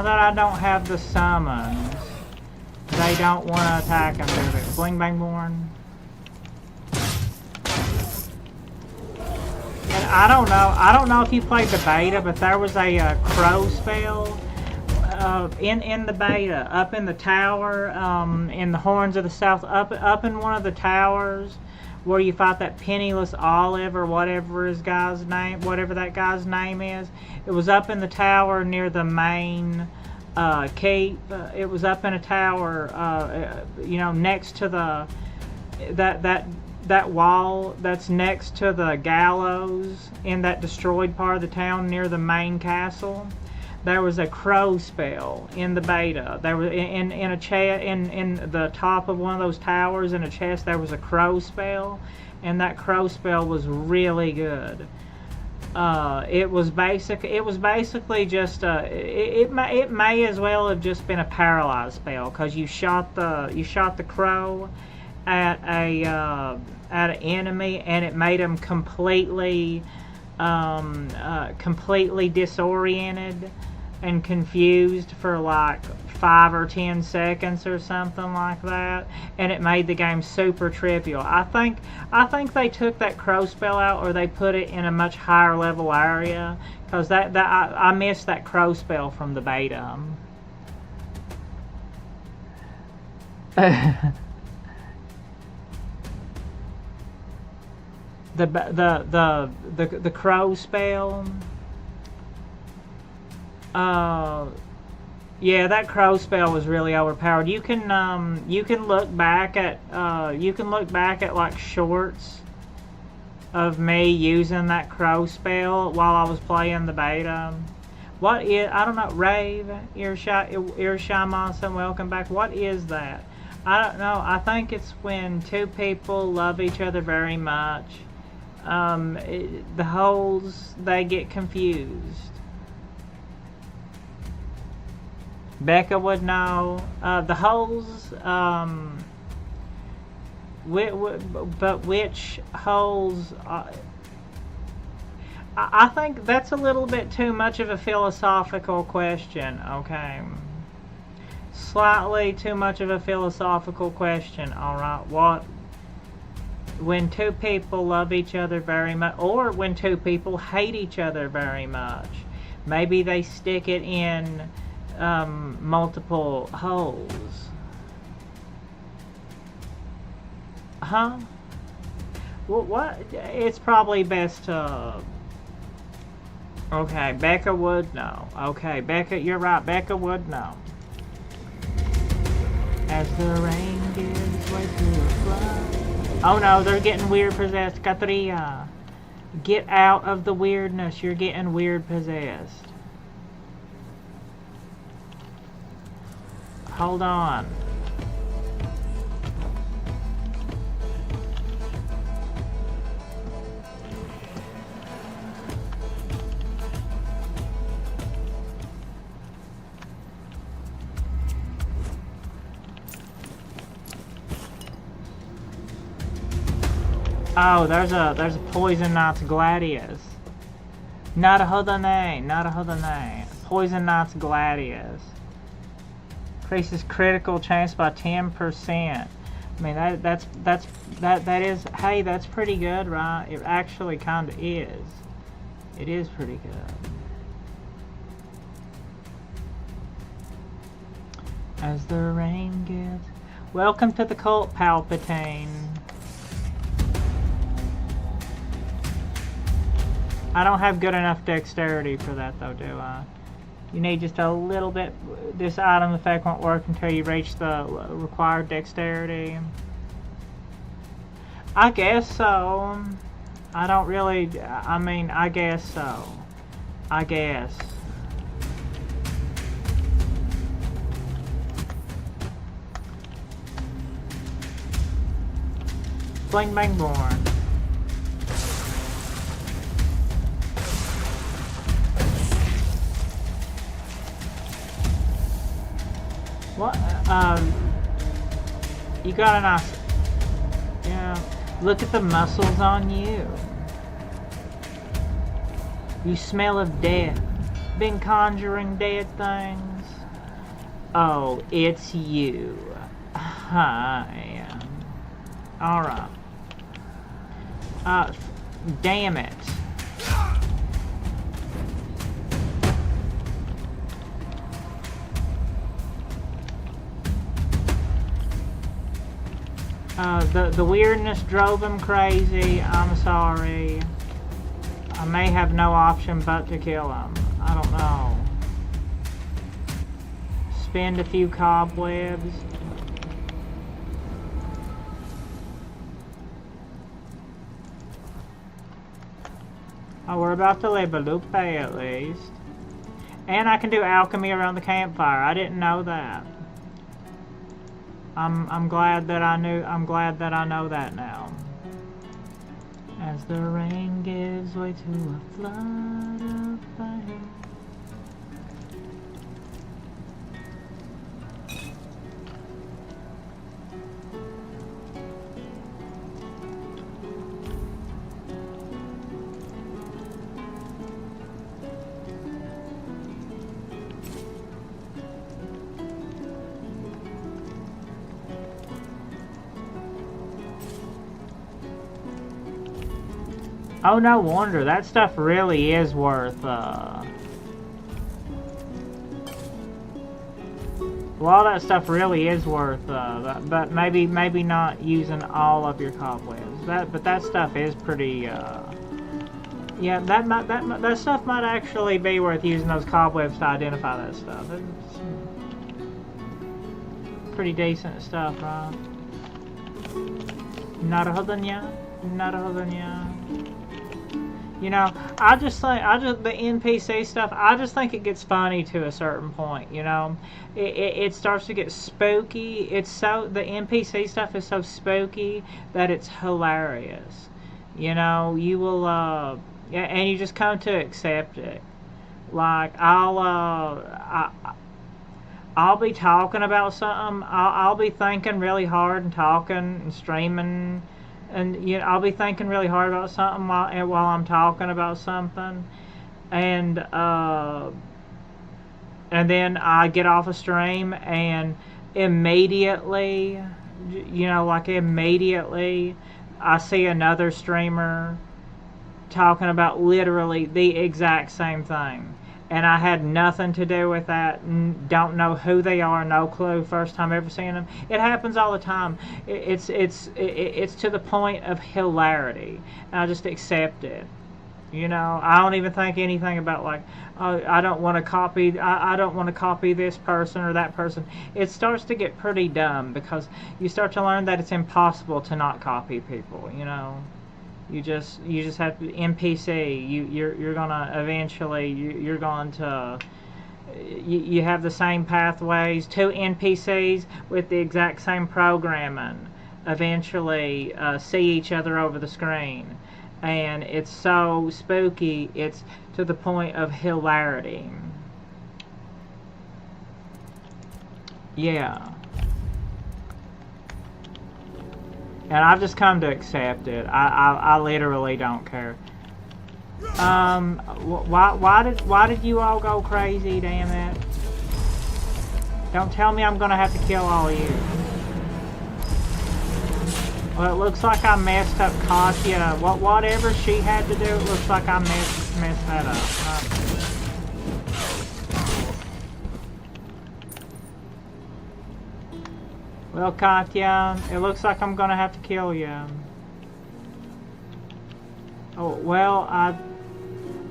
Now that I don't have the summons, they don't want to attack them, do they? Bling Bang Born. And I don't know if you played the beta, but there was a crow spell in the beta, up in the tower, in the Horns of the South, up in one of the towers, where you fought that penniless Olive or whatever that guy's name is. It was up in the tower near the main keep. It was up in a tower, you know, next to the that wall that's next to the gallows in that destroyed part of the town near the main castle. There was a crow spell in the beta. There was in the top of one of those towers in a chest. There was a crow spell, and that crow spell was really good. It was basically just it may as well have just been a paralyzed spell, because you shot the crow at an enemy, and it made him completely disoriented and confused for like 5 or 10 seconds or something like that, and it made the game super trivial. I think they took that crow spell out, or they put it in a much higher level area, because I missed that crow spell from the beta. The crow spell. Yeah, that crow spell was really overpowered. You can look back at like shorts of me using that crow spell while I was playing the beta. What is, I don't know, Rave, Irshai Monson, welcome back. What is that? I don't know. I think it's when two people love each other very much. The holes, they get confused. Becca would know. The holes, but which holes? I think that's a little bit too much of a philosophical question, okay? Slightly too much of a philosophical question, alright? What? When two people love each other very much, or when two people hate each other very much, maybe they stick it in multiple holes. Huh? Well, what? It's probably best to... Okay, Becca would know. Okay, Becca, you're right. Becca would know. As the rain gives way to the flood. Oh no, they're getting weird possessed. Katria. Get out of the weirdness. You're getting weird possessed. Hold on. Oh, there's a Poison Knight's Gladius. Not a Hodane. Poison Knight's Gladius. Increases critical chance by 10%. I mean that is, hey, that's pretty good, right? It actually kinda is. It is pretty good. As the rain gets. Welcome to the cult, Palpatine. I don't have good enough dexterity for that though, do I? You need just a little bit. This item effect won't work until you reach the required dexterity. I guess so. I don't really, I mean, I guess so. I guess. Bling Bang Born. What? You got a nice... Yeah. Look at the muscles on you. You smell of death. Been conjuring dead things. Oh, it's you. Hi. Alright. Damn it. The weirdness drove him crazy. I'm sorry. I may have no option but to kill him. I don't know. Spend a few cobwebs. Oh, we're about to level up at least. And I can do alchemy around the campfire. I didn't know that. I'm glad that I knew. I'm glad that I know that now. As the rain gives way to a flood of fire. Oh, no wonder. That stuff really is worth, a lot of that stuff really is worth, but maybe not using all of your cobwebs. But that stuff is pretty, yeah, that stuff might actually be worth using those cobwebs to identify that stuff. It's pretty decent stuff, right? Naruhodo-nya. You know, the NPC stuff, I just think it gets funny to a certain point, you know. It starts to get spooky. The NPC stuff is so spooky that it's hilarious. You know, you will, and you just come to accept it. Like, I'll be talking about something, I'll be thinking really hard and talking and streaming. And you know, I'll be thinking really hard about something while I'm talking about something, and then I get off a stream and immediately, you know, like immediately, I see another streamer talking about literally the exact same thing. And I had nothing to do with that. Don't know who they are. No clue. First time ever seeing them. It happens all the time. It's to the point of hilarity. And I just accept it. You know, I don't even think anything about like, oh, I don't want to copy. I don't want to copy this person or that person. It starts to get pretty dumb because you start to learn that it's impossible to not copy people. You know. You just have to NPC. You're gonna eventually you're going to you have the same pathways. Two NPCs with the exact same programming eventually see each other over the screen, and it's so spooky. It's to the point of hilarity. Yeah. And I've just come to accept it. I literally don't care. Why did you all go crazy? Damn it! Don't tell me I'm gonna have to kill all of you. Well, it looks like I messed up Katya. Whatever she had to do, it looks like I messed that up. Well, Katya, it looks like I'm gonna have to kill you. Oh, well, I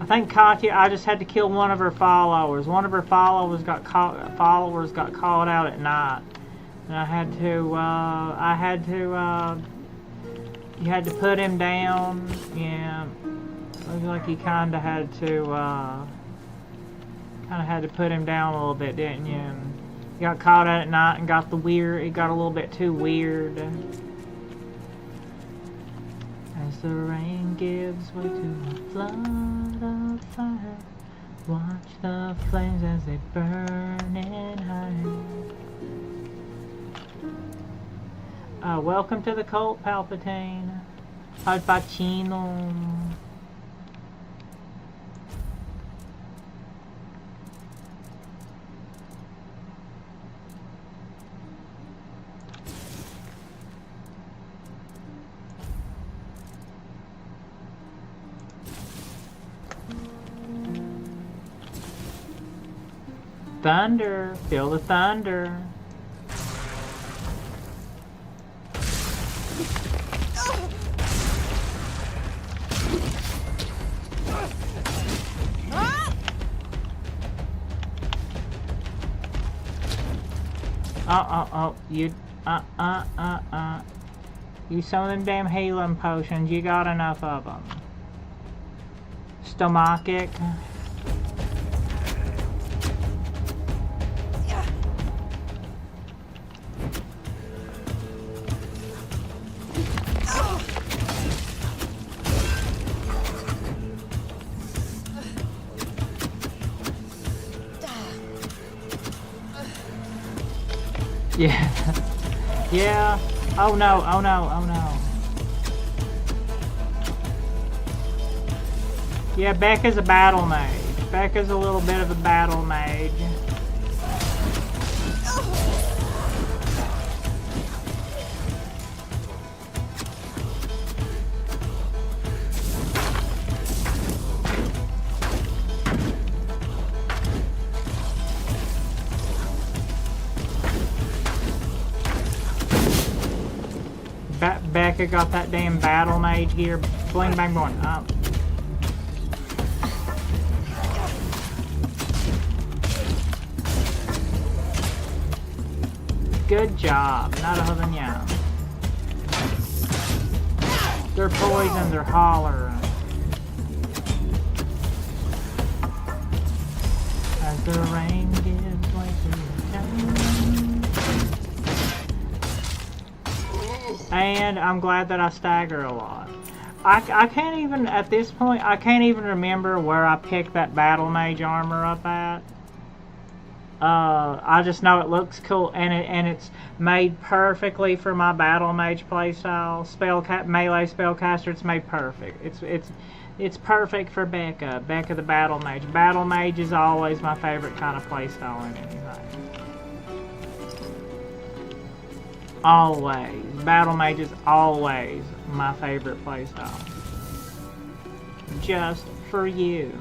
think Katya, I just had to kill one of her followers. One of her followers got caught out at night. And you had to put him down. Yeah. Looks like you kinda had to put him down a little bit, didn't you? You got caught out at night and got it got a little bit too weird. As the rain gives way to a flood of fire, watch the flames as they burn and hide. Welcome to the cult, Palpatine. Al Pacino. Thunder. Feel the thunder. Oh, you, use some of them damn healing potions, you got enough of them. Stomachic. Yeah. Yeah. Oh no, oh no, oh no. Yeah, Becca's a battle mage. Becca's a little bit of a battle mage. Becca got that damn battle mage gear. Bling bang boing. Good job. Not a than ya. They're poison, they're hollering. As the rain gives way to the town. And I'm glad that I stagger a lot. I can't even, at this point, I can't even remember where I picked that battle mage armor up at. I just know it looks cool, and it's made perfectly for my battle mage playstyle. Melee spellcaster, it's made perfect. It's perfect for Becca. Becca the battle mage. Battle mage is always my favorite kind of playstyle in anything. Always. Battle mage is always my favorite playstyle. Just for you.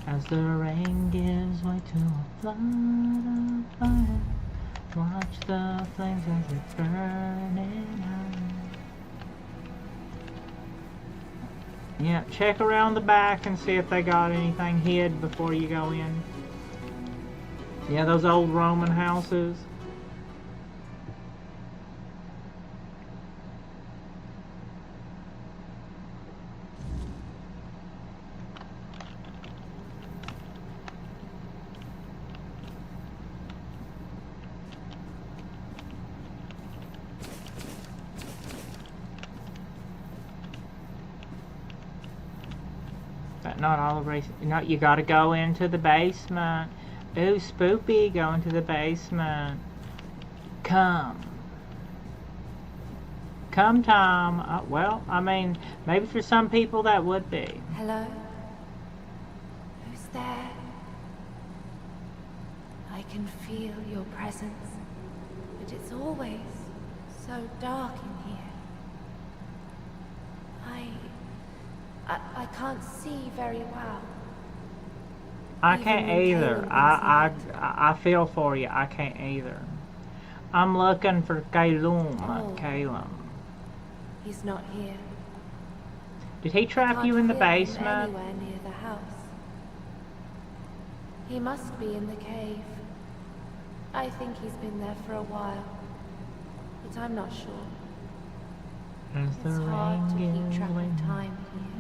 As the rain gives way to a flood of fire, watch the flames as it's burning high. Yeah, check around the back and see if they got anything hid before you go in. Yeah, those old Roman houses. Not all the race. No, you gotta go into the basement. Ooh, spoopy, go into the basement. Come, Tom. Well, I mean, maybe for some people that would be. Hello? Who's there? I can feel your presence, but it's always so dark in here. I can't see very well. I can't either. I feel for you. I can't either. I'm looking for Calum. Calum. He's not here. Did he trap you in the basement? Anywhere near the house. He must be in the cave. I think he's been there for a while, but I'm not sure. It's hard to keep track of time here.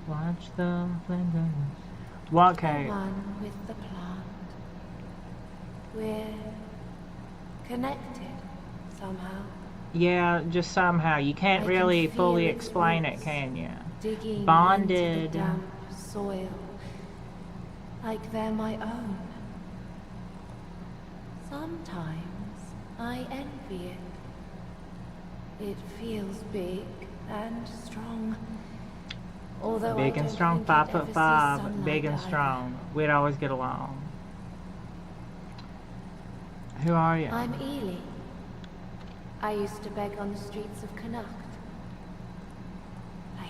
Watch the flames. What cave? One with the plant. We're connected somehow. Yeah, just somehow. You can't really fully explain it, can you? Digging Bonded. into the damp soil, like they're my own. Sometimes I envy it. It feels big and strong. Although big and strong, 5'5", big and strong. We'd always get along. Who are you? I'm Ely. I used to beg on the streets of Connacht.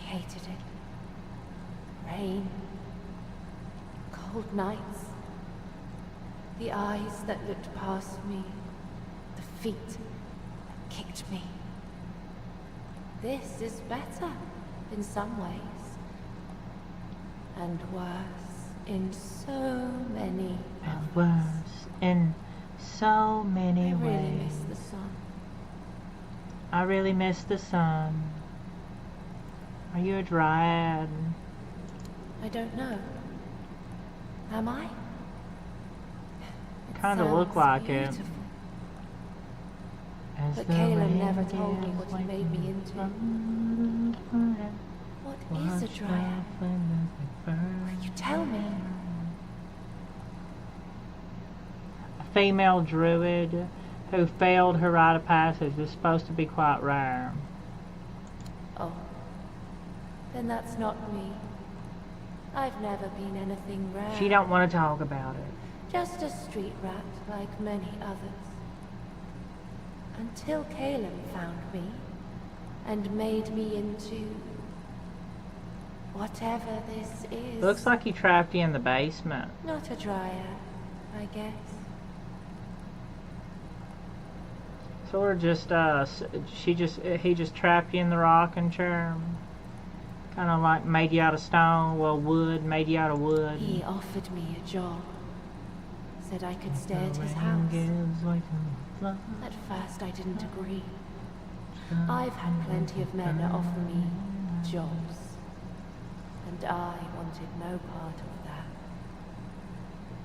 hated it. Rain, cold nights, the eyes that looked past me, the feet that kicked me. This is better in some ways, and worse in so many and worse in so many ways. I really miss the sun. I really miss the sun. Are you a dryad? I don't know. Am I? Kind of look like it. But Caleb never told me what he made me into. What is a dryad? Will you tell me? A female druid who failed her rite of passage is supposed to be quite rare. Oh, then that's not me. I've never been anything rare. She don't want to talk about it. Just a street rat like many others. Until Caleb found me and made me into whatever this is. Looks like he trapped you in the basement. Not a dryad, I guess. Sort of just, he just trapped you in the rocking chair. Kind of like made you out of stone, well, wood, made you out of wood. He offered me a job. Said I could stay at his house. At first I didn't agree. I've had plenty of men offer me jobs. And I wanted no part of that.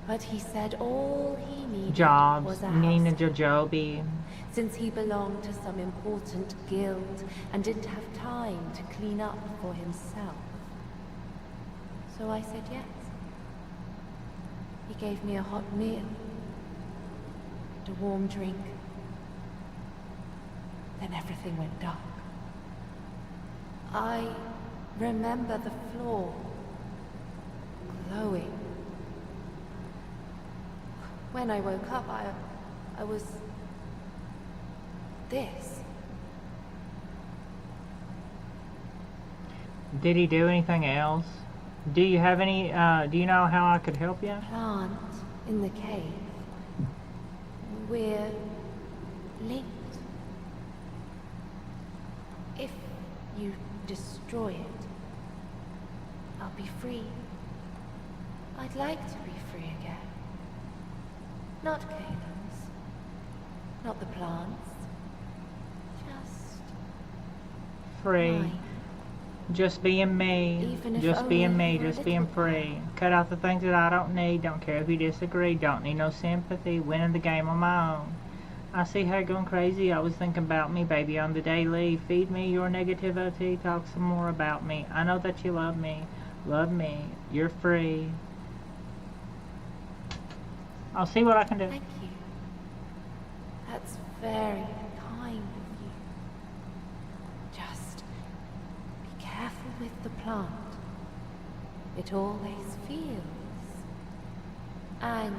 But he said all he needed was a house. Nina Jojobi. Since he belonged to some important guild and didn't have time to clean up for himself. So I said yes. He gave me a hot meal and a warm drink. Then everything went dark. I remember the floor glowing. When I woke up, I was this. Did he do anything else? Do you have any, do you know how I could help you? Plant in the cave. We're linked. If you destroy it, I'll be free. I'd like to be free again. Not Caleb's. Not the plants. Just free. mine. Just being me. Just being me. Just being free. Cut out the things that I don't need. Don't care if you disagree. Don't need no sympathy. Winning the game on my own. I see how you're going crazy. Always thinking about me, baby, on the daily. Feed me your negativity. Talk some more about me. I know that you love me. Love me. You're free. I'll see what I can do. Thank you. That's very kind of you. Just be careful with the plant. It always feels angry.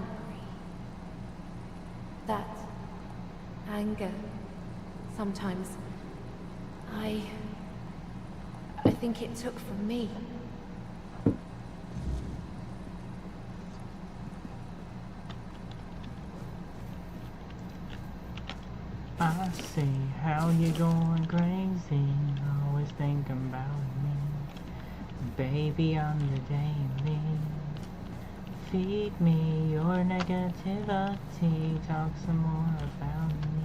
That anger, sometimes I think it took from me. I see how you're going crazy, always thinking about me, baby, on the daily. Feed me your negativity, talk some more about me.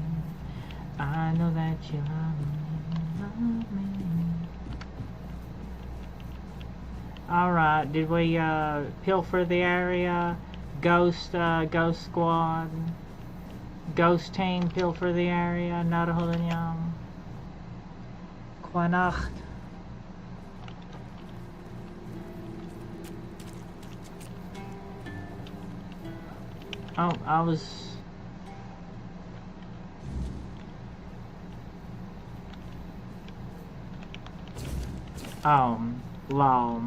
I know that you love me. Alright, did we pilfer the area? Ghost squad. Ghost team pilfer the area. Nadahulinyam. Quanacht. Oh, I was... lol.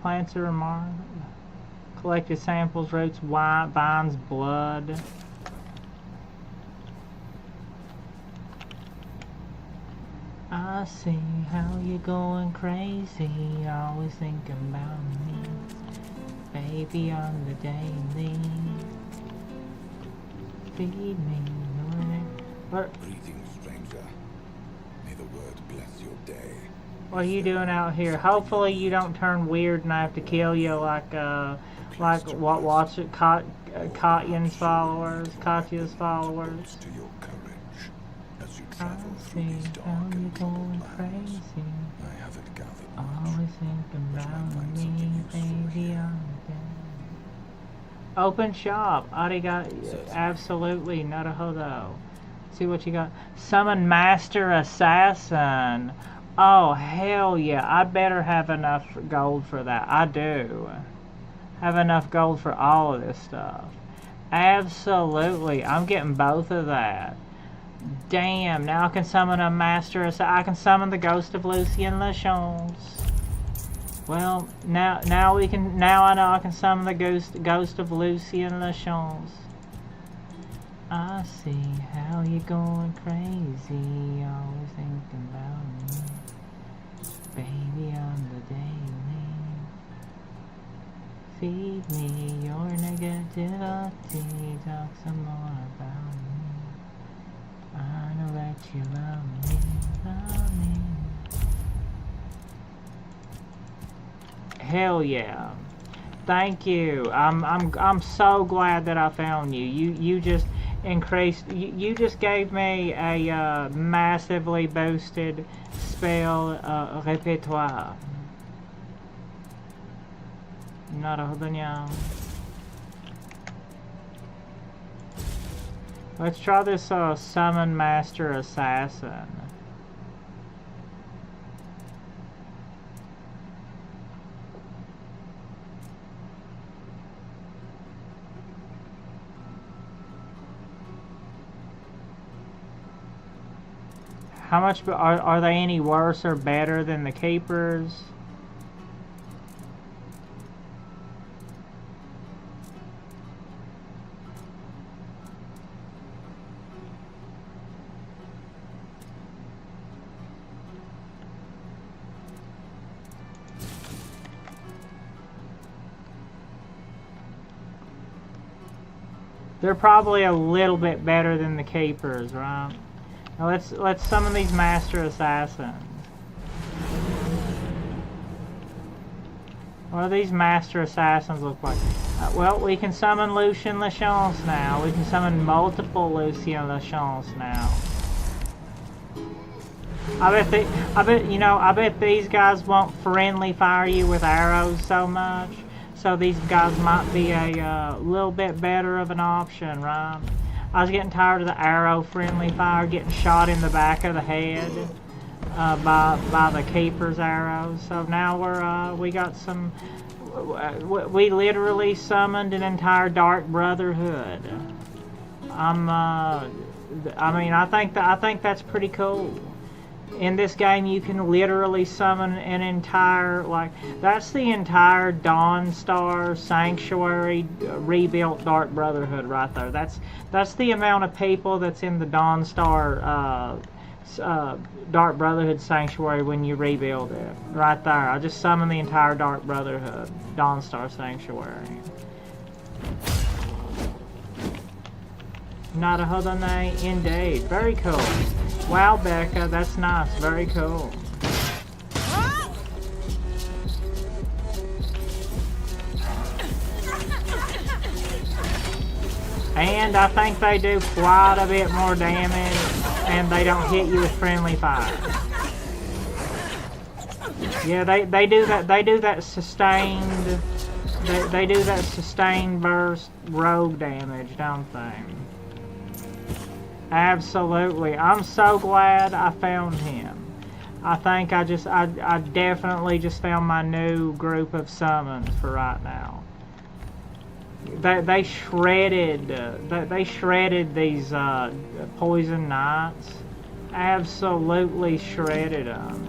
Plants are remarkable. Collected samples, roots, vines, blood. I see how you're going crazy, always thinking about me, baby, on the daily. Feed me, what? Greetings, stranger. May the word bless your day. What are you doing out here? Hopefully you don't turn weird and I have to kill you like what? Watch it, Katya's followers. To your courage as you travel through these dark and cold lands. I haven't gathered much. Always thinking about me, baby, on the day. Open shop. Arigato. Absolutely. Narahodo. See what you got. Summon Master Assassin. Oh, hell yeah. I better have enough gold for that. I do. Have enough gold for all of this stuff. Absolutely. I'm getting both of that. Damn. Now I can summon a Master Assassin. I can summon the Ghost of Lucien Lachance. Well, now I know I can summon the ghost of Lucien Lachance. I see how you're going crazy, always thinking about me, baby, on the daily. Feed me your negativity, talk some more about me. I know that you love me, love me. Hell yeah. Thank you. I'm so glad that I found you. You just increased, you just gave me a massively boosted spell repertoire. Let's try this Summon Master Assassin. How much are they any worse or better than the Keepers? They're probably a little bit better than the Keepers, right? Now let's summon these Master Assassins. What do these Master Assassins look like? Well, we can summon Lucien Lachance now. We can summon multiple Lucien Lachance now. I bet these guys won't friendly fire you with arrows so much. So these guys might be a little bit better of an option, right? I was getting tired of the arrow friendly fire, getting shot in the back of the head by the Keeper's arrows. So now we got some. We literally summoned an entire Dark Brotherhood. I think that's pretty cool. In this game, you can literally summon an entire, that's the entire Dawnstar Sanctuary rebuilt Dark Brotherhood right there. That's the amount of people that's in the Dawnstar Dark Brotherhood Sanctuary when you rebuild it. Right there. I just summoned the entire Dark Brotherhood Dawnstar Sanctuary. Not a Hodane, indeed. Very cool. Wow, Becca, that's nice. Very cool. And I think they do quite a bit more damage, and they don't hit you with friendly fire. Yeah, they do that. They do that sustained. They do that sustained burst rogue damage, don't they? Absolutely. I'm so glad I found him. I think I definitely just found my new group of summons for right now. They shredded these poison knights. Absolutely shredded them.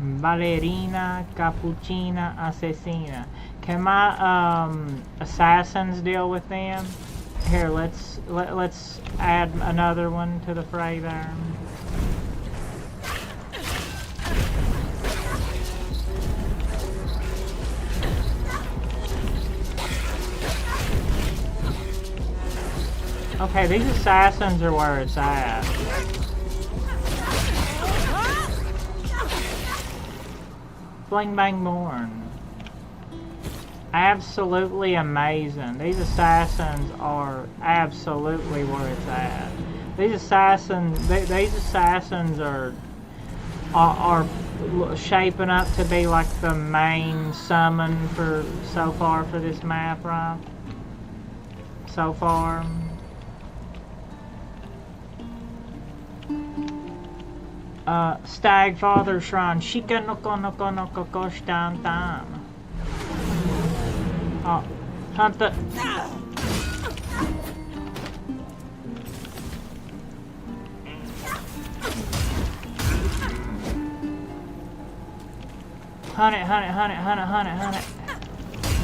Ballerina, Cappuccina, Assassina. Can my assassins deal with them? Here, let's add another one to the fray there. Okay, these assassins are where it's at. Bling bang born. Absolutely amazing. These assassins are absolutely where it's at. These assassins are shaping up to be like the main summon for so far for this map, right? So far. Stag Father Shrine. Shika noko noko noko kosh down down. Oh, hunt the. Hunt it, hunt it, hunt it, hunt it, hunt it, hunt it.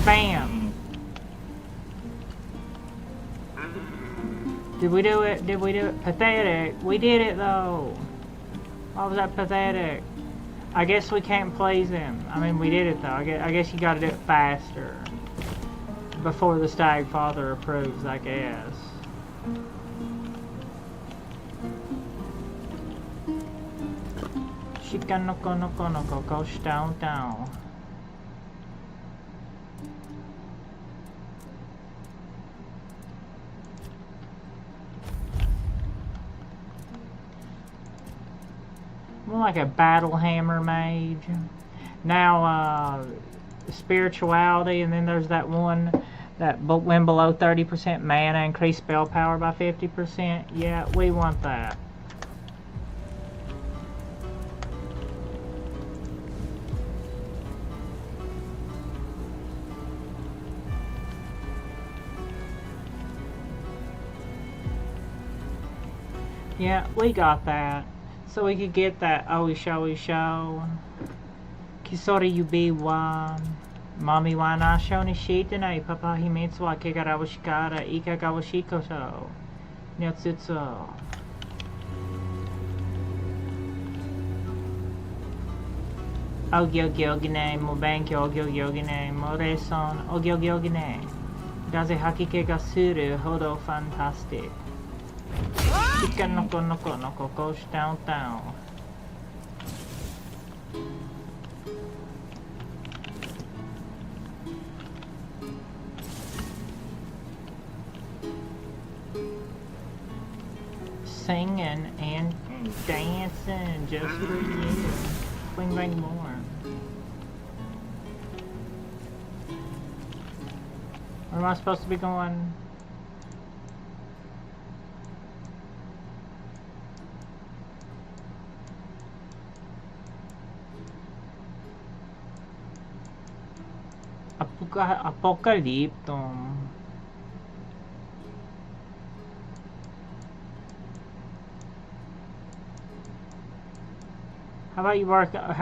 Bam. Did we do it? Did we do it? Pathetic. We did it though. Why was that pathetic? I guess we can't please him. I mean, we did it though. I guess you gotta do it faster. Before the Stag Father approves, I guess. Shika noko noko noko kosh down down. More like a battle hammer mage. Now, spirituality, and then there's that one that when below 30% mana, increase spell power by 50%. Yeah, we want that. Yeah, we got that. So we could get that Oisho. Kisori yubi wa Mami wa nasho ni shita na papa himitsu wa kegarawashikara ikagawashiko so. Nyotsutsu. Ogyogyogine, Mobanki Ogyogyogine, Moreson Ogyogyogine. Daze hakike ga suru hodo fantastic. Chicken noko noko noko goes down down. Singing and dancing just for you. Bling bang more. Where am I supposed to be going? Apocalyptum. How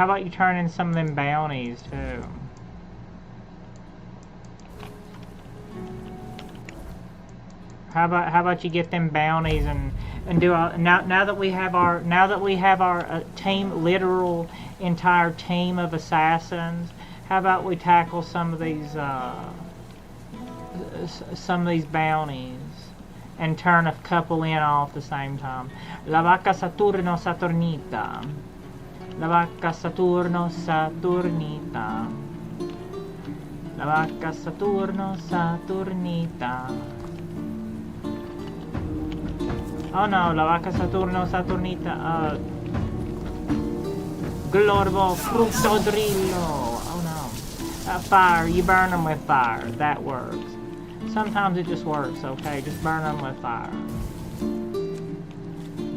about you turn in some of them bounties too? How about you get them bounties and do now that we have our team, literal entire team of assassins. How about we tackle some of these bounties and turn a couple in all at the same time? La vaca Saturno Saturnita. La vaca Saturno Saturnita. La vaca Saturno Saturnita. Oh no, la vaca Saturno Saturnita. Glorbo Fruttodrillo. Fire, you burn them with fire. That works. Sometimes it just works, okay? Just burn them with fire.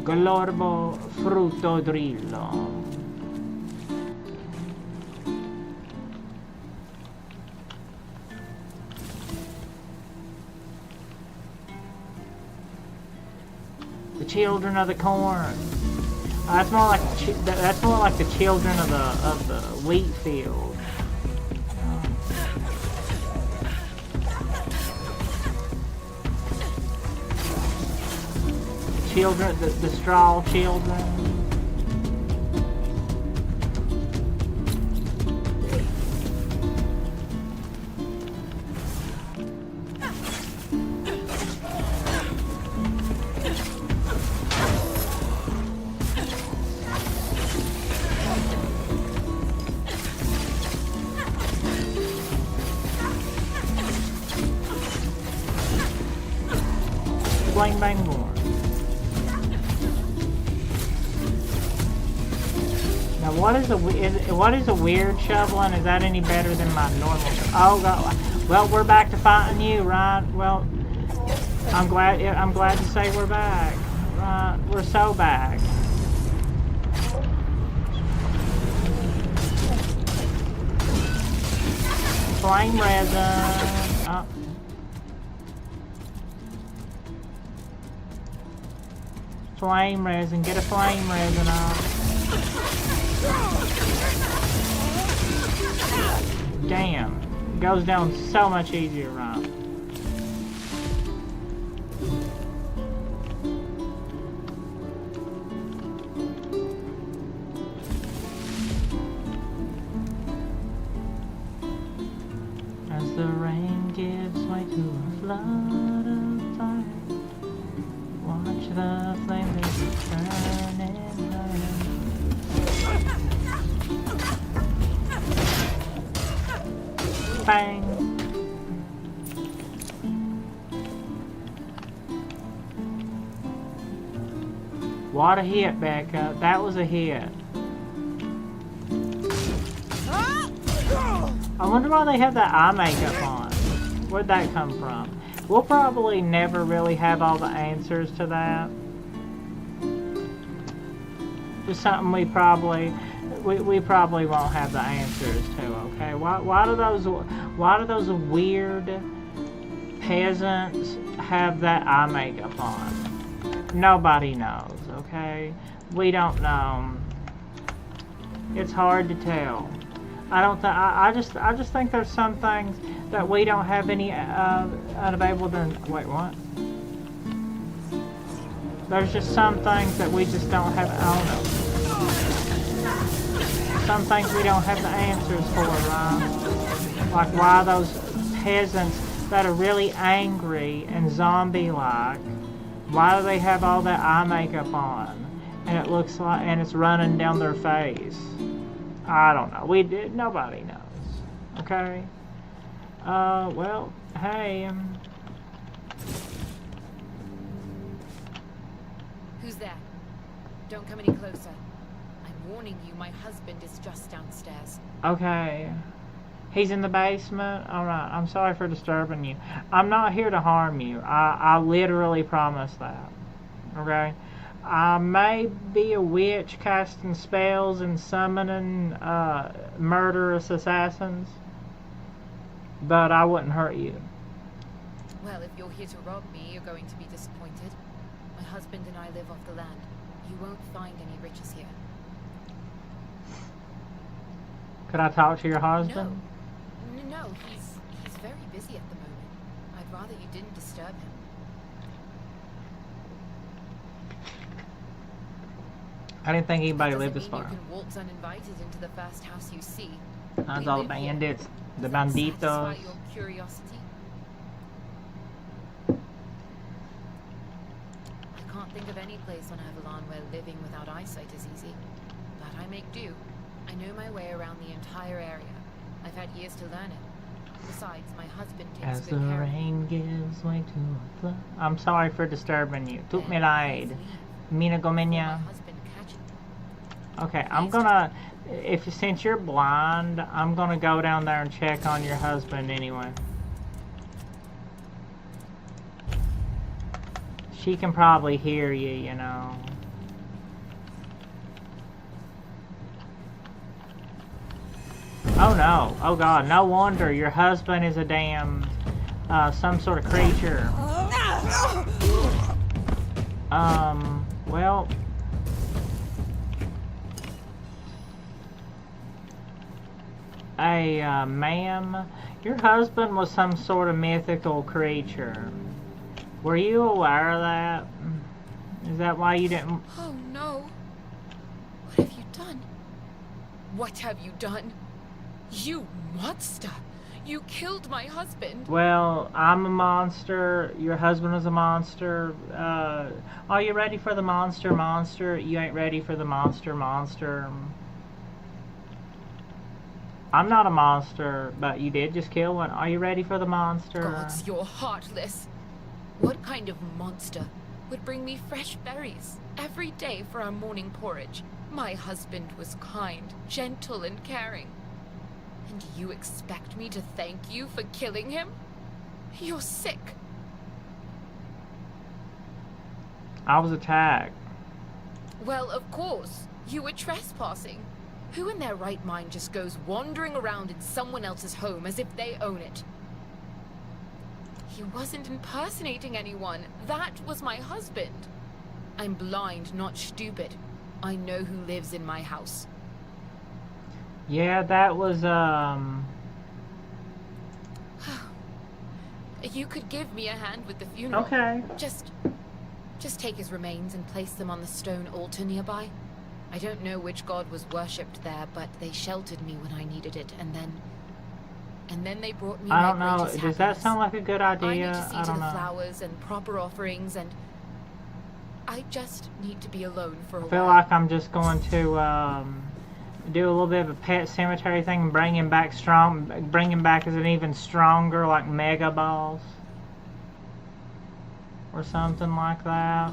Glorbo Fruttodrillo. The children of the corn. That's more like the children of the wheat field. Children, the straw children. Bang bang more. Now what is a weird shovel, and is that any better than my normal shovel? Oh god. Well, we're back to fighting you, right? Well, I'm glad to say we're back. Right, we're so back. Flame resin. Oh. Flame resin, get a flame resin off. Damn, it goes down so much easier, right? As the rain gives way to a flood of fire, watch the flames burning higher. Bang! What a hit, Becca. That was a hit. I wonder why they have that eye makeup on. Where'd that come from? We'll probably never really have all the answers to that. Just something we probably won't have the answers to. Okay, why do those weird peasants have that eye makeup on? Nobody knows. Okay, we don't know. It's hard to tell. I just think there's some things that we don't have any unavailable. Wait, what? There's just some things that we just don't have. I don't know. Some things we don't have the answers for, right? Like why those peasants that are really angry and zombie-like, why do they have all that eye makeup on? And it looks like, and it's running down their face. I don't know. Nobody knows. Okay. Well, hey. Who's there? Don't come any closer. I'm warning you, my husband is just downstairs. Okay. He's in the basement? Alright, I'm sorry for disturbing you. I'm not here to harm you. I literally promise that. Okay? I may be a witch casting spells and summoning murderous assassins, but I wouldn't hurt you. Well, if you're here to rob me, you're going to be disappointed. My husband and I live off the land. You won't find any riches here. Could I talk to your husband? No, he's very busy at the moment. I'd rather you didn't disturb him. I didn't think anybody lived this far. You can waltz uninvited into the first house you see. That's all the bandits, the banditos. Satisfy your curiosity? I can't think of any place on Avalon where living without eyesight is easy. But I make do. I know my way around the entire area. I've had years to learn it. Besides, my husband takes good care of me. As the rain gives way to a flood. I'm sorry for disturbing you. Tut me leid. Mina gomenya. Okay, I'm gonna, since you're blind, I'm gonna go down there and check on your husband anyway. She can probably hear you, you know. Oh no, oh god, no wonder your husband is a damn, some sort of creature. Well, Hey, ma'am, your husband was some sort of mythical creature. Were you aware of that? Is that why you didn't... Oh no. What have you done? What have you done? You monster! You killed my husband! Well, I'm a monster. Your husband was a monster. Are you ready for the monster? You ain't ready for the monster. I'm not a monster, but you did just kill one. Are you ready for the monster? Gods, you're heartless. What kind of monster would bring me fresh berries every day for our morning porridge? My husband was kind, gentle, and caring. And you expect me to thank you for killing him? You're sick. I was attacked. Well, of course. You were trespassing. Who in their right mind just goes wandering around in someone else's home as if they own it? He wasn't impersonating anyone. That was my husband. I'm blind, not stupid. I know who lives in my house. Yeah, that was, You could give me a hand with the funeral. Okay. Just take his remains and place them on the stone altar nearby. I don't know which god was worshipped there, but they sheltered me when I needed it, and then they brought me I my don't know. greatest Does that happiness. sound like a good idea? I need to see I to don't the know. flowers and proper offerings, and I just need to be alone for a I feel while. like I'm just going to do a little bit of a pet cemetery thing and bring him back as an even stronger, like mega boss or something like that.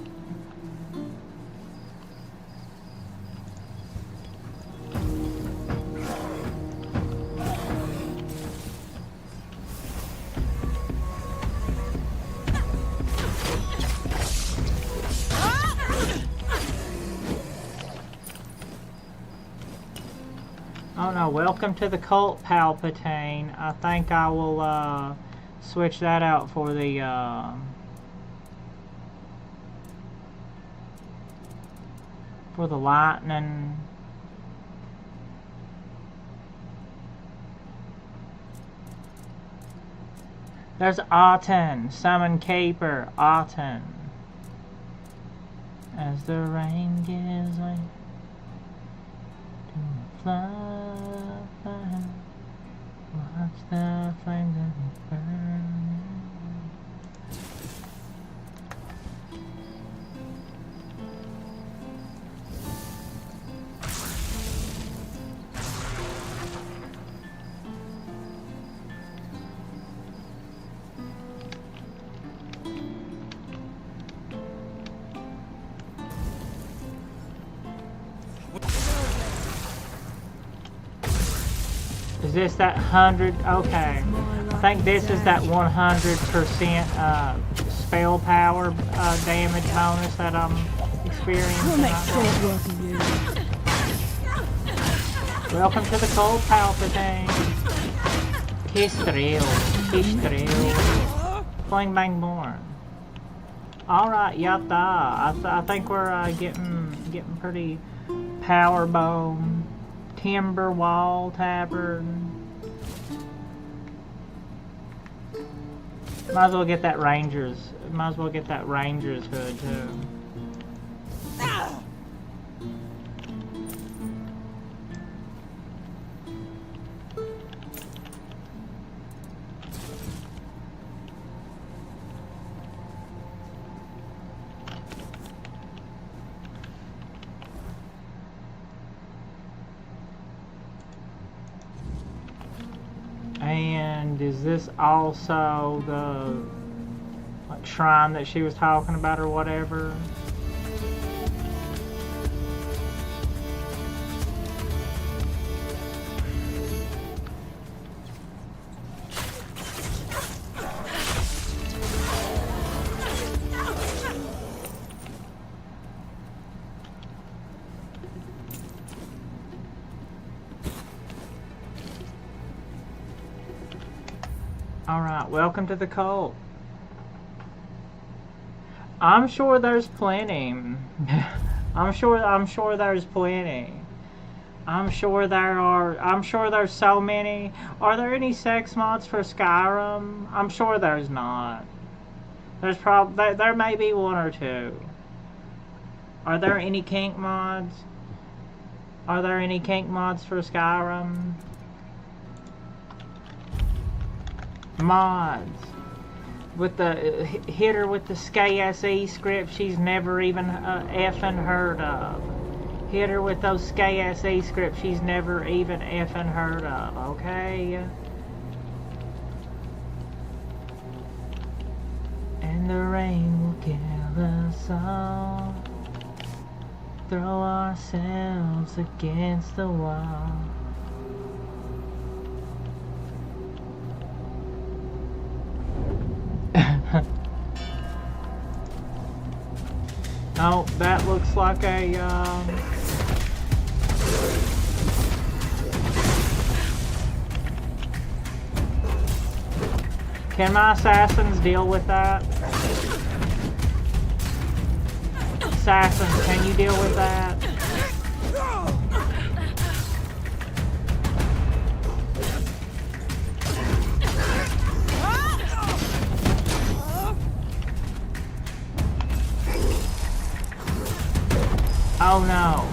Oh no, welcome to the cult, Palpatine. I think I will switch that out for the lightning. There's Aten, summon Caper, Aten. As the rain gives way to fly, watch the flames that burn. Is this that 100? Okay. I think this is that 100% spell power damage bonus that I'm experiencing. We'll make short work of you. Welcome to the cold, Palpatine. Kiss thrill. Fling bang born. Alright, yatta. I think we're getting pretty power bone. Timber wall tavern. Might as well get that Rangers hood too. And is this also the shrine that she was talking about or whatever? Alright, welcome to the cult. I'm sure there's plenty. I'm sure there's plenty. I'm sure there's so many. Are there any sex mods for Skyrim? I'm sure there's not. There may be one or two. Are there any kink mods? Are there any kink mods for Skyrim? Mods. With the hit her with the SKSE script she's never even effing heard of. Hit her with those SKSE scripts she's never even effing heard of, okay? And the rain will kill us all. Throw ourselves against the wall. Oh, that looks like a, Can my assassins deal with that? Assassins, can you deal with that? Oh no.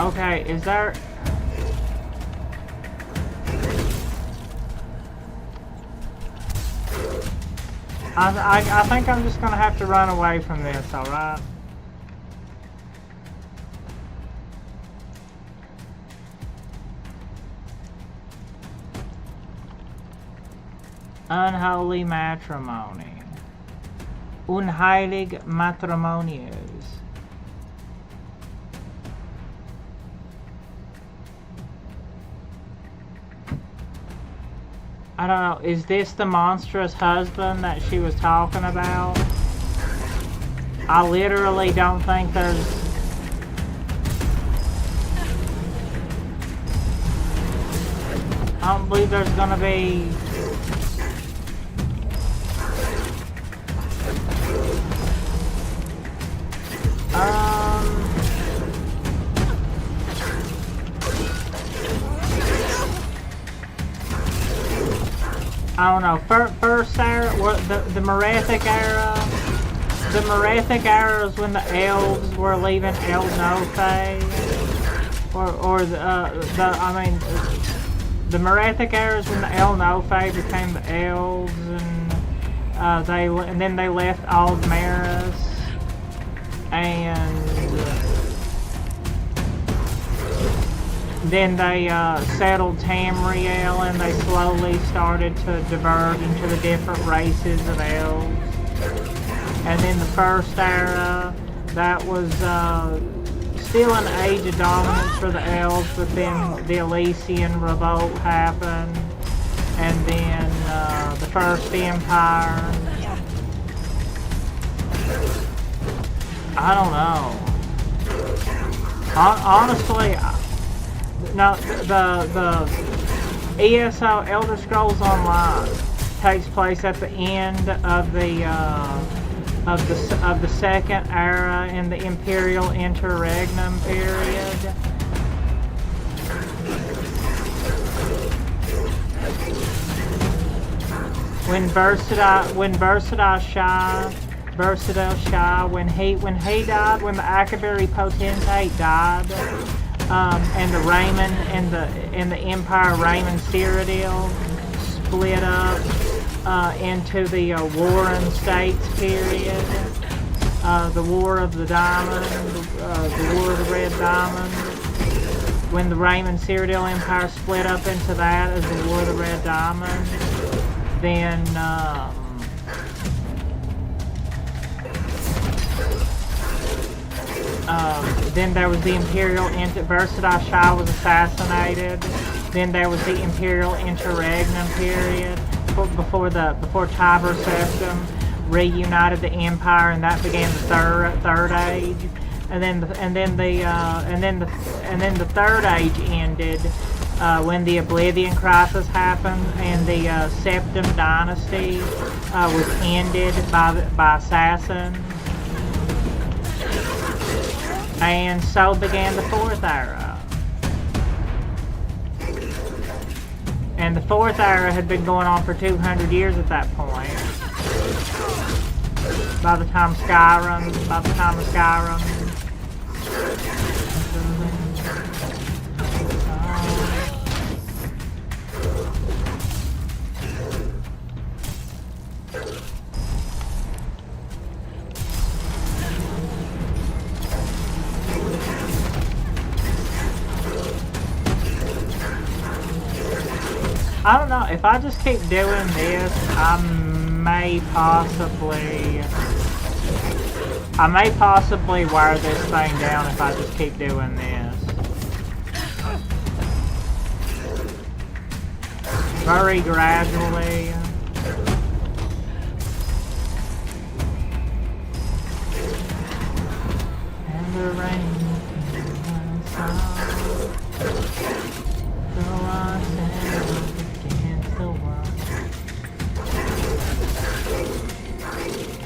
Okay, is there... I think I'm just gonna have to run away from this, alright? Unholy matrimony. Unheilig matrimonios. I don't know, is this the monstrous husband that she was talking about? I literally don't think there's... I don't believe there's gonna be... I don't know. First era, the Merethic era. The Merethic era is when the elves were leaving El Nofe, the Merethic era is when the El Nofe became the elves, and then they left Aldmeris, and then they settled Tamriel, and they slowly started to diverge into the different races of elves. And then the first era, that was still an age of dominance for the elves, but then the Elysian revolt happened, and then the First Empire. I don't know. Honestly, no, the ESO Elder Scrolls Online takes place at the end of the second era in the Imperial Interregnum period. When Versadal Shah, when he died, when the Akabari Potentate died, and the Raymond and the Empire Raymond Cyrodiil split up into the Warren States period, the War of the Diamond, the War of the Red Diamond. When the Raymond Cyrodiil Empire split up into that as the War of the Red Diamond, then there was the Imperial Versadal Shah was assassinated. Then there was the Imperial Interregnum period before Tiber Septim reunited the Empire, and that began the third age. and then the Third Age ended when the Oblivion crisis happened, and the Septim Dynasty was ended by assassins, and so began the Fourth Era. And the Fourth Era had been going on for 200 years at that point. By the time of Skyrim. I don't know, if I just keep doing this, I may possibly wear this thing down if I just keep doing this. Very gradually. And the rain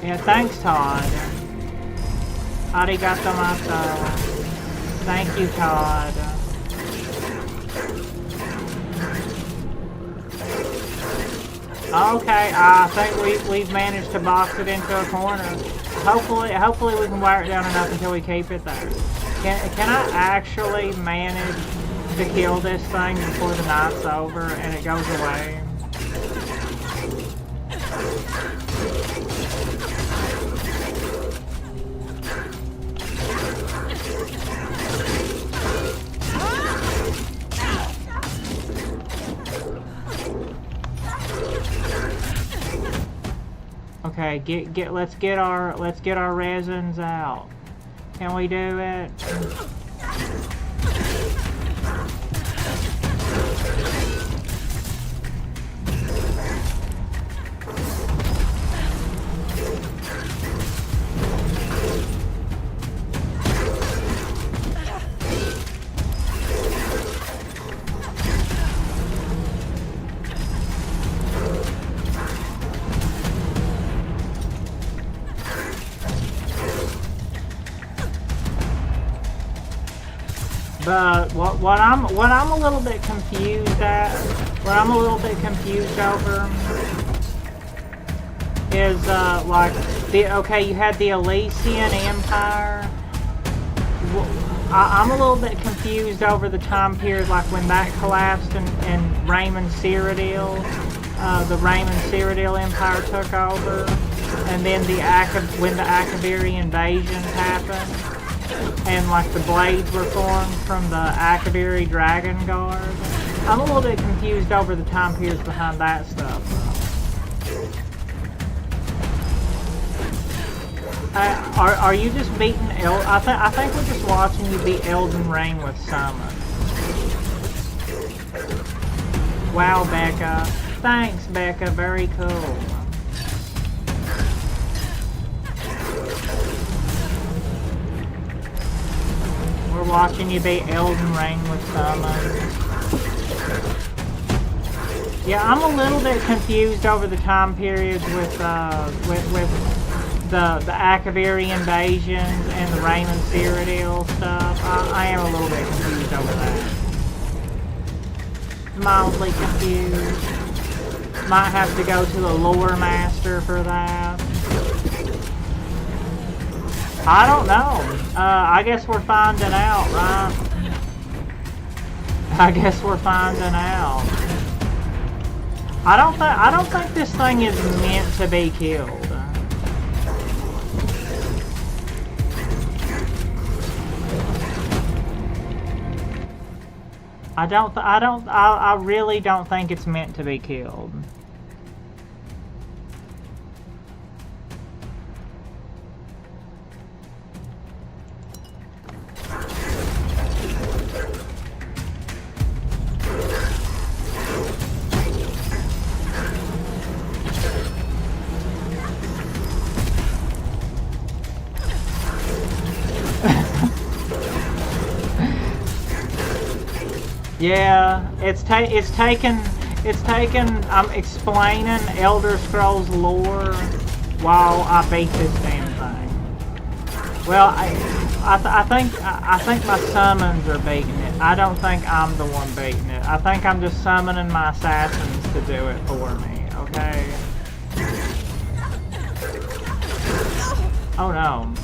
yeah, thanks, Todd. Arigato mato. Thank you, Todd. Okay, I think we've managed to box it into a corner. Hopefully we can wear it down enough until we keep it there. Can I actually manage to kill this thing before the night's over and it goes away? Okay, let's get our resins out. Can we do it? But what I'm a little bit confused over is like you had the Elysian Empire. I'm a little bit confused over the time period, like when that collapsed and Raymond Cyrodiil, the Raymond Cyrodiil Empire took over, and then when the Akaviri invasions happened. And like the blades were formed from the Akaviri Dragon Guard. I'm a little bit confused over the time periods behind that stuff. Are you just beating I think we're just watching you beat Elden Ring with summons. Wow, Becca. Thanks, Becca. Very cool. We're watching you beat Elden Ring with summons. Yeah, I'm a little bit confused over the time periods with the Akaviri invasions and the Raymond Cyrodiil stuff. I am a little bit confused over that. Mildly confused. Might have to go to the lore master for that. I don't know. I guess we're finding out, right? I guess we're finding out. I don't think this thing is meant to be killed. I really don't think it's meant to be killed. Yeah, it's taken. I'm explaining Elder Scrolls lore while I beat this damn thing. Well, I think my summons are beating it. I don't think I'm the one beating it. I think I'm just summoning my assassins to do it for me. Okay. Oh no.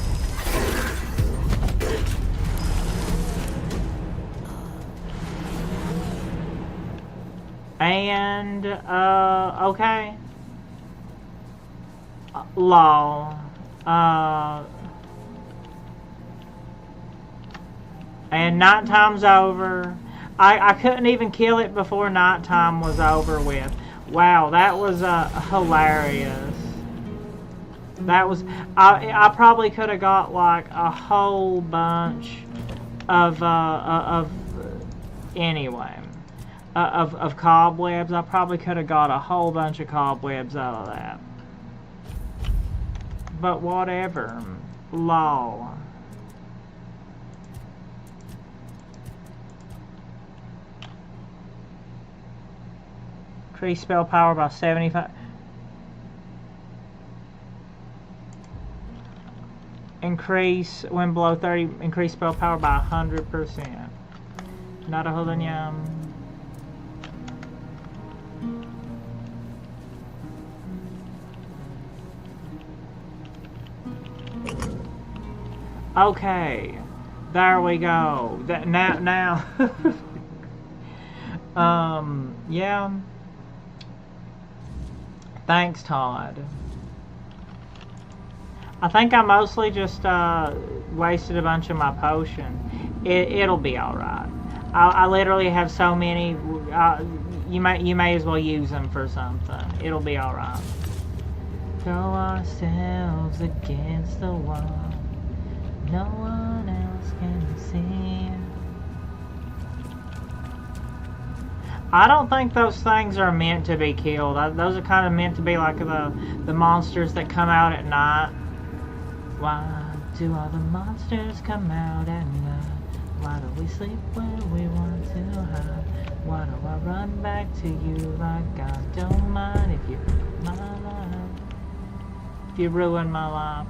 And, okay. Lol. And nighttime's over. I couldn't even kill it before nighttime was over with. Wow, that was, hilarious. That was, I probably could have got, like, a whole bunch of anyway. Of cobwebs. I probably could have got a whole bunch of cobwebs out of that. But whatever. Lol. Increase spell power by 75. Increase when below 30. Increase spell power by 100%. Not a holonyam. Okay, there we go. Now, yeah. Thanks, Todd. I think I mostly just wasted a bunch of my potion. It'll be all right. I literally have so many. You may as well use them for something. It'll be all right. Throw ourselves against the wall. No one else can see. I don't think those things are meant to be killed. Those are kind of meant to be like the monsters that come out at night. Why do all the monsters come out at night? Why do we sleep when we want to hide? Why do I run back to you like I don't mind if you ruin my life? If you ruin my life.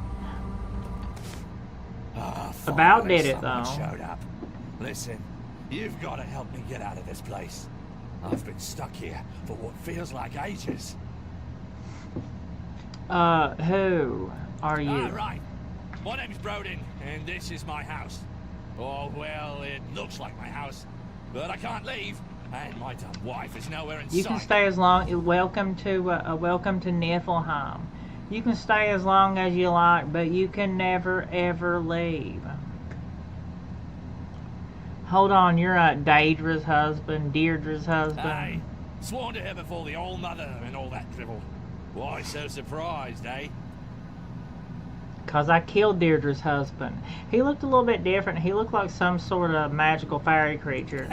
About did it though. Showed up. Listen, you've got to help me get out of this place. I've been stuck here for what feels like ages. Who are you? Right. My name's Brodin, and this is my house. Oh, well, it looks like my house, but I can't leave, and my dumb wife is nowhere in sight. You can stay as long. Welcome to Niflheim. You can stay as long as you like, but you can never ever leave. Hold on, you're Deirdre's husband, Deirdre's husband. Aye, sworn to her before the old mother and all that drivel. Why so surprised, eh? Cause I killed Deirdre's husband. He looked a little bit different. He looked like some sort of magical fairy creature.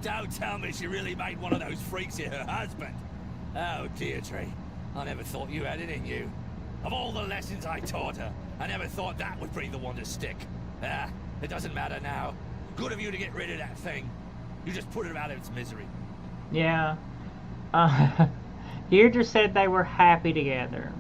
Don't tell me she really made one of those freaks her husband. Oh, Deirdre, I never thought you had it in you. Of all the lessons I taught her, I never thought that would be the one to stick. It doesn't matter now. Good of you to get rid of that thing. You just put it out of its misery. Yeah. Deirdre said they were happy together.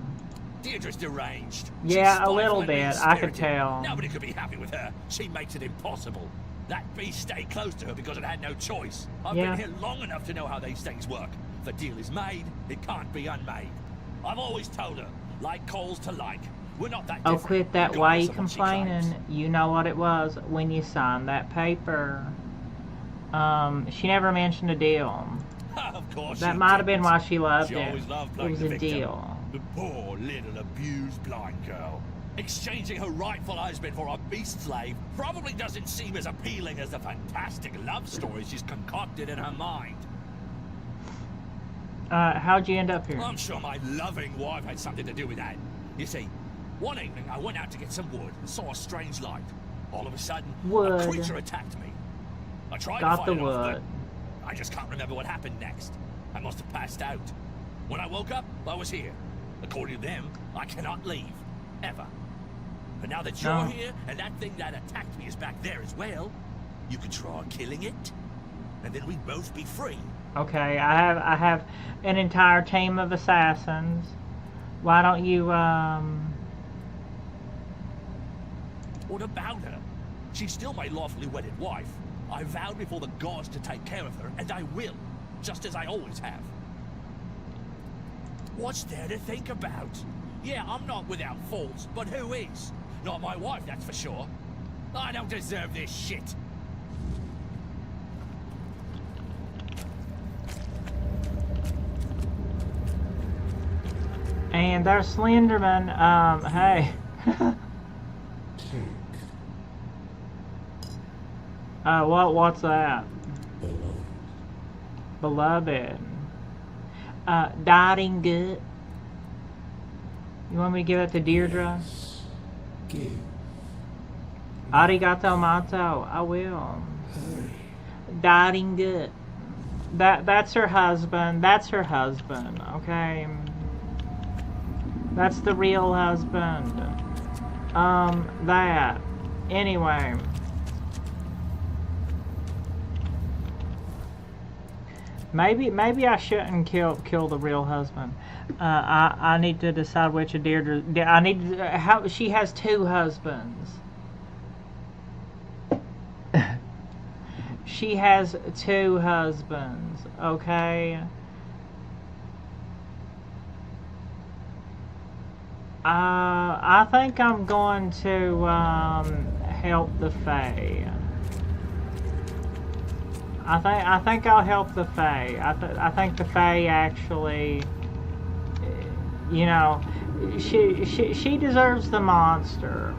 Deirdre's deranged. Yeah, a little bit. I could tell. Nobody could be happy with her. She makes it impossible. That beast stayed close to her because it had no choice. I've been here long enough to know how these things work. If a deal is made, it can't be unmade. I've always told her, like coals to like. We're not that different. Oh, quit that way complaining. You know what it was when you signed that paper. She never mentioned a deal. Of course. That might have been why she loved it. It was a deal. The poor little abused blind girl. Exchanging her rightful husband for a beast slave probably doesn't seem as appealing as the fantastic love story she's concocted in her mind. How'd you end up here? I'm sure my loving wife had something to do with that. You see, one evening I went out to get some wood and saw a strange light. All of a sudden, a creature attacked me. I tried to fight it off, but I just can't remember what happened next. I must have passed out. When I woke up, I was here. According to them, I cannot leave. Ever. But now that you're here, and that thing that attacked me is back there as well, you could try killing it. and then we'd both be free. Okay, I have an entire team of assassins. Why don't you, What about her? She's still my lawfully wedded wife. I vowed before the gods to take care of her, and I will, just as I always have. What's there to think about? Yeah, I'm not without faults, but who is? Not my wife, that's for sure. I don't deserve this shit. And there's Slenderman. Hey. What's that? Beloved. Dying good. You want me to give it to Deirdre? Give. Arigato mato. I will. Dying good. That's her husband. That's her husband. Okay. That's the real husband. That. Anyway. Maybe I shouldn't kill the real husband. I need to decide which of Deirdre. I need to, how she has two husbands. She has two husbands. Okay. I think I'm going to help the Fae. I think I'll help the Fae. I think the Fae actually, you know, she deserves the monster.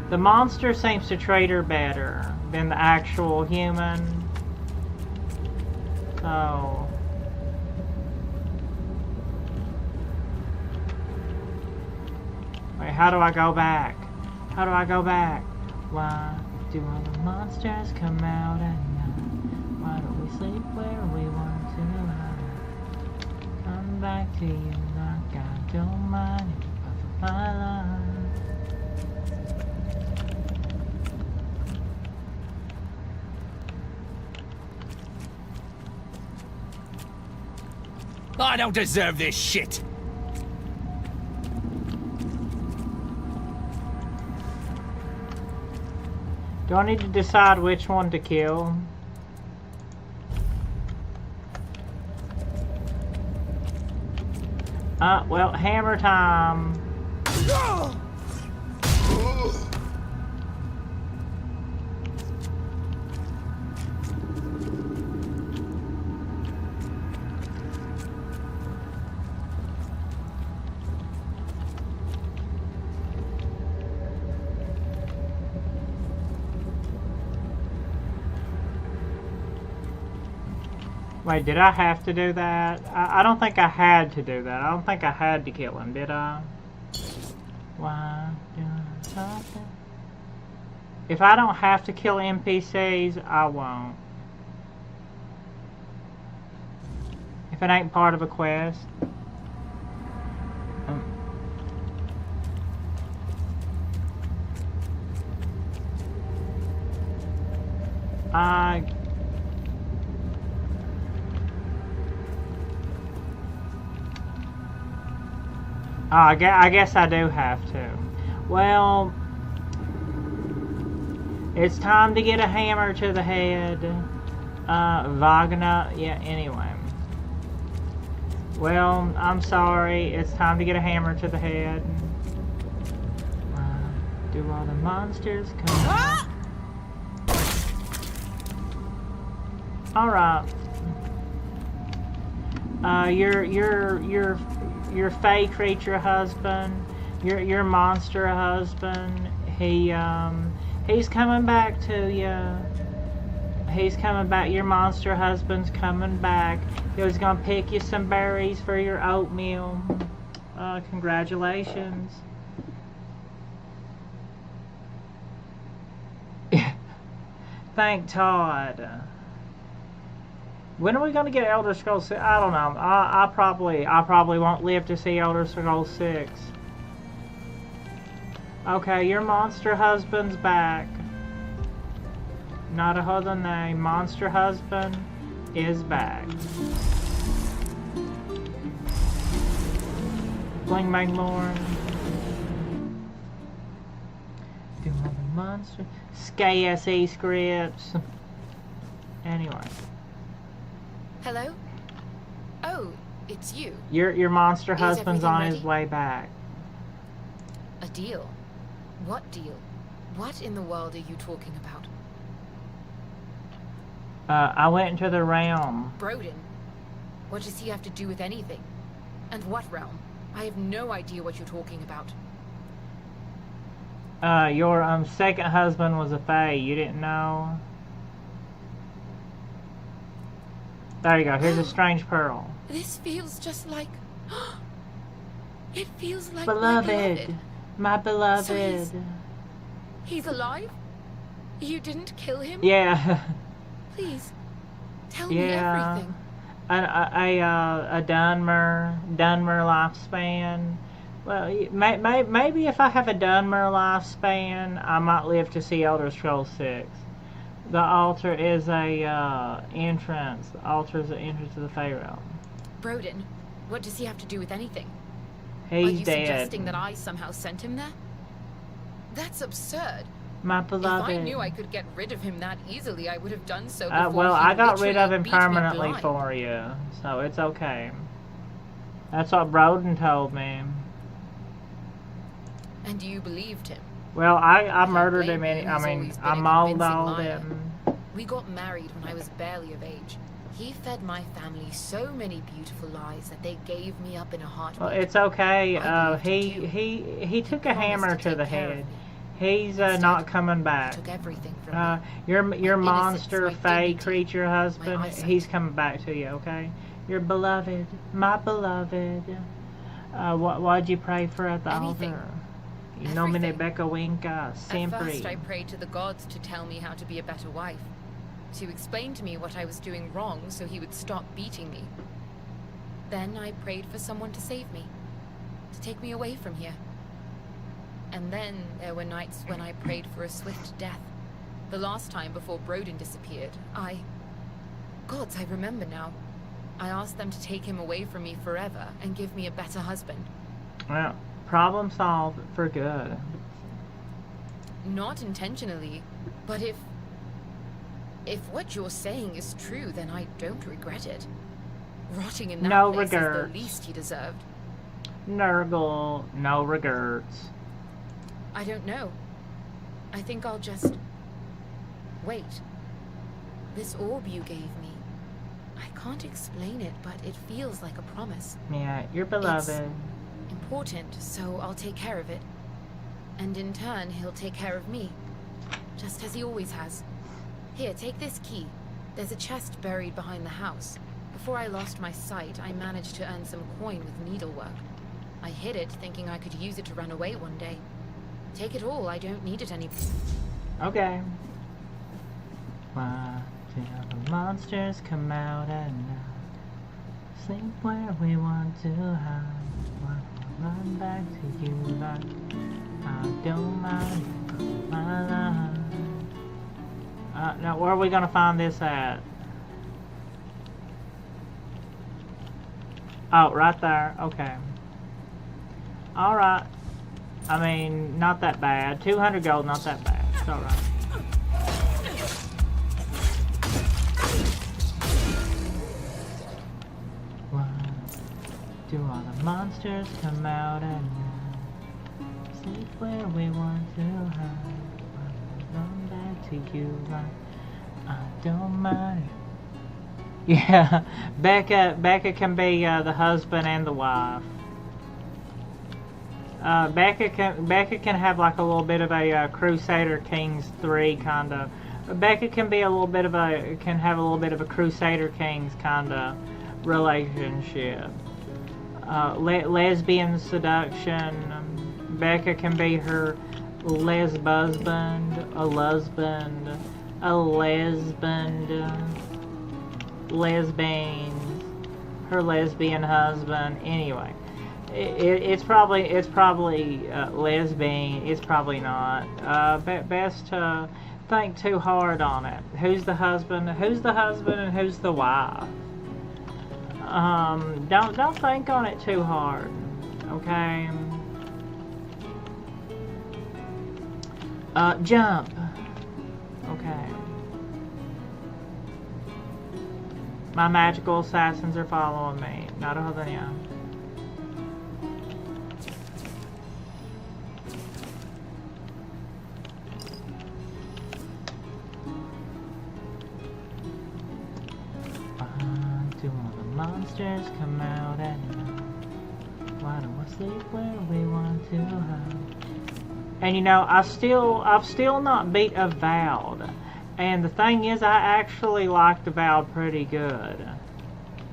The monster seems to treat her better than the actual human. So wait, how do I go back? How do I go back? Why do all the monsters come out at night? Why don't we sleep where we want to? Come back to you like I don't mind if you puff up my line. I don't deserve this shit. Do I need to decide which one to kill? Well, hammer time. Wait, did I have to do that? I don't think I had to do that. I don't think I had to kill him, did I? Why do I stop it? If I don't have to kill NPCs, I won't. If it ain't part of a quest. I guess I do have to. Well, it's time to get a hammer to the head. Wagner, yeah, anyway. Well, I'm sorry. It's time to get a hammer to the head. Do all the monsters come out? Alright. Your Fae creature husband, your monster husband, he's coming back to you. He's coming back. Your monster husband's coming back. He was gonna pick you some berries for your oatmeal. Congratulations. Thank Todd. When are we gonna get Elder Scrolls 6? I don't know. I probably won't live to see Elder Scrolls 6. Okay, your monster husband's back. Not a other name. Monster husband. is back. Bling bang Lord. Do all the monster SKSE scripts. Anyway. Hello? Oh, it's you. Your monster Is husband's everything on ready? his way back. A deal? What deal? What in the world are you talking about? I went into the realm. Broden? What does he have to do with anything? And what realm? I have no idea what you're talking about. Your second husband was a fae. You didn't know? There you go. Here's a strange pearl. This feels just like... It feels like Beloved. My beloved. So he's alive? You didn't kill him? Yeah. Please, tell me everything. A Dunmer lifespan. Well, maybe if I have a Dunmer lifespan, I might live to see Elder Scrolls 6. The altar is a entrance. The altar is the entrance to the Fae realm. Broden, what does he have to do with anything? He's Are you dead. suggesting that I somehow sent him there? That's absurd. My beloved. If I knew I could get rid of him that easily, I would have done so before well, he I got rid of literally him beat me permanently blind. for you, so it's okay. That's what Broden told me. And you believed him? Well, I I murdered blame him. you, I he's mean, always been I a mauled convincing all liar. them. We got married when I was barely of age. He fed my family so many beautiful lies that they gave me up in a heartbeat. Well, it's okay. I He took a hammer to the head. He's not coming back. took everything from me. Your My monster innocence, my fae dignity, creature husband, my eyesight. he's coming back to you, okay? Your beloved, my beloved. Why'd you pray for at the Anything. altar? You know me, Everything. Becca Winka, At sempre. first, I prayed to the gods to tell me how to be a better wife, to explain to me what I was doing wrong so he would stop beating me. Then I prayed for someone to save me, to take me away from here. And then there were nights when I prayed for a swift death. The last time before Broden disappeared, Gods, I remember now. I asked them to take him away from me forever and give me a better husband. Well, problem solved for good. Not intentionally, but if what you're saying is true, then I don't regret it. Rotting in that No place is regrets. the least he deserved. Nurgle, no regrets. I don't know. I think I'll just... wait. This orb you gave me, I can't explain it, but it feels like a promise. Yeah, your beloved. It's important, so I'll take care of it. And in turn, he'll take care of me. Just as he always has. Here, take this key. There's a chest buried behind the house. Before I lost my sight, I managed to earn some coin with needlework. I hid it, thinking I could use it to run away one day. Take it all, I don't need it anymore. Okay. Why till the monsters come out at night? Sleep where we want to hide. Why run back to you like I don't mind my life? Now where are we gonna find this at? Oh, right there. Okay. Alright. I mean, not that bad. 200 gold, not that bad. It's alright. Why do all the monsters come out at night? Sleep where we want to hide. Why run back to you like I don't mind. Yeah, Becca can be the husband and the wife. Becca can have like a little bit of a Crusader Kings 3 kind of. Becca can be a little bit of a have a little bit of a Crusader Kings kind of relationship. Lesbian seduction. Becca can be her lesbusband, a lesbian, lesbians, her lesbian husband. Anyway, it's probably lesbian. It's probably not. Best to think too hard on it. Who's the husband? Who's the husband and who's the wife? Don't think on it too hard. Okay. Jump. Okay. My magical assassins are following me. 나르하더냐. Do all the monsters come out at night? Why don't we sleep where we want to hide? And you know, I've still not beat Avowed. And the thing is, I actually liked Avowed pretty good.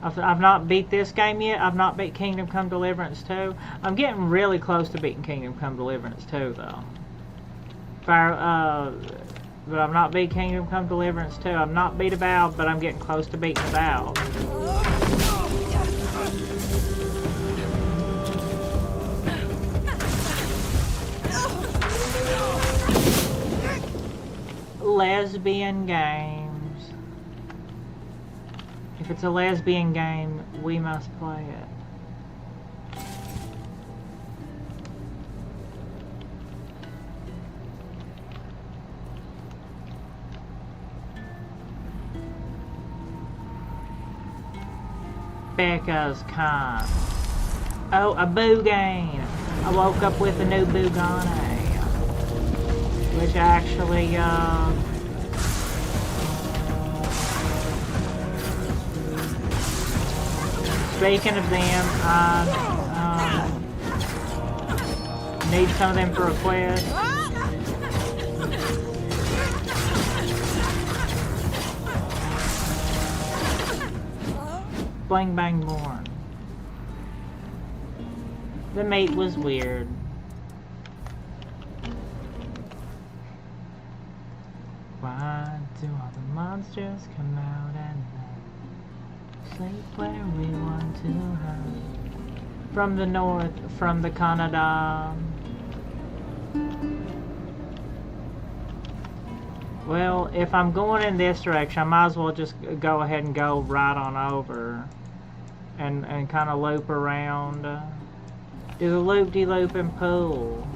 I've not beat this game yet. I've not beat Kingdom Come Deliverance 2. I'm getting really close to beating Kingdom Come Deliverance 2, though. But I've not beat Kingdom Come Deliverance 2. I've not beat Avowed, but I'm getting close to beating Avowed. Lesbian games. If it's a lesbian game, we must play it. Becca's con. Oh, a Boogain. I woke up with a new Boogane. Which actually, speaking of them, I need some of them for a quest. Bling Bang Born. The mate was weird. Why do all the monsters come out at night? Sleep where we want to hide. From the north, from the Canada. Well, if I'm going in this direction, I might as well just go ahead and go right on over. And kind of loop around. Do the loop-de-loop and pull.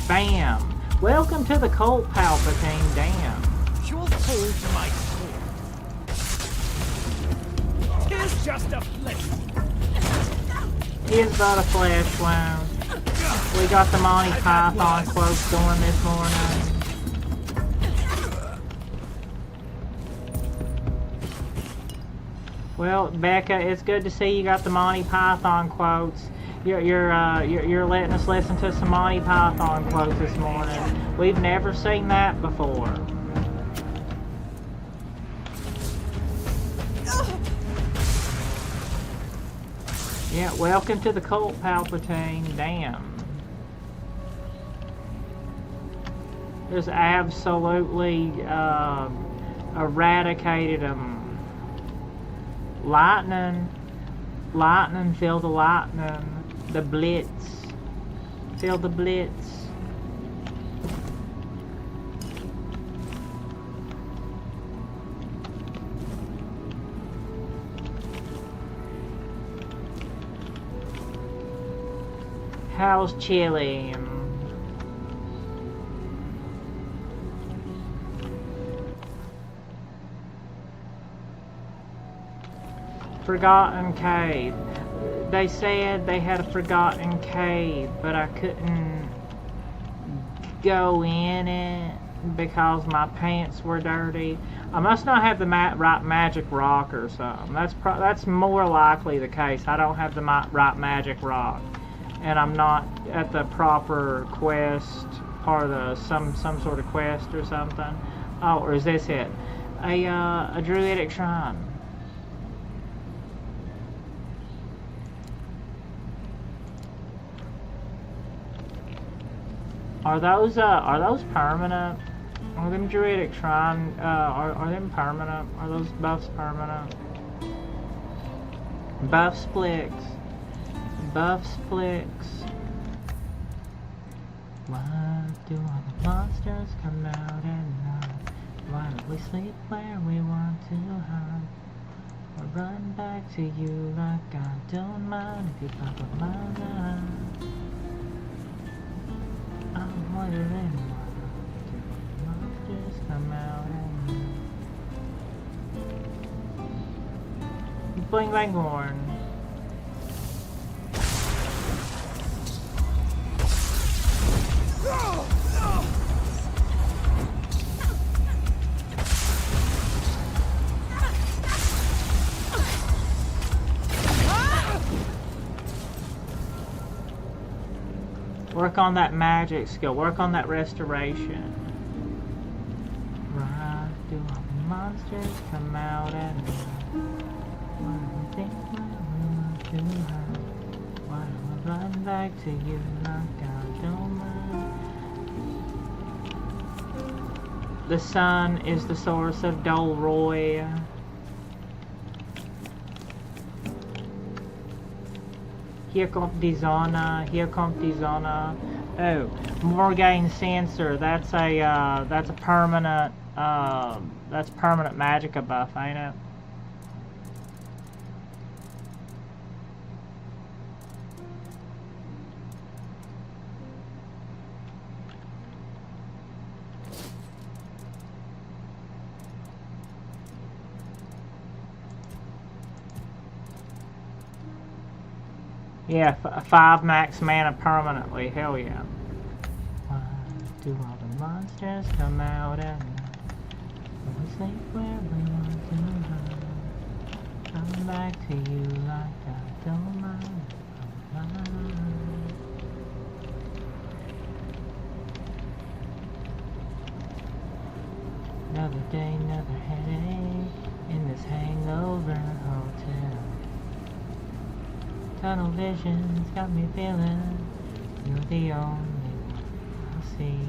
Bam! Welcome to the cult, Palpatine. Damn. You'll fall to my sword. Here's just a flesh. Here's but a flesh wound. We got the Monty Python quotes going this morning. Well, Becca, it's good to see you got the Monty Python quotes. You're letting us listen to some Monty Python quotes this morning. We've never seen that before. Yeah, welcome to the cult, Palpatine. Damn. Just absolutely eradicated them. Lightning, feel the lightning. The blitz. Feel the blitz. How's Chile? Forgotten Cave. They said they had a forgotten cave, but I couldn't go in it because my pants were dirty. I must not have the right magic rock or something. That's more likely the case. I don't have the right magic rock, and I'm not at the proper quest, part of the some sort of quest or something. Oh, or is this it? A druidic shrine. Are those permanent? Are them druidic shrine, are them permanent? Are those buffs permanent? Buffs flicks. Buffs flicks. Why do all the monsters come out at night? Why do we sleep where we want to hide? Or run back to you like I don't mind if you pop up my eye. I'm wondering why do the monsters come out at night? Bling bang horn. Work on that magic skill. Work on that restoration. Why do all the monsters come out at night? Why do we think we're too high? Why do I run back to you like I don't mind? The sun is the source of Dolroy. Hier kommt die Sonne, hier kommt die Sonne. Oh, Morgaine Sensor, that's a permanent magicka buff, ain't it? Yeah, 5 max mana permanently. Hell yeah. Why do all the monsters come out at night? We sleep where we want to hide. Come back to you like I don't mind. Another day, another headache in this hangover hotel. Tunnel vision's got me feeling you're the only one I'll see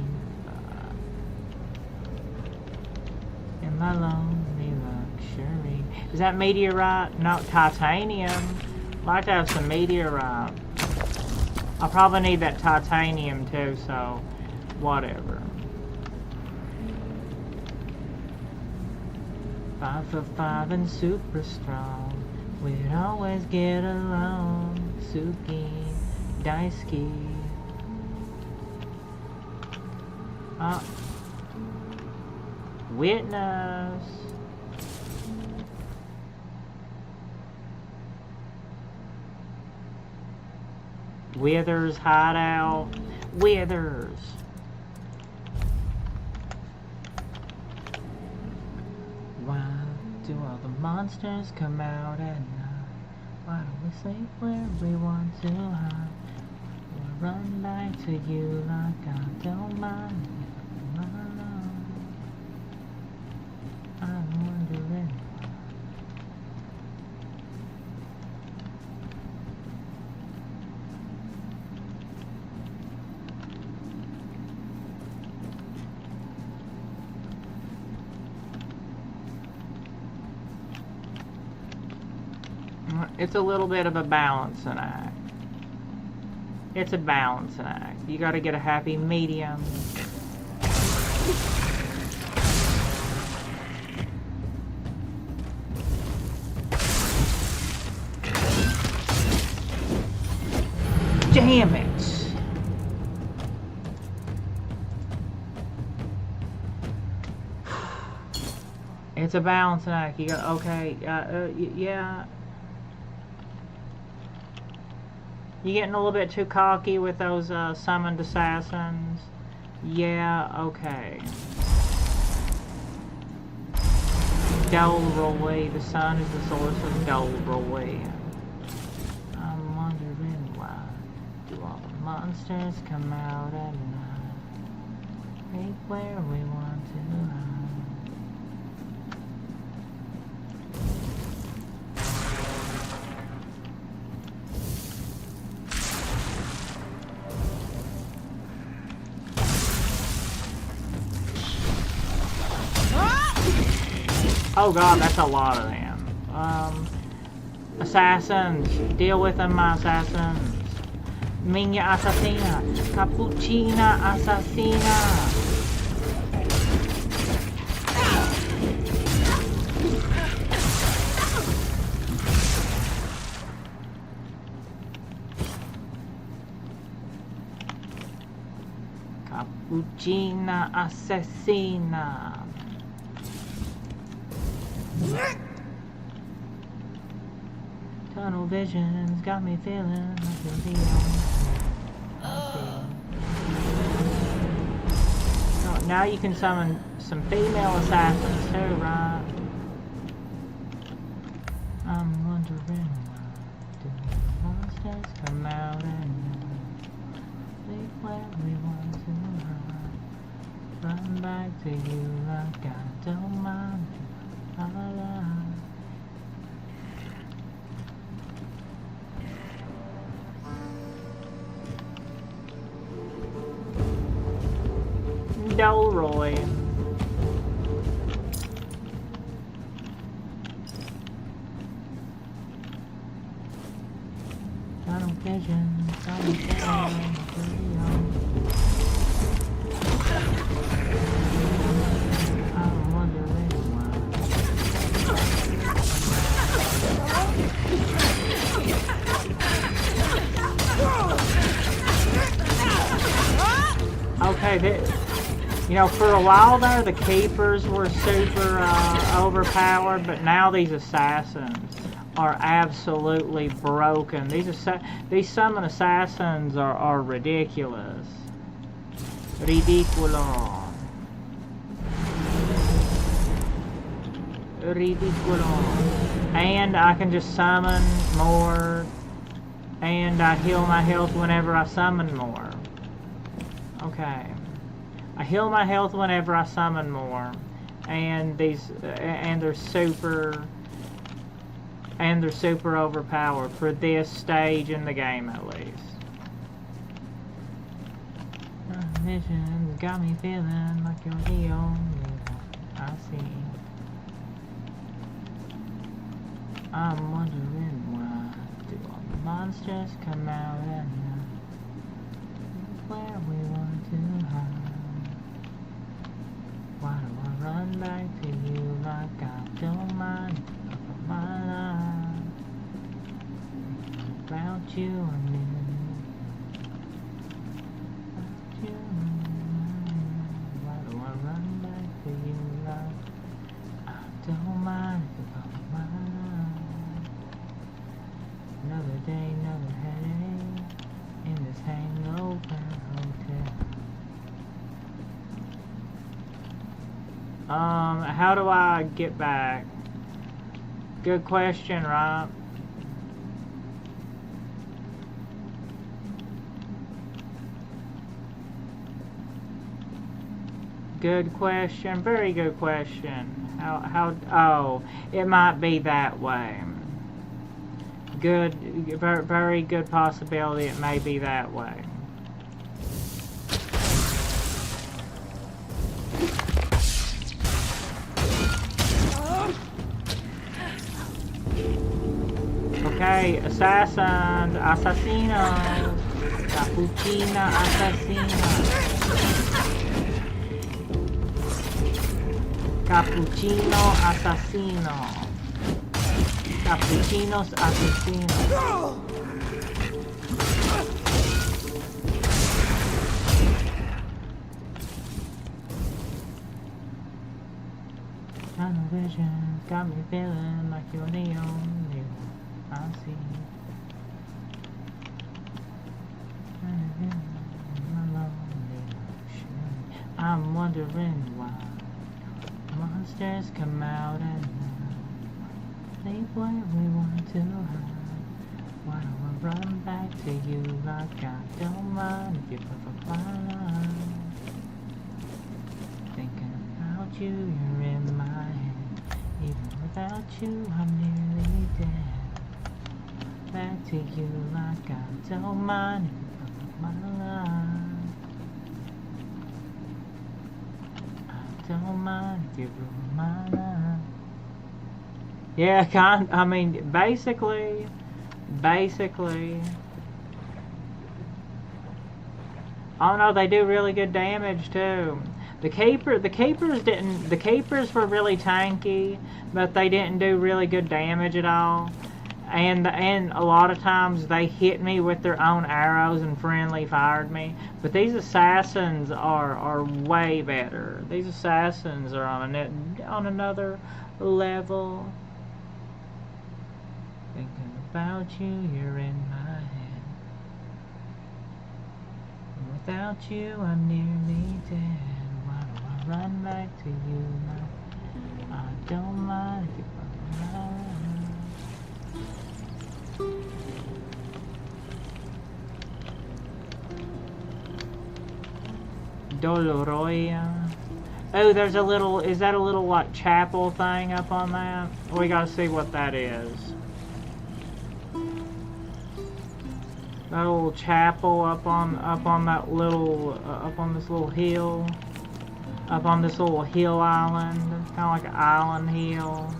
in my lonely luxury. Is that meteorite? No, titanium. I'd like to have some meteorite. I'll probably need that titanium too, so whatever. 5 for 5 and super strong. We'd always get along, Suki, Daisuke. Witness. Withers hideout. Withers. Why do all the monsters come out at night? Why do we sleep where we want to hide? We'll run back to you like I don't mind. I'm wondering It's a little bit of a balancing act. It's a balancing act. You gotta get a happy medium. Damn it! It's a balancing act. You got okay. Yeah. You getting a little bit too cocky with those summoned assassins? Yeah, okay. Dolroy, the sun is the source of Dolroy. I'm wondering why do all the monsters come out at night? Right where we want to hide. Oh god, that's a lot of them. Assassins. Deal with them, my assassins. Minya assassina. Cappuccina assassina. Cappuccina assassina. Tunnel visions got me feeling like you're the only. Now you can summon some female assassins too, right? I'm wondering why do the monsters come out and leave where we want to hide? Run back to you like I don't mind. Delroy. Tunnel vision, tunnel vision. I'm wondering why. Okay, you know, for a while there, the keepers were super overpowered, but now these assassins are absolutely broken. These summon assassins are ridiculous. Ridiculous. And I can just summon more, and I heal my health whenever I summon more. Okay. I heal my health whenever I summon more, and they're super overpowered for this stage in the game, at least. Missions got me feeling like you're the only one I see. I'm wondering why do all the monsters come out and where we want to hide? Why do I run back to you like I don't mind about my life? About you, I knew. About you, why do I run back to you like I don't mind about my life? Another day, another headache in this hangover hotel. How do I get back? Good question, right? Good question, very good question. Oh, it might be that way. Good, very good possibility it may be that way. Okay, assassins, assassinos, cappuccina assassina, cappuccino assassino, cappuccinos assassinos. Tunnel vision got me feeling like you're the only one I see. I'm wondering why monsters come out and leave where we want to hide. Why do I run back to you like I don't mind if you put my life? Thinking about you, you're in my head. Even without you, I'm nearly dead. Back to you like I don't mind if you put my life. I don't mind if you ruin my life. Yeah, I mean, basically. Oh no, they do really good damage too. The keepers were really tanky, but they didn't do really good damage at all. And a lot of times they hit me with their own arrows and friendly fired me. But these assassins are way better. These assassins are on another level. Thinking about you, you're in my head. Without you, I'm nearly dead. Why do I run back to you now? I don't mind if you Doloroya. Oh, there's a little, is that a little like chapel thing up on that? We gotta see what that is. That little chapel up on that little, up on this little hill. Up on this little hill island. Kind of like an island hill.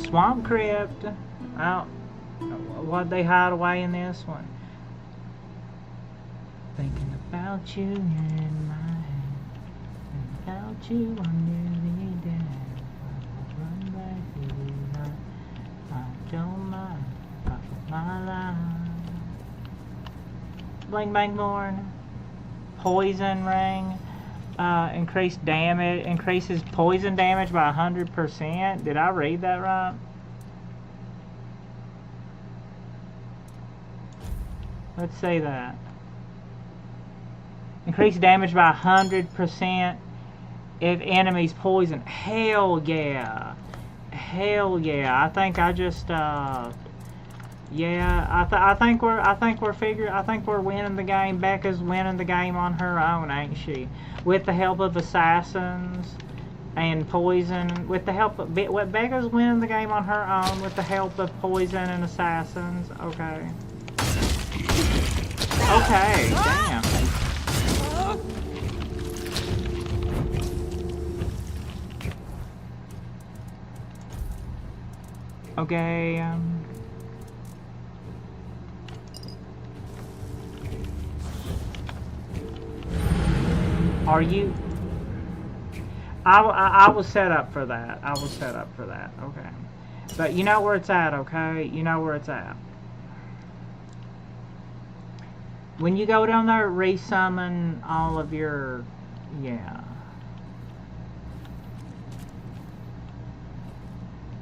Swamp Crypt. Oh, what'd they hide away in this one? Thinking about you in my head. Without you, I'm nearly dead. Run back to you, I don't mind. Off of my life. Bling bang born. Poison ring. Increases poison damage by 100%. Did I read that right? Let's say that. Increase damage by 100% if enemies poison. Hell yeah. Hell yeah. I think I just yeah, I think we're winning the game. Becca's winning the game on her own, ain't she? With the help of assassins and poison. With the help of Becca's winning the game on her own with the help of poison and assassins. Okay. Okay, damn. Okay, are you... I was set up for that. I was set up for that. Okay. But you know where it's at, okay? You know where it's at. When you go down there, resummon all of your... Yeah.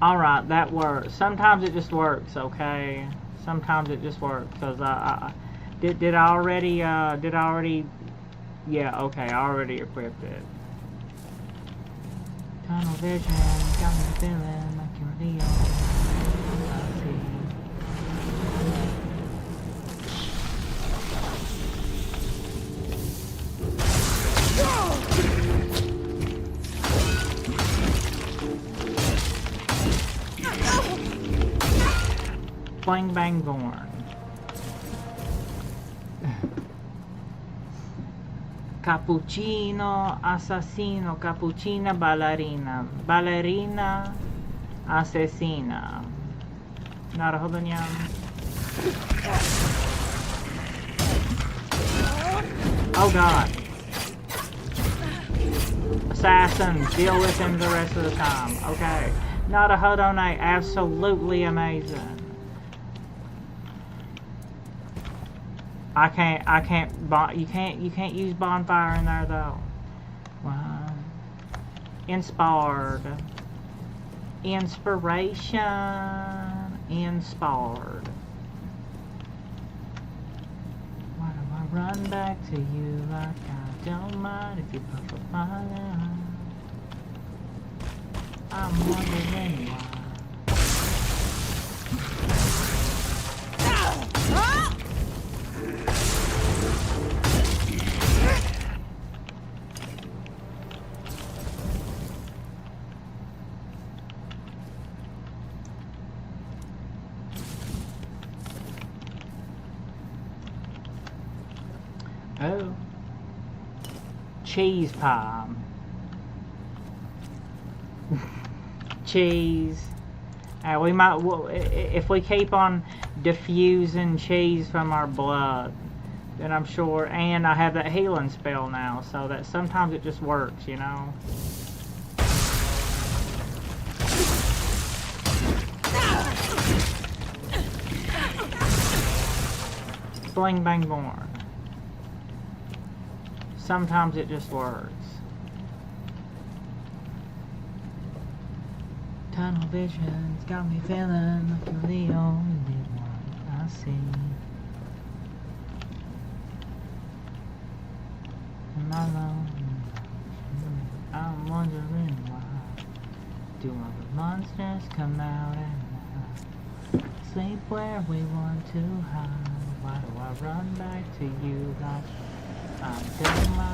Alright, that works. Sometimes it just works, okay? Sometimes it just works. Because did I already... Yeah, okay, I already equipped it. Tunnel vision, got me feeling like you're Leo. Bang bang born. Cappuccino, assassino, cappuccina, ballerina. Ballerina, assassina. Naruhodo niyan. Oh god. Assassins, deal with him the rest of the time. Okay. Naruhodo night, absolutely amazing. You can't use bonfire in there though. Wow. Inspired. Inspiration. Inspired. Why do I run back to you like I don't mind if you puff up my line? I'm wondering why. Oh. Cheese pie. Cheese. We might, if we keep on diffusing cheese from our blood, then I'm sure, and I have that healing spell now, so that sometimes it just works, you know. Bling bang born. Sometimes it just works. Tunnel visions got me feeling like you're the only one I see. And I'm wondering why do all the monsters come out and sleep where we want to hide? Why do I run back to you like I'm doing my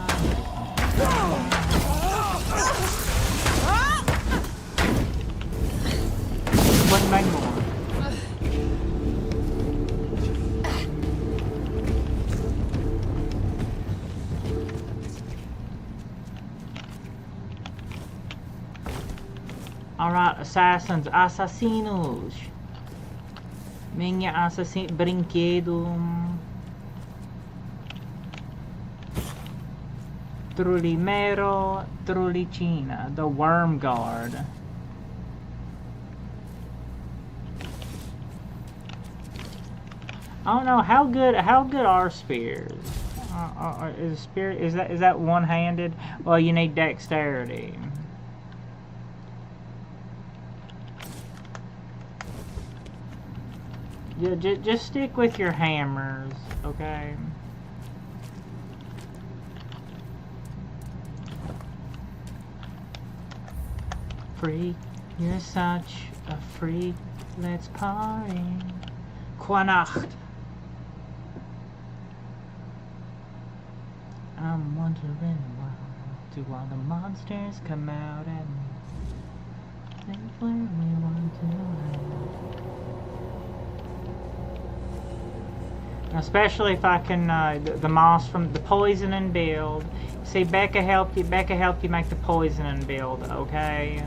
One bang more. Alright, assassins, assassinos. Minha assassin brinquedo. Trulimero, Trulicina, the Worm Guard. I don't know how good are spears. Is that one-handed? Well, you need dexterity. Yeah, just stick with your hammers, okay? Freak, you're such a freak. Let's party. Quanacht. I'm wondering why do all the monsters come out and think where we want to hide. Especially if I can the moss from the poisoning build. See, Becca helped you make the poisoning build, okay?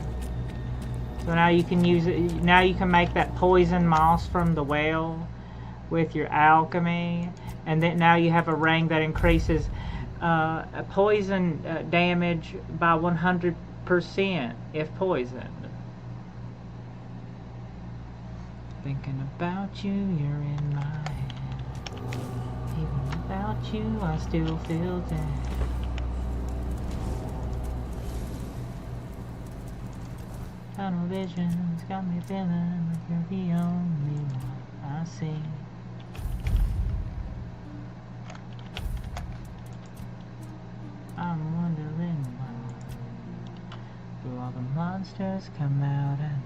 So now you can use it. Now you can make that poison moss from the well with your alchemy, and then now you have a ring that increases poison damage by 100% if poisoned. Thinking about you, you're in my head. Even without you, I still feel dead. Tunnel visions got me feeling like you're the only one I see. I'm wondering why do all the monsters come out at night?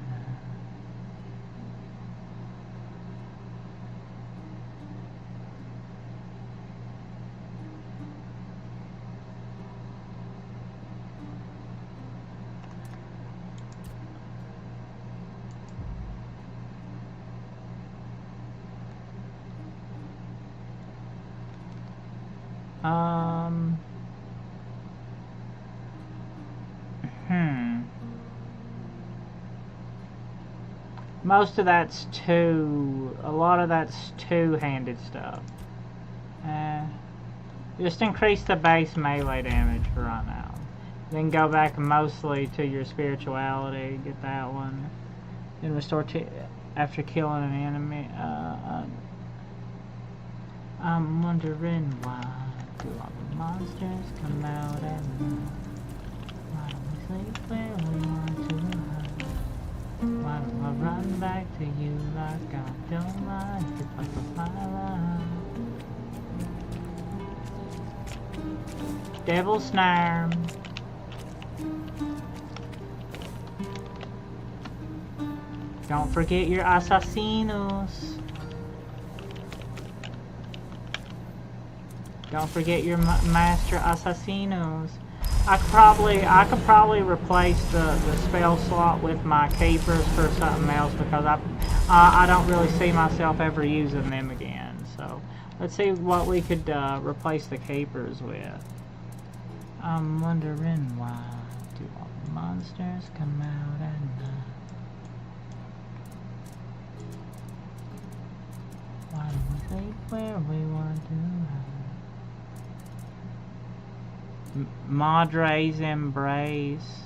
Most of that's a lot of that's two-handed stuff. Just increase the base melee damage for right now. Then go back mostly to your spirituality, get that one. Then restore after killing an enemy. I'm wondering why do all the monsters come out at night? Why do we sleep where we want to hide? Why do I run back to you like I don't like it, like a fire? Devil Snare. Don't forget your assassinos. Don't forget your master assassinos. I could probably replace the spell slot with my keepers for something else because I don't really see myself ever using them again. So Let's see what we could replace the capers with. I'm wondering why do all the monsters come out at night? Why do we sleep where we want to hide? Madre's Embrace.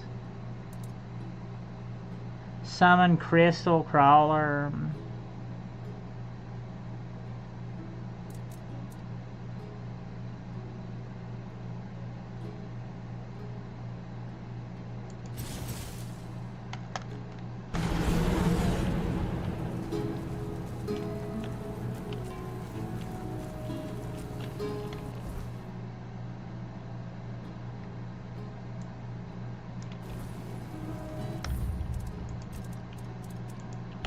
Summon Crystal Crawler.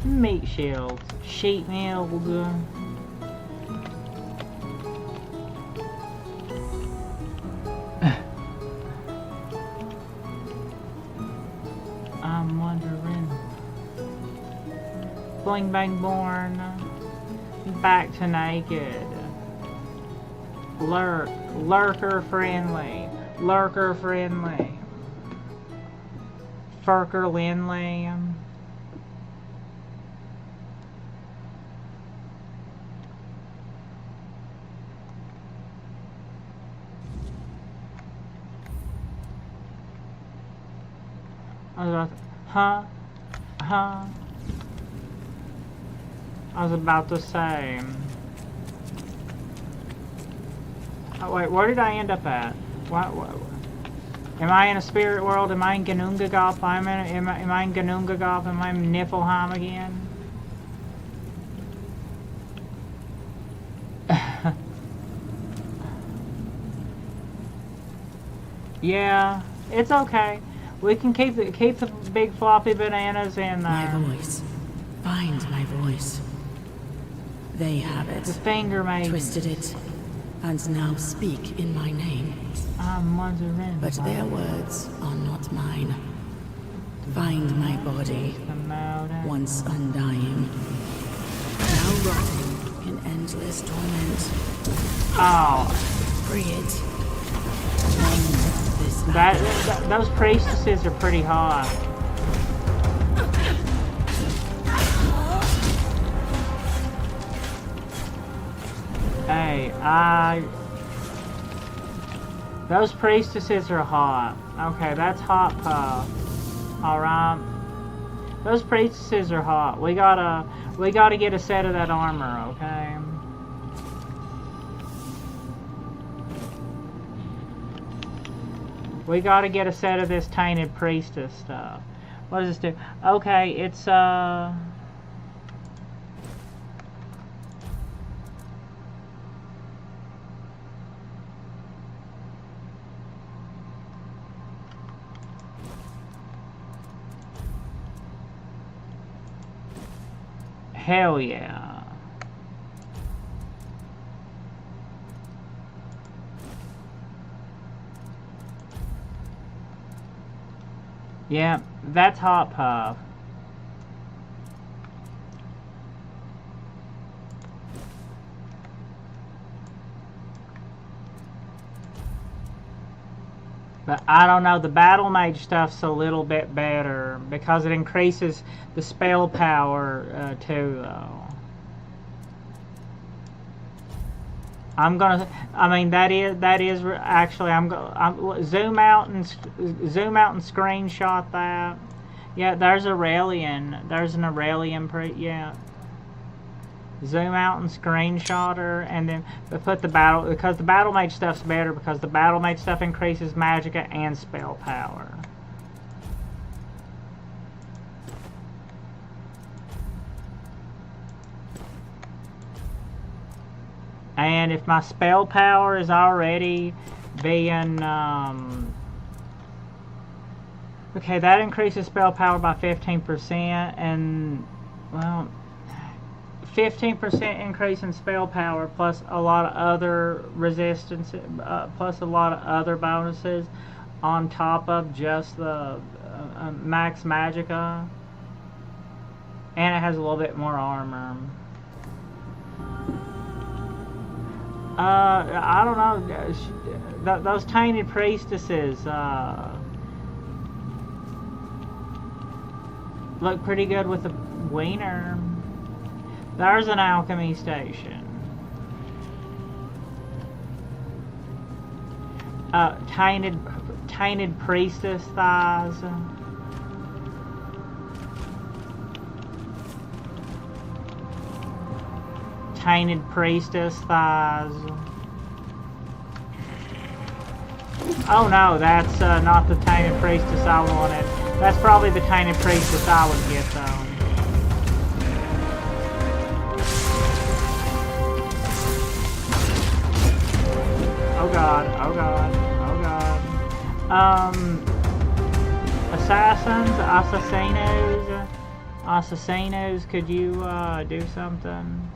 Meat shields, sheep meal. I'm wondering. Bling bang born. Back to naked. Lurker friendly. Lurker friendly. Furker Lindley. I was about to say. Oh, wait, where did I end up at? What? Am I in a spirit world? Am I in Ganungagop? Am I in Ganungagop? Am I in Niflheim again? Yeah, it's okay. We can keep the big floppy bananas and my voice. Find my voice. They have it. The finger maiden. Twisted it, and now speak in my name. I'm wondering. But their words are not mine. Find my body, once undying, now rotting in endless torment. Oh. Free it. Those priestesses are pretty hot. Hey, those priestesses are hot. Okay, that's hot puff. Alright. Those priestesses are hot. We gotta get a set of that armor, okay? We gotta get a set of this Tainted Priestess stuff. What does this do? Okay, it's hell yeah. Yeah, that's hot puff. But I don't know, the battle mage stuff's a little bit better because it increases the spell power too, though. That is actually. I'm zoom out and screenshot that. Yeah, there's Aurelian. There's an Aurelian yeah. Zoom out and screenshot her, and then put the battle, because the battle mage stuff's better because the battle mage stuff increases magicka and spell power. And if my spell power is already being, okay, that increases spell power by 15%, and, well, 15% increase in spell power plus a lot of other resistance, plus a lot of other bonuses on top of just the max magicka. And it has a little bit more armor. I don't know. Those tainted priestesses look pretty good with the wiener. There's an alchemy station. Tainted priestess thighs. Tainted priestess thighs. Oh no, that's not the tainted priestess I wanted. That's probably the tainted priestess I would get though. Oh god, oh god, oh god. Assassinos, could you do something?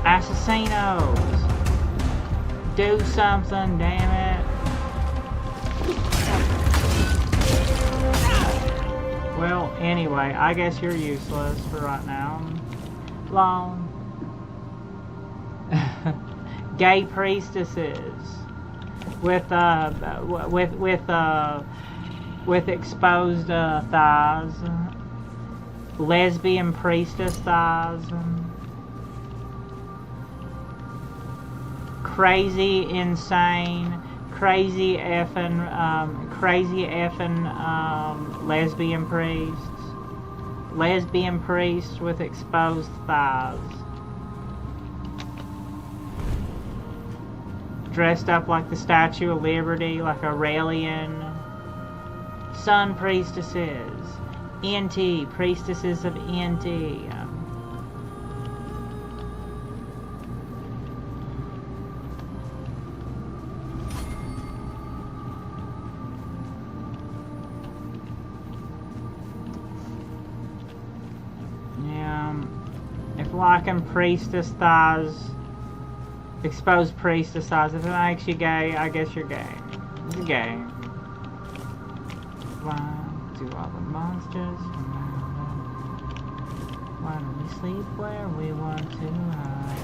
Assassinos! Do something, damn it! Well, anyway, I guess you're useless for right now. Long. Gay priestesses with exposed thighs. Lesbian priestess thighs. Crazy, insane, crazy effing lesbian priests with exposed thighs, dressed up like the Statue of Liberty, like Aurelian. Sun priestesses, NT, priestesses of NT. Liking priestess thighs, exposed priestess thighs. If it makes you gay, I guess you're gay. You're gay. Why do all the monsters come out? Why don't we sleep where we want to hide?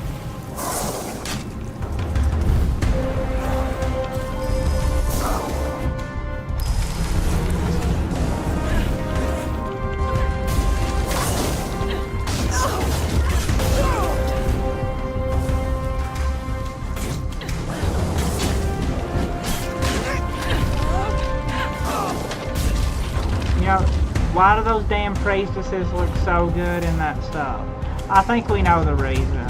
Why do those damn priestesses look so good in that stuff? I think we know the reason.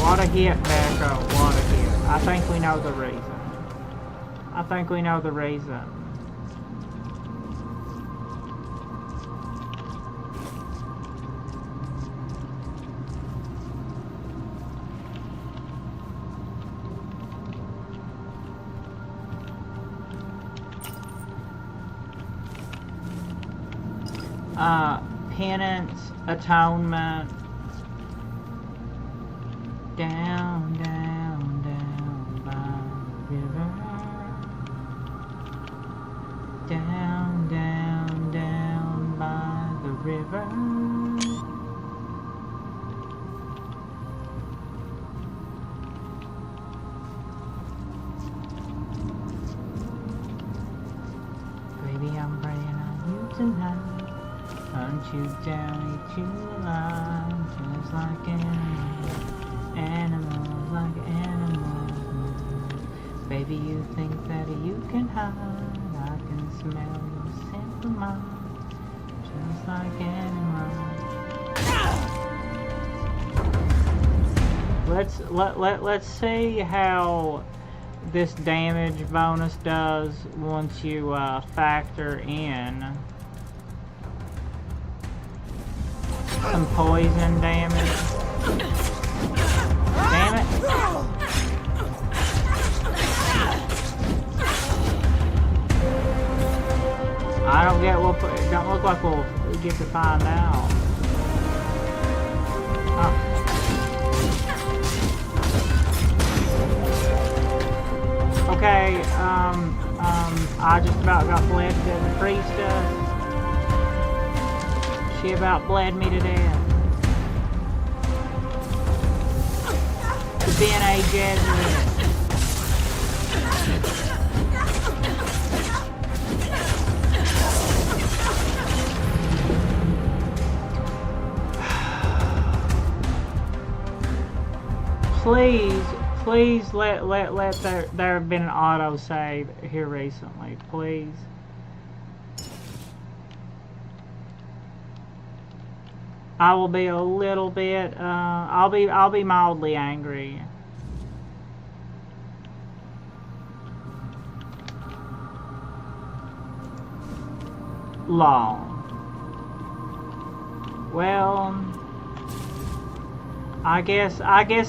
What a hit, Becca. What a hit. I think we know the reason. I think we know the reason. Penance, atonement, down, down, down by the river, down, down, down by the river. Baby, I'm praying on you tonight. Hunt you down, eat you alive, just like animals, like animals. Baby, you think that you can hide, I can smell your scent of mine, just like animals. Let's see how this damage bonus does once you factor in some poison damage. Damn it. I don't get what. It don't look like we'll get to find out. Oh. Okay, I just about got bled to the priestess. She about bled me to death. To being a Jesuit. Please let there have been an auto save here recently, please. I will be a little bit I'll be mildly angry. Law. Well, I guess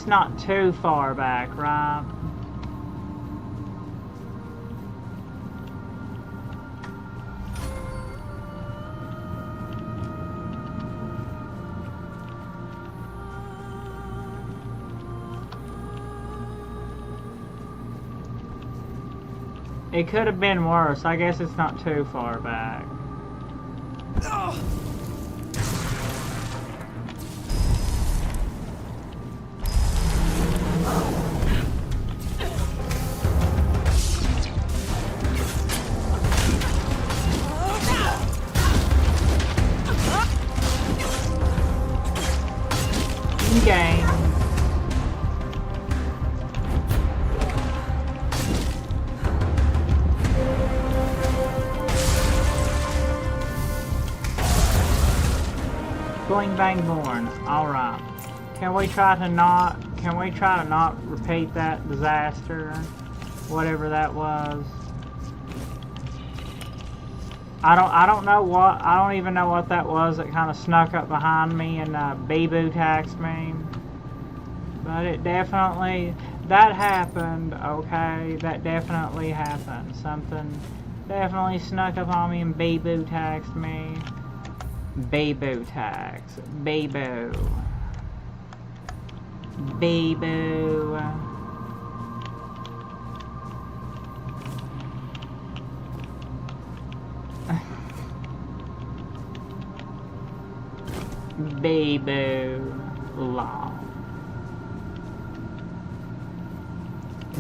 not too far back, right? It could have been worse. I guess it's not too far back. Game. Boing bang born. Alright. Can we try to not repeat that disaster? Whatever that was. I don't even know what that was that kind of snuck up behind me and bee-boo taxed me. But it definitely, that happened, okay? That definitely happened. Something definitely snuck up on me and bee-boo taxed me. Bee-boo tax. Bee-boo. Bee-boo. Bee-boo. Law.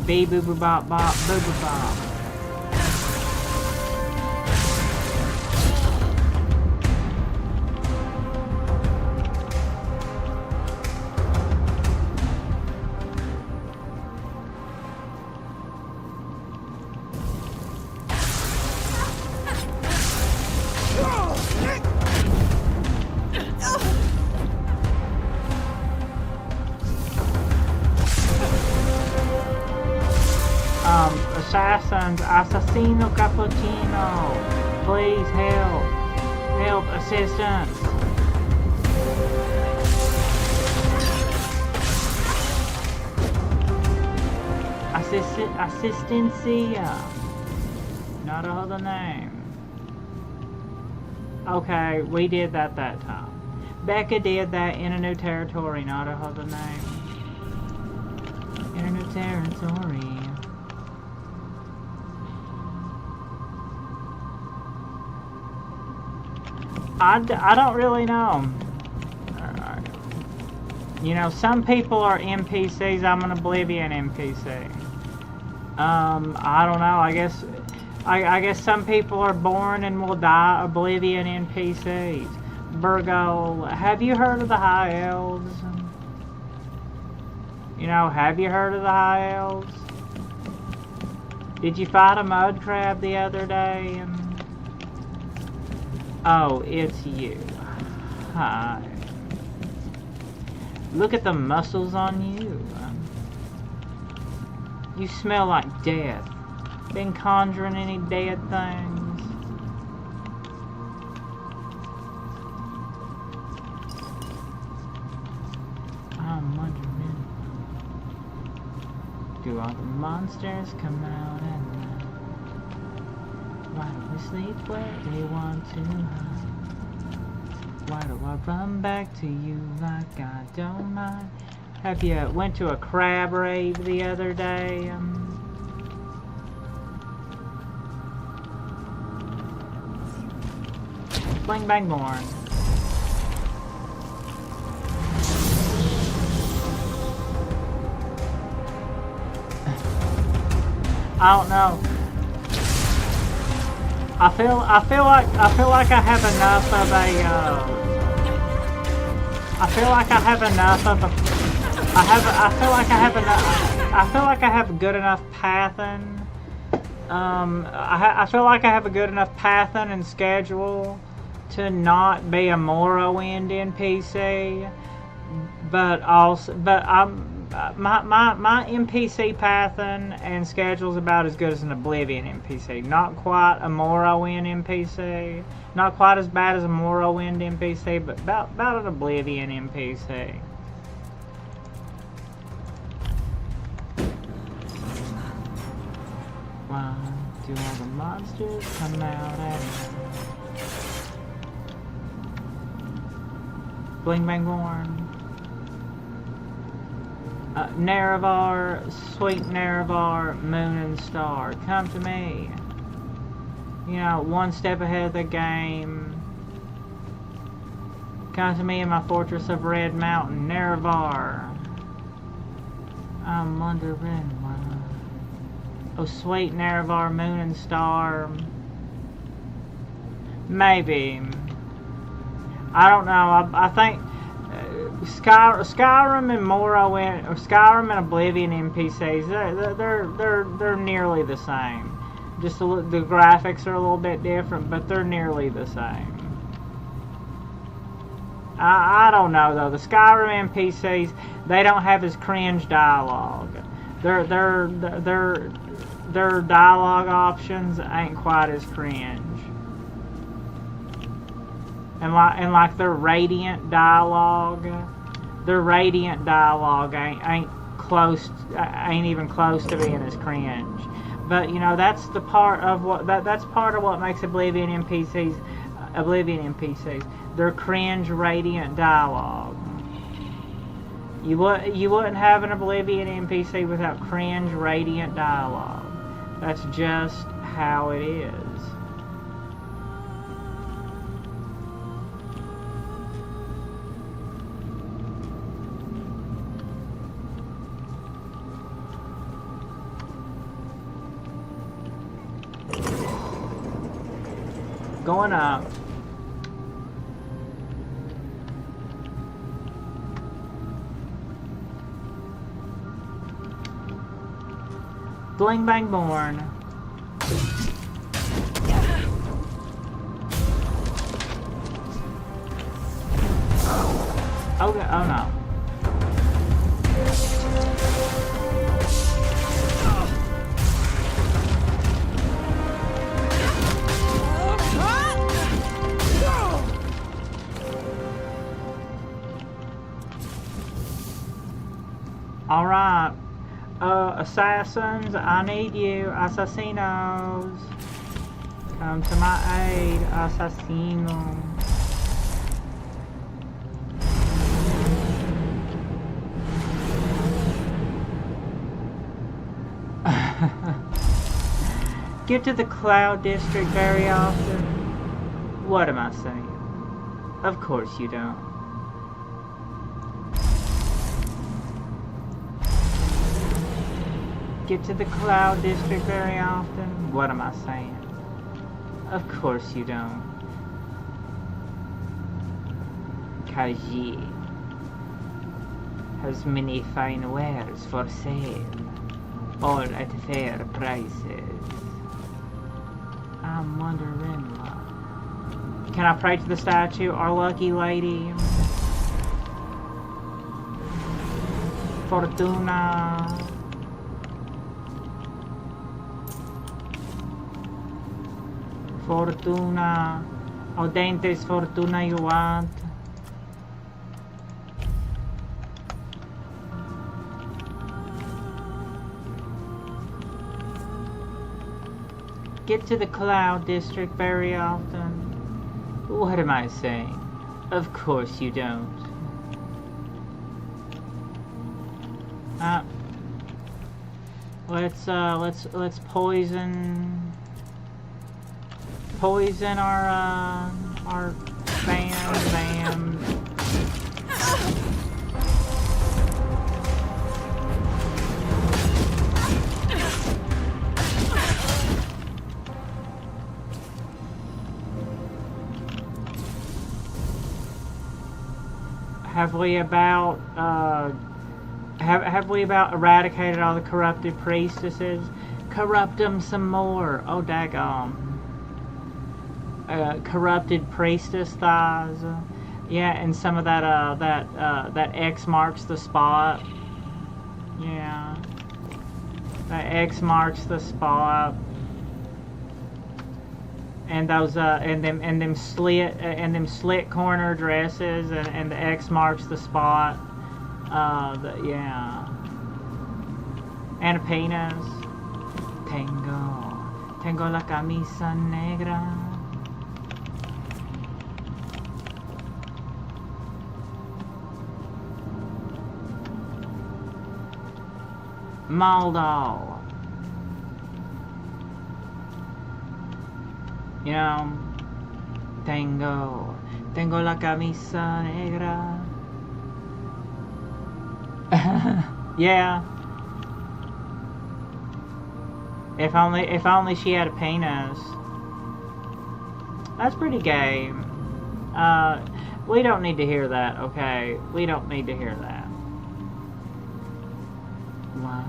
Bee-boo-boo-bop-bop. Boo-boo-bop. Assassino Cappuccino, please help, assistance. Assistencia, not a other name. Okay, we did that time. Becca did that in a new territory, not a other name. In a new territory. I don't really know. You know, some people are NPCs. I'm an Oblivion NPC. I don't know. I guess some people are born and will die Oblivion NPCs. Burgo, have you heard of the High Elves? You know, have you heard of the High Elves? Did you fight a mud crab the other day? Oh, it's you. Hi. Look at the muscles on you. You smell like death. Been conjuring any dead things? I'm wondering, do all the monsters come out at night? Why do we sleep where they want to hide? Why do I run back to you like I don't mind? Have you went to a crab rave the other day? Bling bang born. I don't know. I feel like I have enough of a. I feel like I have enough of a. I feel like I have enough. I feel like I have good enough pathing. I feel like I have a good enough pathing and schedule to not be a Morrowind NPC, but my NPC pathing and schedule is about as good as an Oblivion NPC. Not quite a Morrowind NPC, not quite as bad as a Morrowind NPC, but about an Oblivion NPC. Why do all the monsters come out at me? Bling bang born. Nerevar, sweet Nerevar, moon and star, come to me. You know, one step ahead of the game. Come to me in my fortress of Red Mountain, Nerevar. I'm wondering why. Oh, sweet Nerevar, moon and star. Maybe. I don't know. I think Skyrim and Morrowind, or Skyrim and Oblivion NPCs, they're nearly the same. Just the graphics are a little bit different, but they're nearly the same. I don't know though. The Skyrim NPCs, they don't have as cringe dialogue. Their dialogue options ain't quite as cringe. And like their radiant dialogue ain't even close to being as cringe. But you know, that's the part of what that's part of what makes Oblivion NPCs. They're cringe radiant dialogue. You wouldn't have an Oblivion NPC without cringe radiant dialogue. That's just how it is. Going up. Bling bang born. Okay, oh no. Alright, assassins, I need you, assassinos. Come to my aid, assassino. Get to the Cloud District very often. What am I saying? Of course you don't. Get to the Cloud District very often? What am I saying? Of course you don't. Kaji has many fine wares for sale, all at fair prices. I'm wondering why. Can I pray to the statue, our lucky lady? Fortuna. Fortuna. How dangerous Fortuna you want? Get to the Cloud District very often. What am I saying? Of course you don't. Let's poison our Arc, bam, bam. Have we about have we about eradicated all the corrupted priestesses? Corrupt them some more. Oh daggone. Corrupted priestess thighs. Yeah, and some of that that X marks the spot. Yeah. That X marks the spot. And those and them slit corner dresses, and the X marks the spot. Yeah. And a penis. Tengo la camisa negra. Maldal. You know, tengo la camisa negra. Yeah. If only she had a penis. That's pretty gay. We don't need to hear that, okay? We don't need to hear that. Why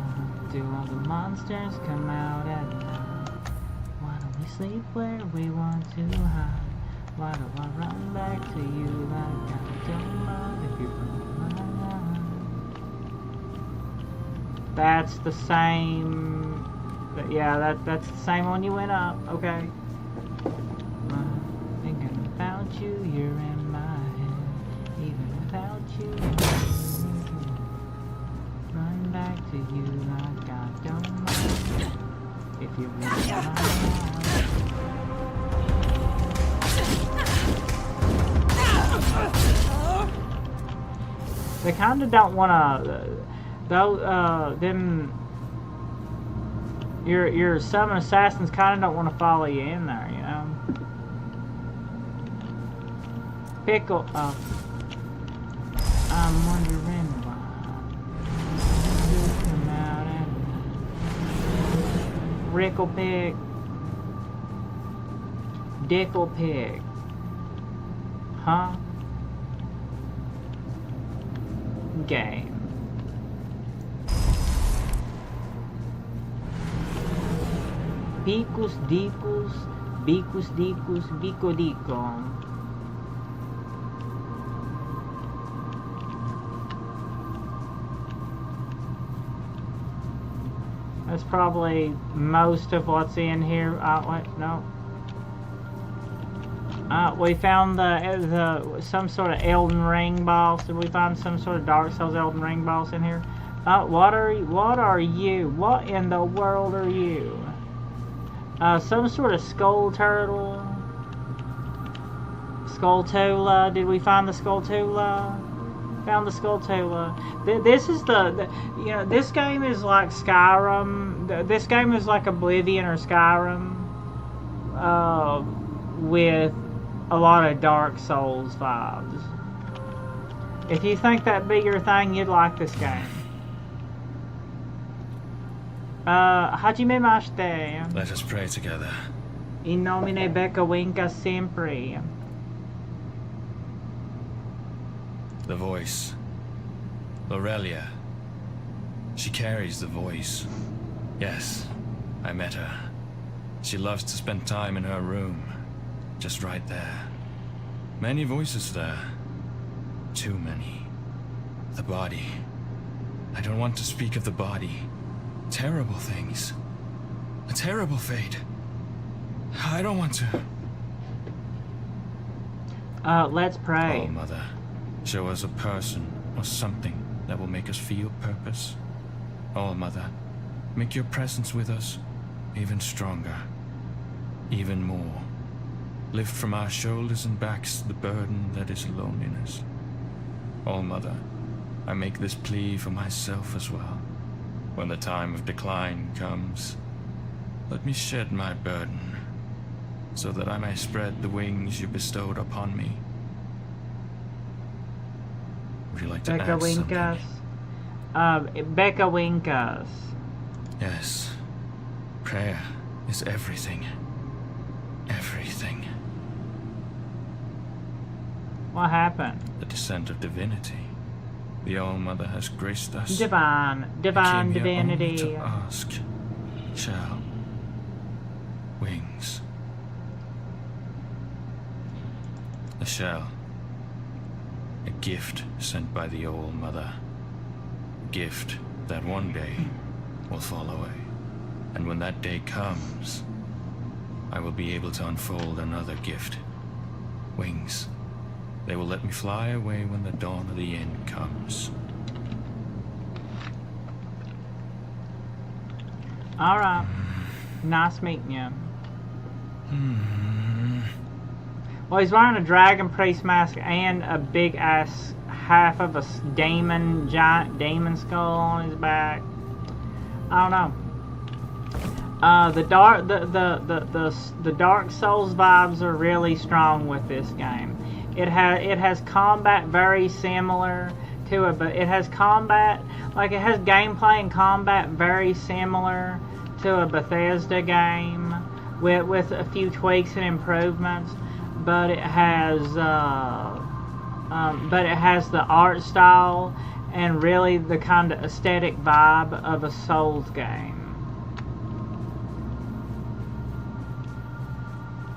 do all the monsters come out at night? Why don't we sleep where we want to hide? Why do I run back to you like I don't mind if you run my mind? That's the same. Yeah, that's the same one you went up. Okay. Thinking about you, you're in my head. Even without you, run back to you like I don't mind if you run my mind. They kind of don't want to, though. Your summon assassins kind of don't want to follow you in there, you know. Pickle. I'm wondering why you come out at night. Rickle pig. Dickle pig. Huh? Game. Picus dicus, bicus dicus, bico dico. That's probably most of what's in here. Wait, no. We found the some sort of Elden Ring boss. Did we find some sort of Dark Souls Elden Ring boss in here? What are you? What in the world are you? Some sort of skull turtle. Skulltula. Did we find the Skulltula? Found the Skulltula. This is you know, this game is like Skyrim. This game is like Oblivion or Skyrim. With a lot of Dark Souls vibes. If you think that'd be your thing, you'd like this game. Hajime mashite. Let us pray together. In nomine Becca Winka Sempre. The voice. Aurelia. She carries the voice. Yes, I met her. She loves to spend time in her room. Just right there. Many voices there. Too many. The body. I don't want to speak of the body. Terrible things. A terrible fate. I don't want to. Let's pray. Oh, Mother. Show us a person or something that will make us feel purpose. Oh, Mother. Make your presence with us even stronger. Even more. Lift from our shoulders and backs the burden that is loneliness. Oh, Mother. I make this plea for myself as well. When the time of decline comes, let me shed my burden. so that I may spread the wings you bestowed upon me. Would you like to add something? Becca Winkas. Yes. Prayer is everything. Everything. What happened? The descent of divinity. The All-Mother has graced us. Divine divinity. To ask. Shall. Wings. A shell. A gift sent by the All-Mother. A gift that one day will fall away. And when that day comes, I will be able to unfold another gift. Wings. They will let me fly away when the dawn of the end comes. Alright. Nice meeting you. Well, he's wearing a dragon priest mask and a big ass half of a giant demon skull on his back. I don't know. The Dark Souls vibes are really strong with this game. It has combat very similar to it, but it has combat, like it has gameplay and combat very similar to a Bethesda game with a few tweaks and improvements, but it has the art style and really the kind of aesthetic vibe of a Souls game.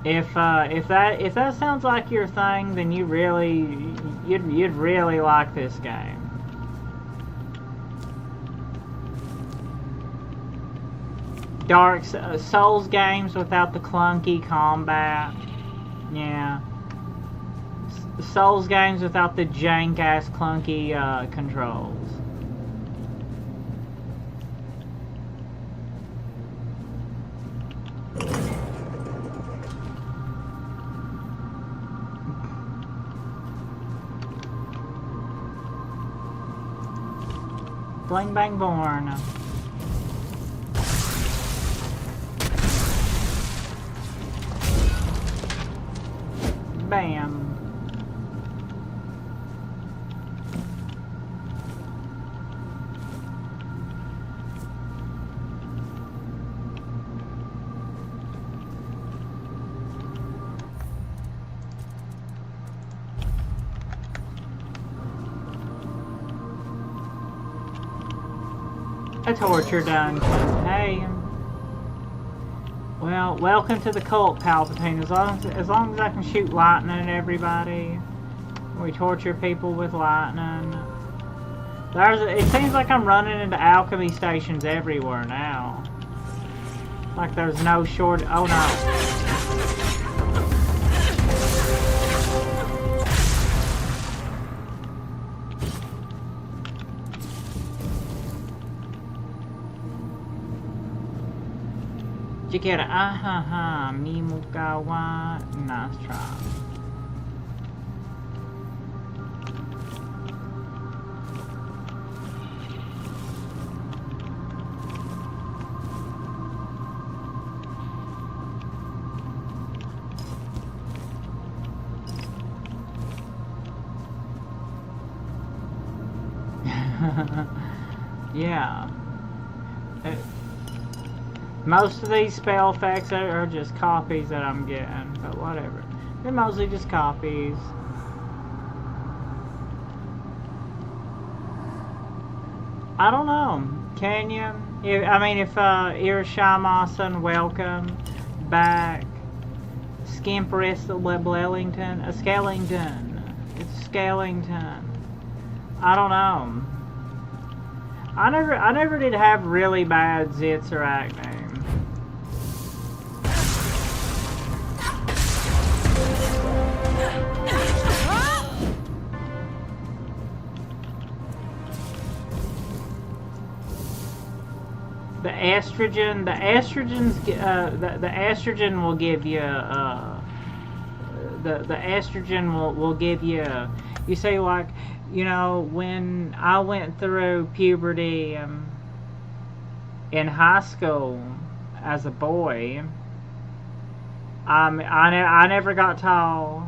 If that sounds like your thing, then you'd really like this game. Dark Souls games without the clunky combat. Yeah. Souls games without the jank ass clunky controls. Bling bang born. Bam. A torture dungeon. Hey. Well, welcome to the cult, Palpatine. As long as I can shoot lightning at everybody, we torture people with lightning. It seems like I'm running into alchemy stations everywhere now. Like there's no short. Oh no. Chikera, ahaha, Mimukawa, nice try. Yeah. Most of these spell effects are just copies that I'm getting, but whatever. They're mostly just copies. I don't know. Can you? If Irishama-san, welcome back. Skimperus Blellington. A Skellington. It's Skellington. I don't know. I never did have really bad zits or acne. The estrogen will give you the estrogen will give you, you say, like, you know, when I went through puberty in high school as a boy, I never got tall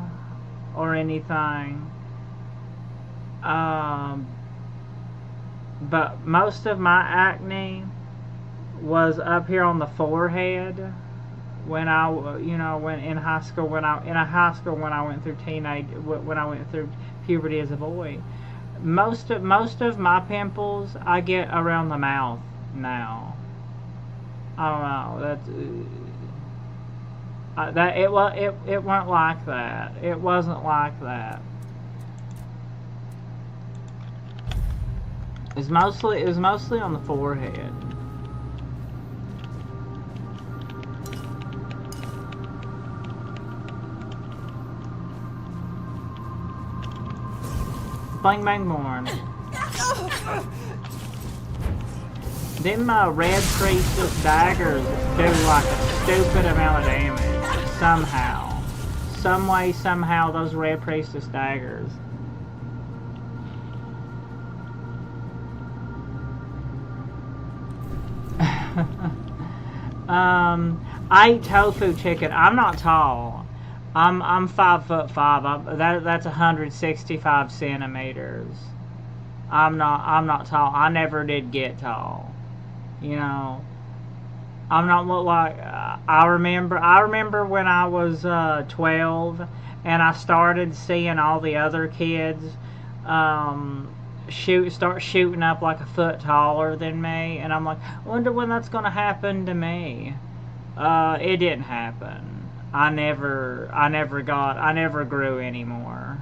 or anything. But most of my acne was up here on the forehead when I when in high school when I went through when I went through puberty as a boy. Most of my pimples I get around the mouth now. I don't know. It wasn't like that. It wasn't like that. It was mostly on the forehead. Bang bang born. Them red priestess daggers do like a stupid amount of damage. Somehow. Some way, somehow, those red priestess daggers. I eat tofu chicken. I'm not tall. I'm 5'5". That's 165 centimeters. I'm not tall. I never did get tall. You know, I'm not like I remember when I was 12 and I started seeing all the other kids start shooting up like a foot taller than me, and I'm like, I wonder when that's gonna happen to me. It didn't happen. I never grew anymore.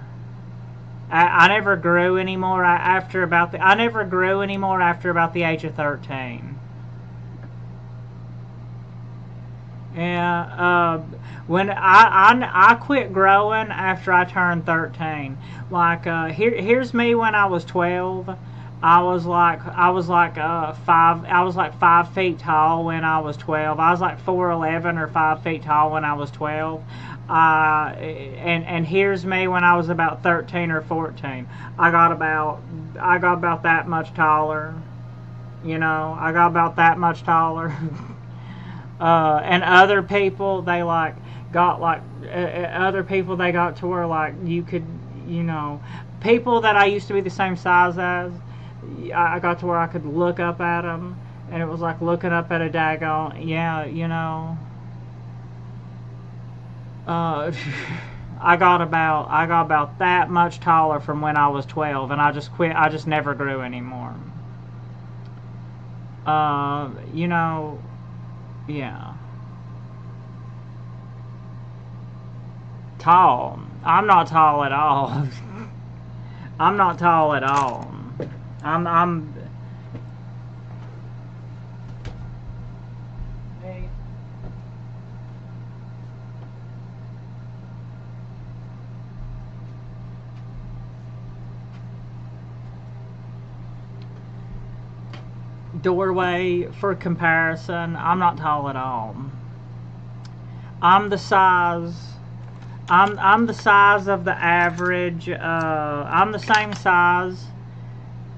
I never grew anymore after about the age of 13. Yeah, when I quit growing after I turned 13. Like here's me when I was 12. I was like 5 feet tall when I was 12. I was like 4'11" or 5 feet tall when I was 12. And here's me when I was about 13 or 14. I got about that much taller. You know, I got about that much taller. And other people, they got to where like you could, you know, people that I used to be the same size as, I got to where I could look up at them, and it was like looking up at a daggone, yeah, you know. I got about that much taller from when I was 12, and I just quit. I just never grew anymore. You know, yeah. Tall. I'm not tall at all. I'm not tall at all. I'm hey. Doorway for comparison, I'm not tall at all. I'm the size of the average, I'm the same size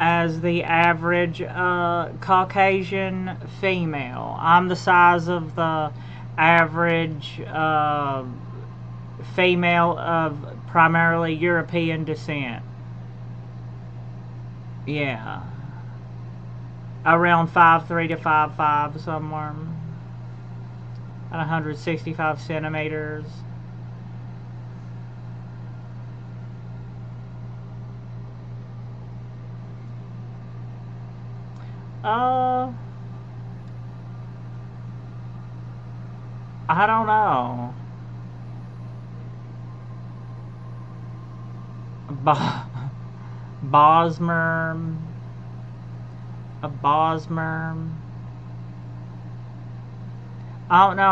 as the average Caucasian female. I'm the size of the average female of primarily European descent. Yeah. Around 5'3" to 5'5", somewhere. At 165 centimeters. I don't know. Bosmer. A Bosmer. I don't know.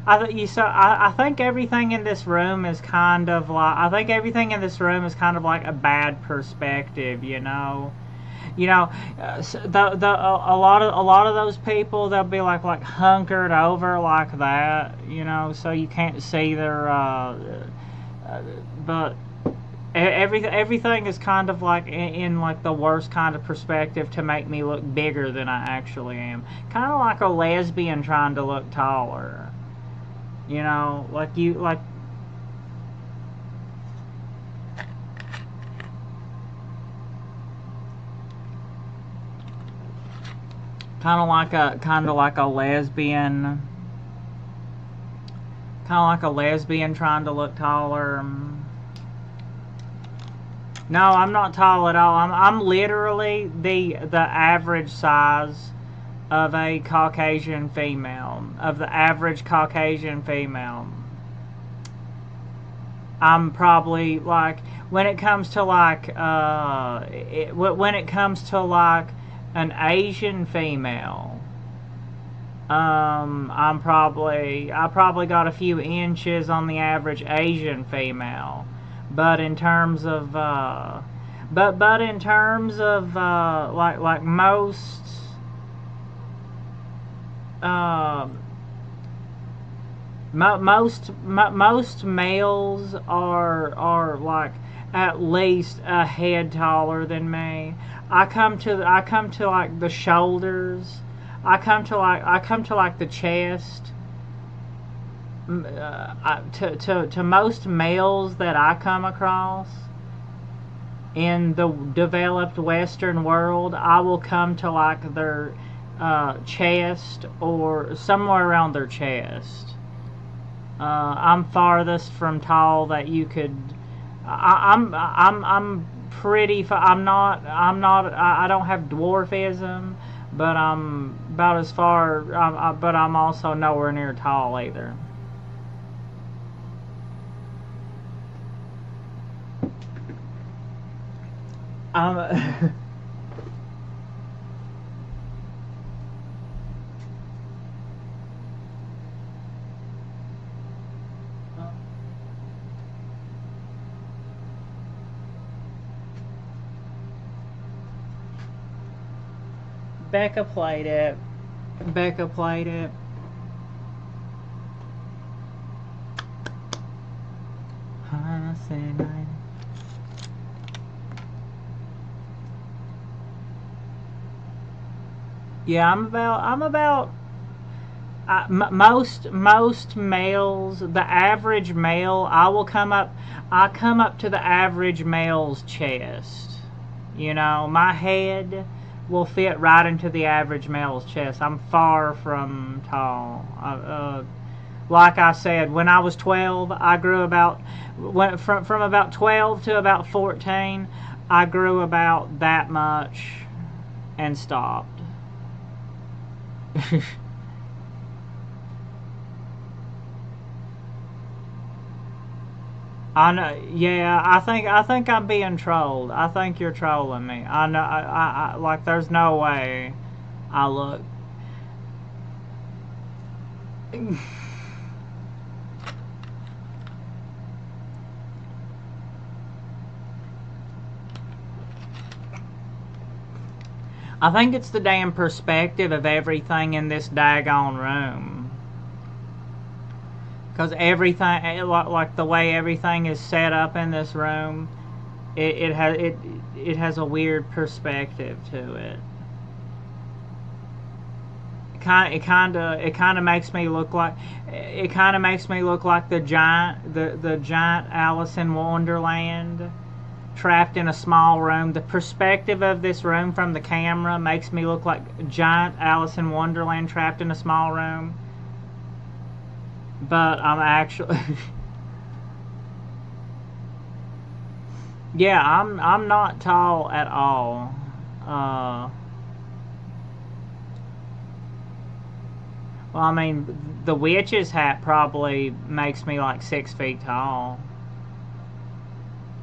I think everything in this room is kind of like. I think everything in this room is kind of like a bad perspective. You know. You know, a lot of those people, they'll be like hunkered over like that, you know, so you can't see their. But everything is kind of like in like the worst kind of perspective to make me look bigger than I actually am. Kind of like a lesbian trying to look taller. You know, like you, like... Kind of like a lesbian... Kind of like a lesbian trying to look taller. No, I'm not tall at all. I'm literally the average size of a Caucasian female. Of the average Caucasian female. I'm probably like, when it comes to like when it comes to like an Asian female, I probably got a few inches on the average Asian female, but in terms of but in terms of like most most males are like at least a head taller than me. I come to like the shoulders. I come to like the chest. To most males that I come across in the developed Western world, I will come to like their chest or somewhere around their chest. I'm farthest from tall that you could. I'm pretty. I don't have dwarfism, but I'm about as far. But I'm also nowhere near tall either. Becca played it. Yeah, I'm about most males, the average male, I come up to the average male's chest. You know, my head will fit right into the average male's chest. I'm far from tall. Like I said, when I was 12, I grew about, from about 12 to about 14, I grew about that much and stopped. I know. Yeah, I think I'm being trolled. I think you're trolling me. I know. I like. There's no way. I look. I think it's the damn perspective of everything in this daggone room. Because everything, like the way everything is set up in this room, it has a weird perspective to it. It kind of makes me look like the giant Alice in Wonderland, trapped in a small room. The perspective of this room from the camera makes me look like giant Alice in Wonderland trapped in a small room. But I'm actually yeah, I'm not tall at all. Well, I mean, the witch's hat probably makes me like 6 feet tall.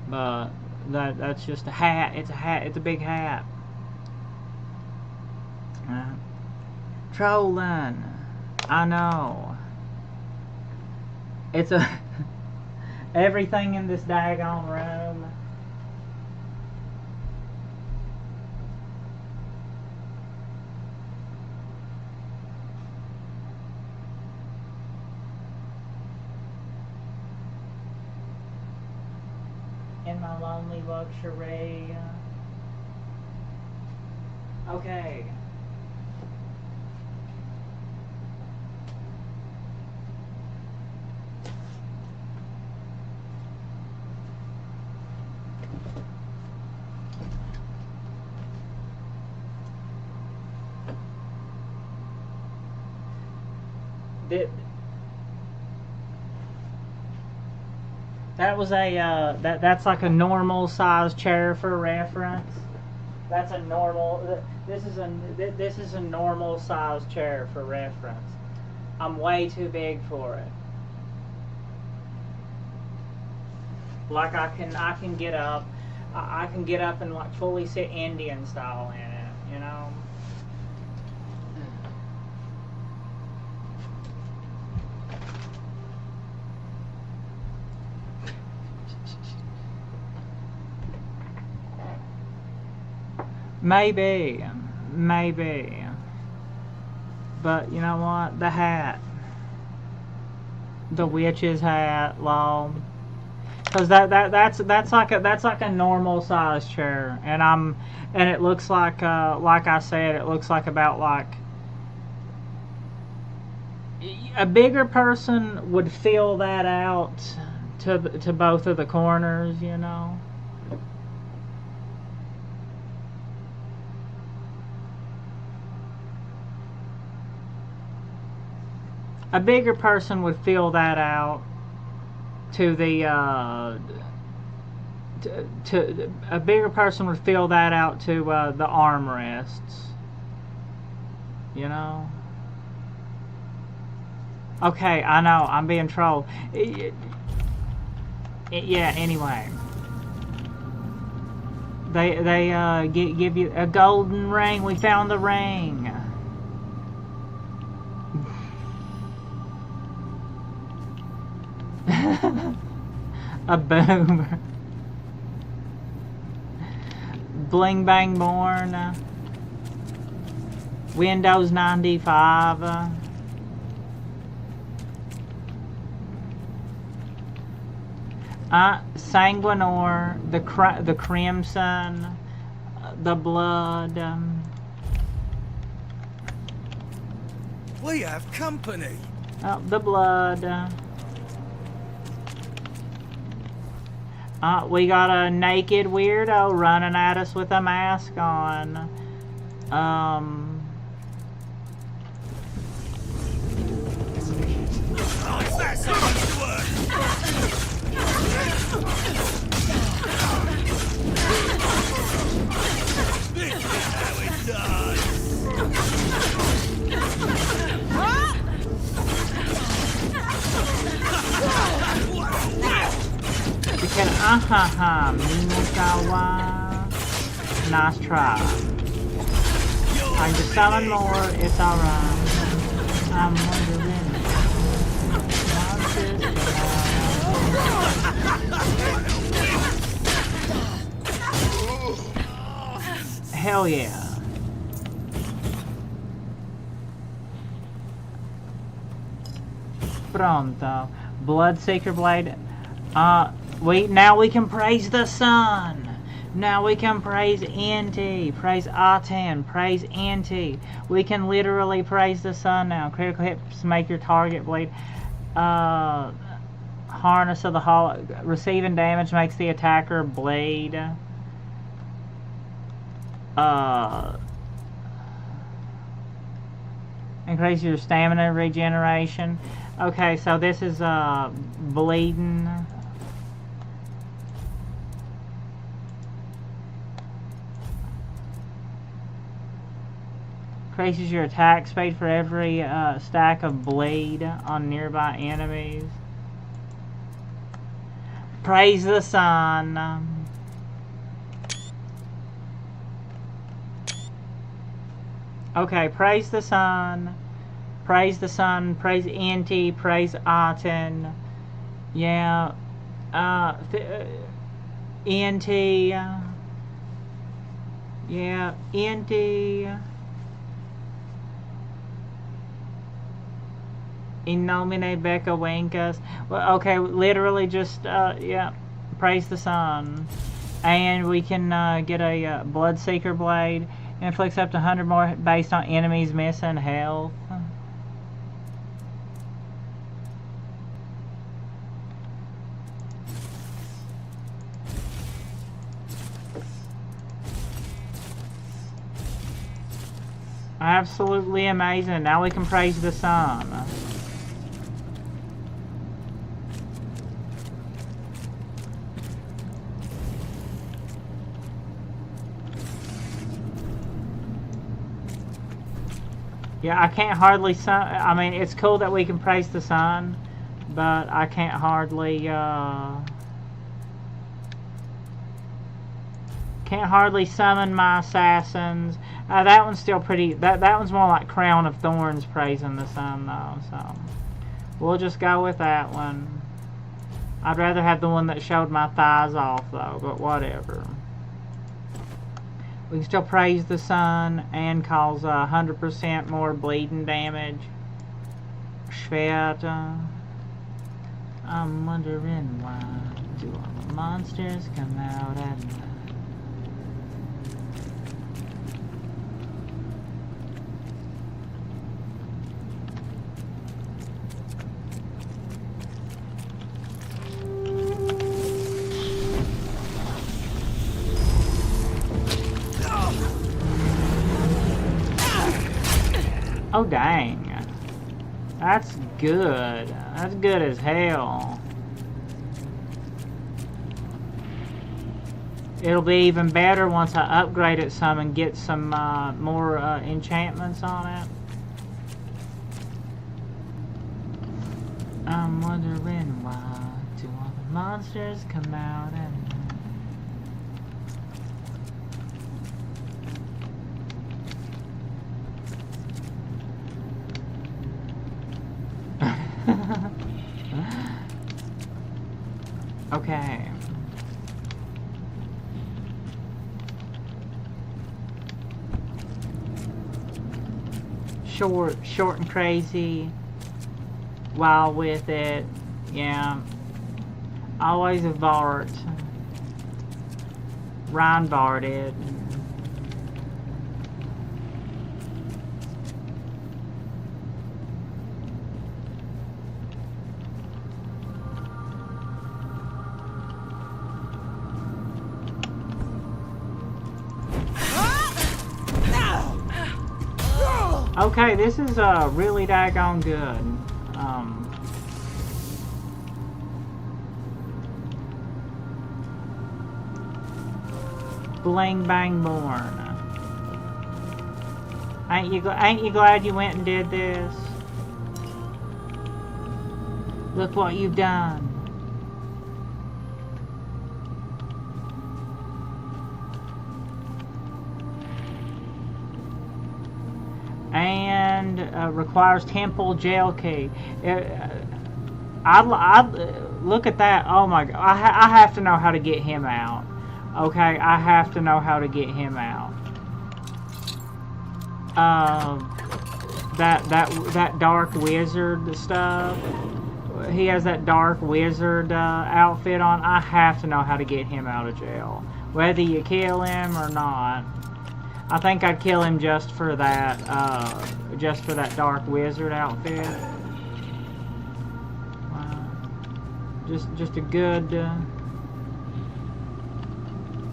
But that's just a hat. It's a hat. It's a big hat. Trolling. I know. It's a everything in this daggone room. In my lonely luxury. Okay. That was a that's like a normal size chair for reference. That's a normal. This is a normal size chair for reference. I'm way too big for it. Like I can get up. I can get up and like fully sit Indian style in it. You know. Maybe. But you know what? The hat. The witch's hat, lol. Cause that's like a normal size chair, and it looks like I said, it looks like about like a bigger person would fill that out to both of the corners, you know. A bigger person would fill that out to the a bigger person would fill that out to the armrests, you know. Okay, I know I'm being trolled. Yeah. Anyway, they give you a golden ring. We found the ring. A boomer. Bling bang born. Windows 95. Sanguinor, the crimson, the blood. We have company. Oh, the blood. We got a naked weirdo running at us with a mask on. You can Minotawa. Nice try. I can just summon more, it's alright. I'm wondering. Hell yeah. Pronto. Bloodseeker blade. Now we can praise the sun. Now we can praise NT, praise Aten, praise NT. We can literally praise the sun now. Critical hits make your target bleed. Harness of the Hollow. Receiving damage makes the attacker bleed. Increase your stamina regeneration. Okay, so this is bleeding. Increases your attack speed for every stack of bleed on nearby enemies. Praise the sun. Okay, praise the sun. Praise the sun. Praise NT. Praise Aten. Yeah. NT. Yeah. NT. In nomine Becca Winkas. Well, okay, literally just, yeah, praise the sun. And we can get a Bloodseeker blade. Inflicts up to 100 more based on enemies missing health. Absolutely amazing. Now we can praise the sun. Yeah, I can't hardly I mean, it's cool that we can praise the sun, but I can't hardly summon my assassins. That one's still pretty. That one's more like Crown of Thorns praising the sun though. So we'll just go with that one. I'd rather have the one that showed my thighs off though, but whatever. We can still praise the sun and cause 100% more bleeding damage. Schwert. I'm wondering why do all the monsters come out at night? Oh dang. That's good. That's good as hell. It'll be even better once I upgrade it some and get some more enchantments on it. I'm wondering why do all the monsters come out at night? Okay. Short and crazy. Wild with it. Yeah. Always a Vart. Reinvart it. Okay, this is really daggone good. Bling bang born. Ain't you glad you went and did this? Look what you've done. And requires temple jail key. I look at that. Oh my god! I have to know how to get him out. Okay, I have to know how to get him out. That dark wizard stuff. He has that dark wizard outfit on. I have to know how to get him out of jail, whether you kill him or not. I think I'd kill him just for that dark wizard outfit. Wow. Just a good.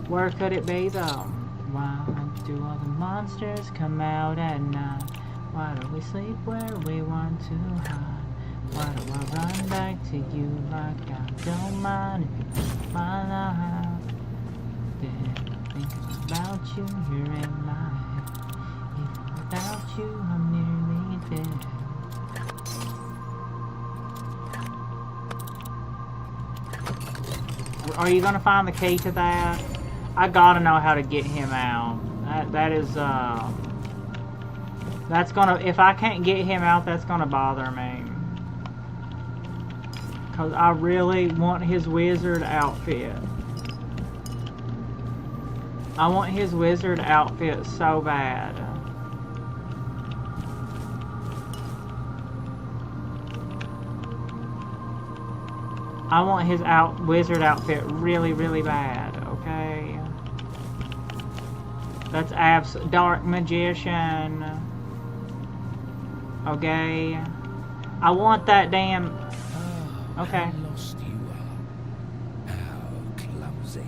Where could it be though? Why do all the monsters come out at night? Why do we sleep where we want to hide? Why do I run back to you like I don't mind if you take my life? Then thinking about you, you're in my head. Even without you, I'm nearly dead. Are you gonna find the key to that? I gotta know how to get him out. That's gonna, if I can't get him out, that's gonna bother me. Cause I really want his wizard outfit. I want his wizard outfit so bad. I want his wizard outfit really, really bad, okay? That's Dark Magician. Okay. I want that damn... Okay. How lost you are. How clumsy.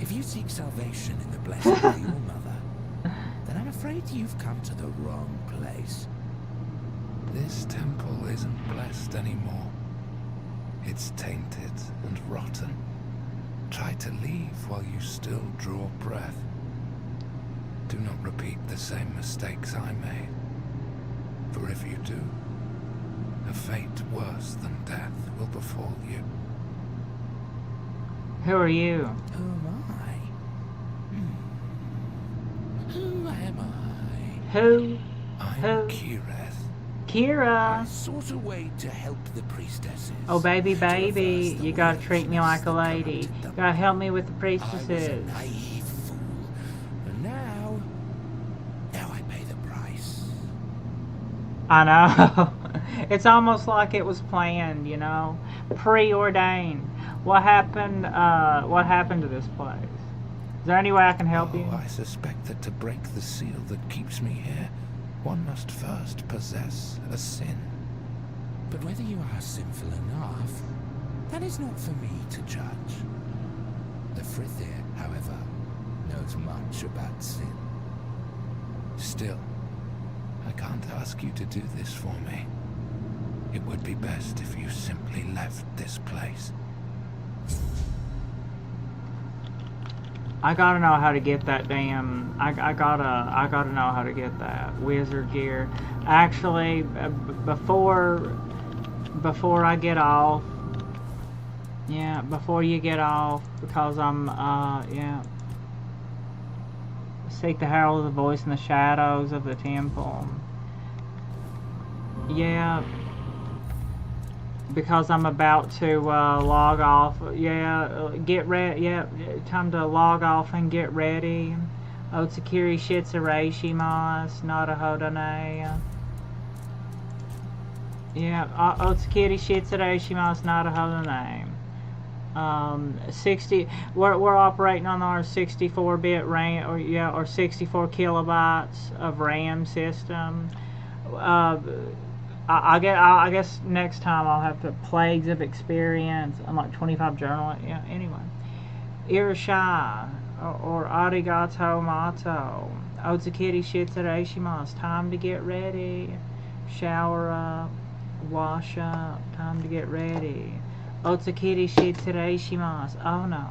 If you seek salvation in the blessing of your mother, then I'm afraid you've come to the wrong place. This temple isn't blessed anymore. It's tainted and rotten. Try to leave while you still draw breath. Do not repeat the same mistakes I made. if you do, a fate worse than death will befall you. Who are you? Who am I? Who am I? Who? I'm Kireth. Kira. I sought a way to help the priestesses. Oh, baby, you gotta treat me like a lady. You gotta help me with the priestesses. I was a naive fool. And now I pay the price. I know. It's almost like it was planned, you know, preordained. What happened? What happened to this place? Is there any way I can help you? I suspect that to break the seal that keeps me here, one must first possess a sin. But whether you are sinful enough, that is not for me to judge. The Frithir, however, knows much about sin. Still, I can't ask you to do this for me. It would be best if you simply left this place. I gotta know how to get that damn. I gotta know how to get that wizard gear. Actually, before I get off. Yeah, before you get off, because I'm yeah. Seek the herald of the voice in the shadows of the temple. Yeah. Because I'm about to log off. Yeah, get ready. Yeah, time to log off and get ready. Otsukiri Shitsure Shimas, Nada Hodane. Yeah, Otsukiri Shitsure Shimas, Nada Hodane. 60. We're operating on our 64-bit RAM, or 64 kilobytes of RAM system. I guess next time I'll have the Plagues of Experience. I'm like 25 journal. Yeah. Anyway, Irishai or Arigato Mato. Otsukiri Shitsure Shimas. Time to get ready. Shower up. Wash up. Time to get ready. Otsukiri Shitsure Shimas. Oh no.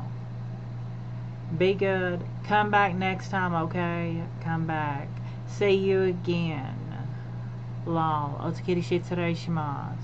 Be good. Come back next time, okay? Come back. See you again. Lol. Otsukiri Shitsure Shimasu.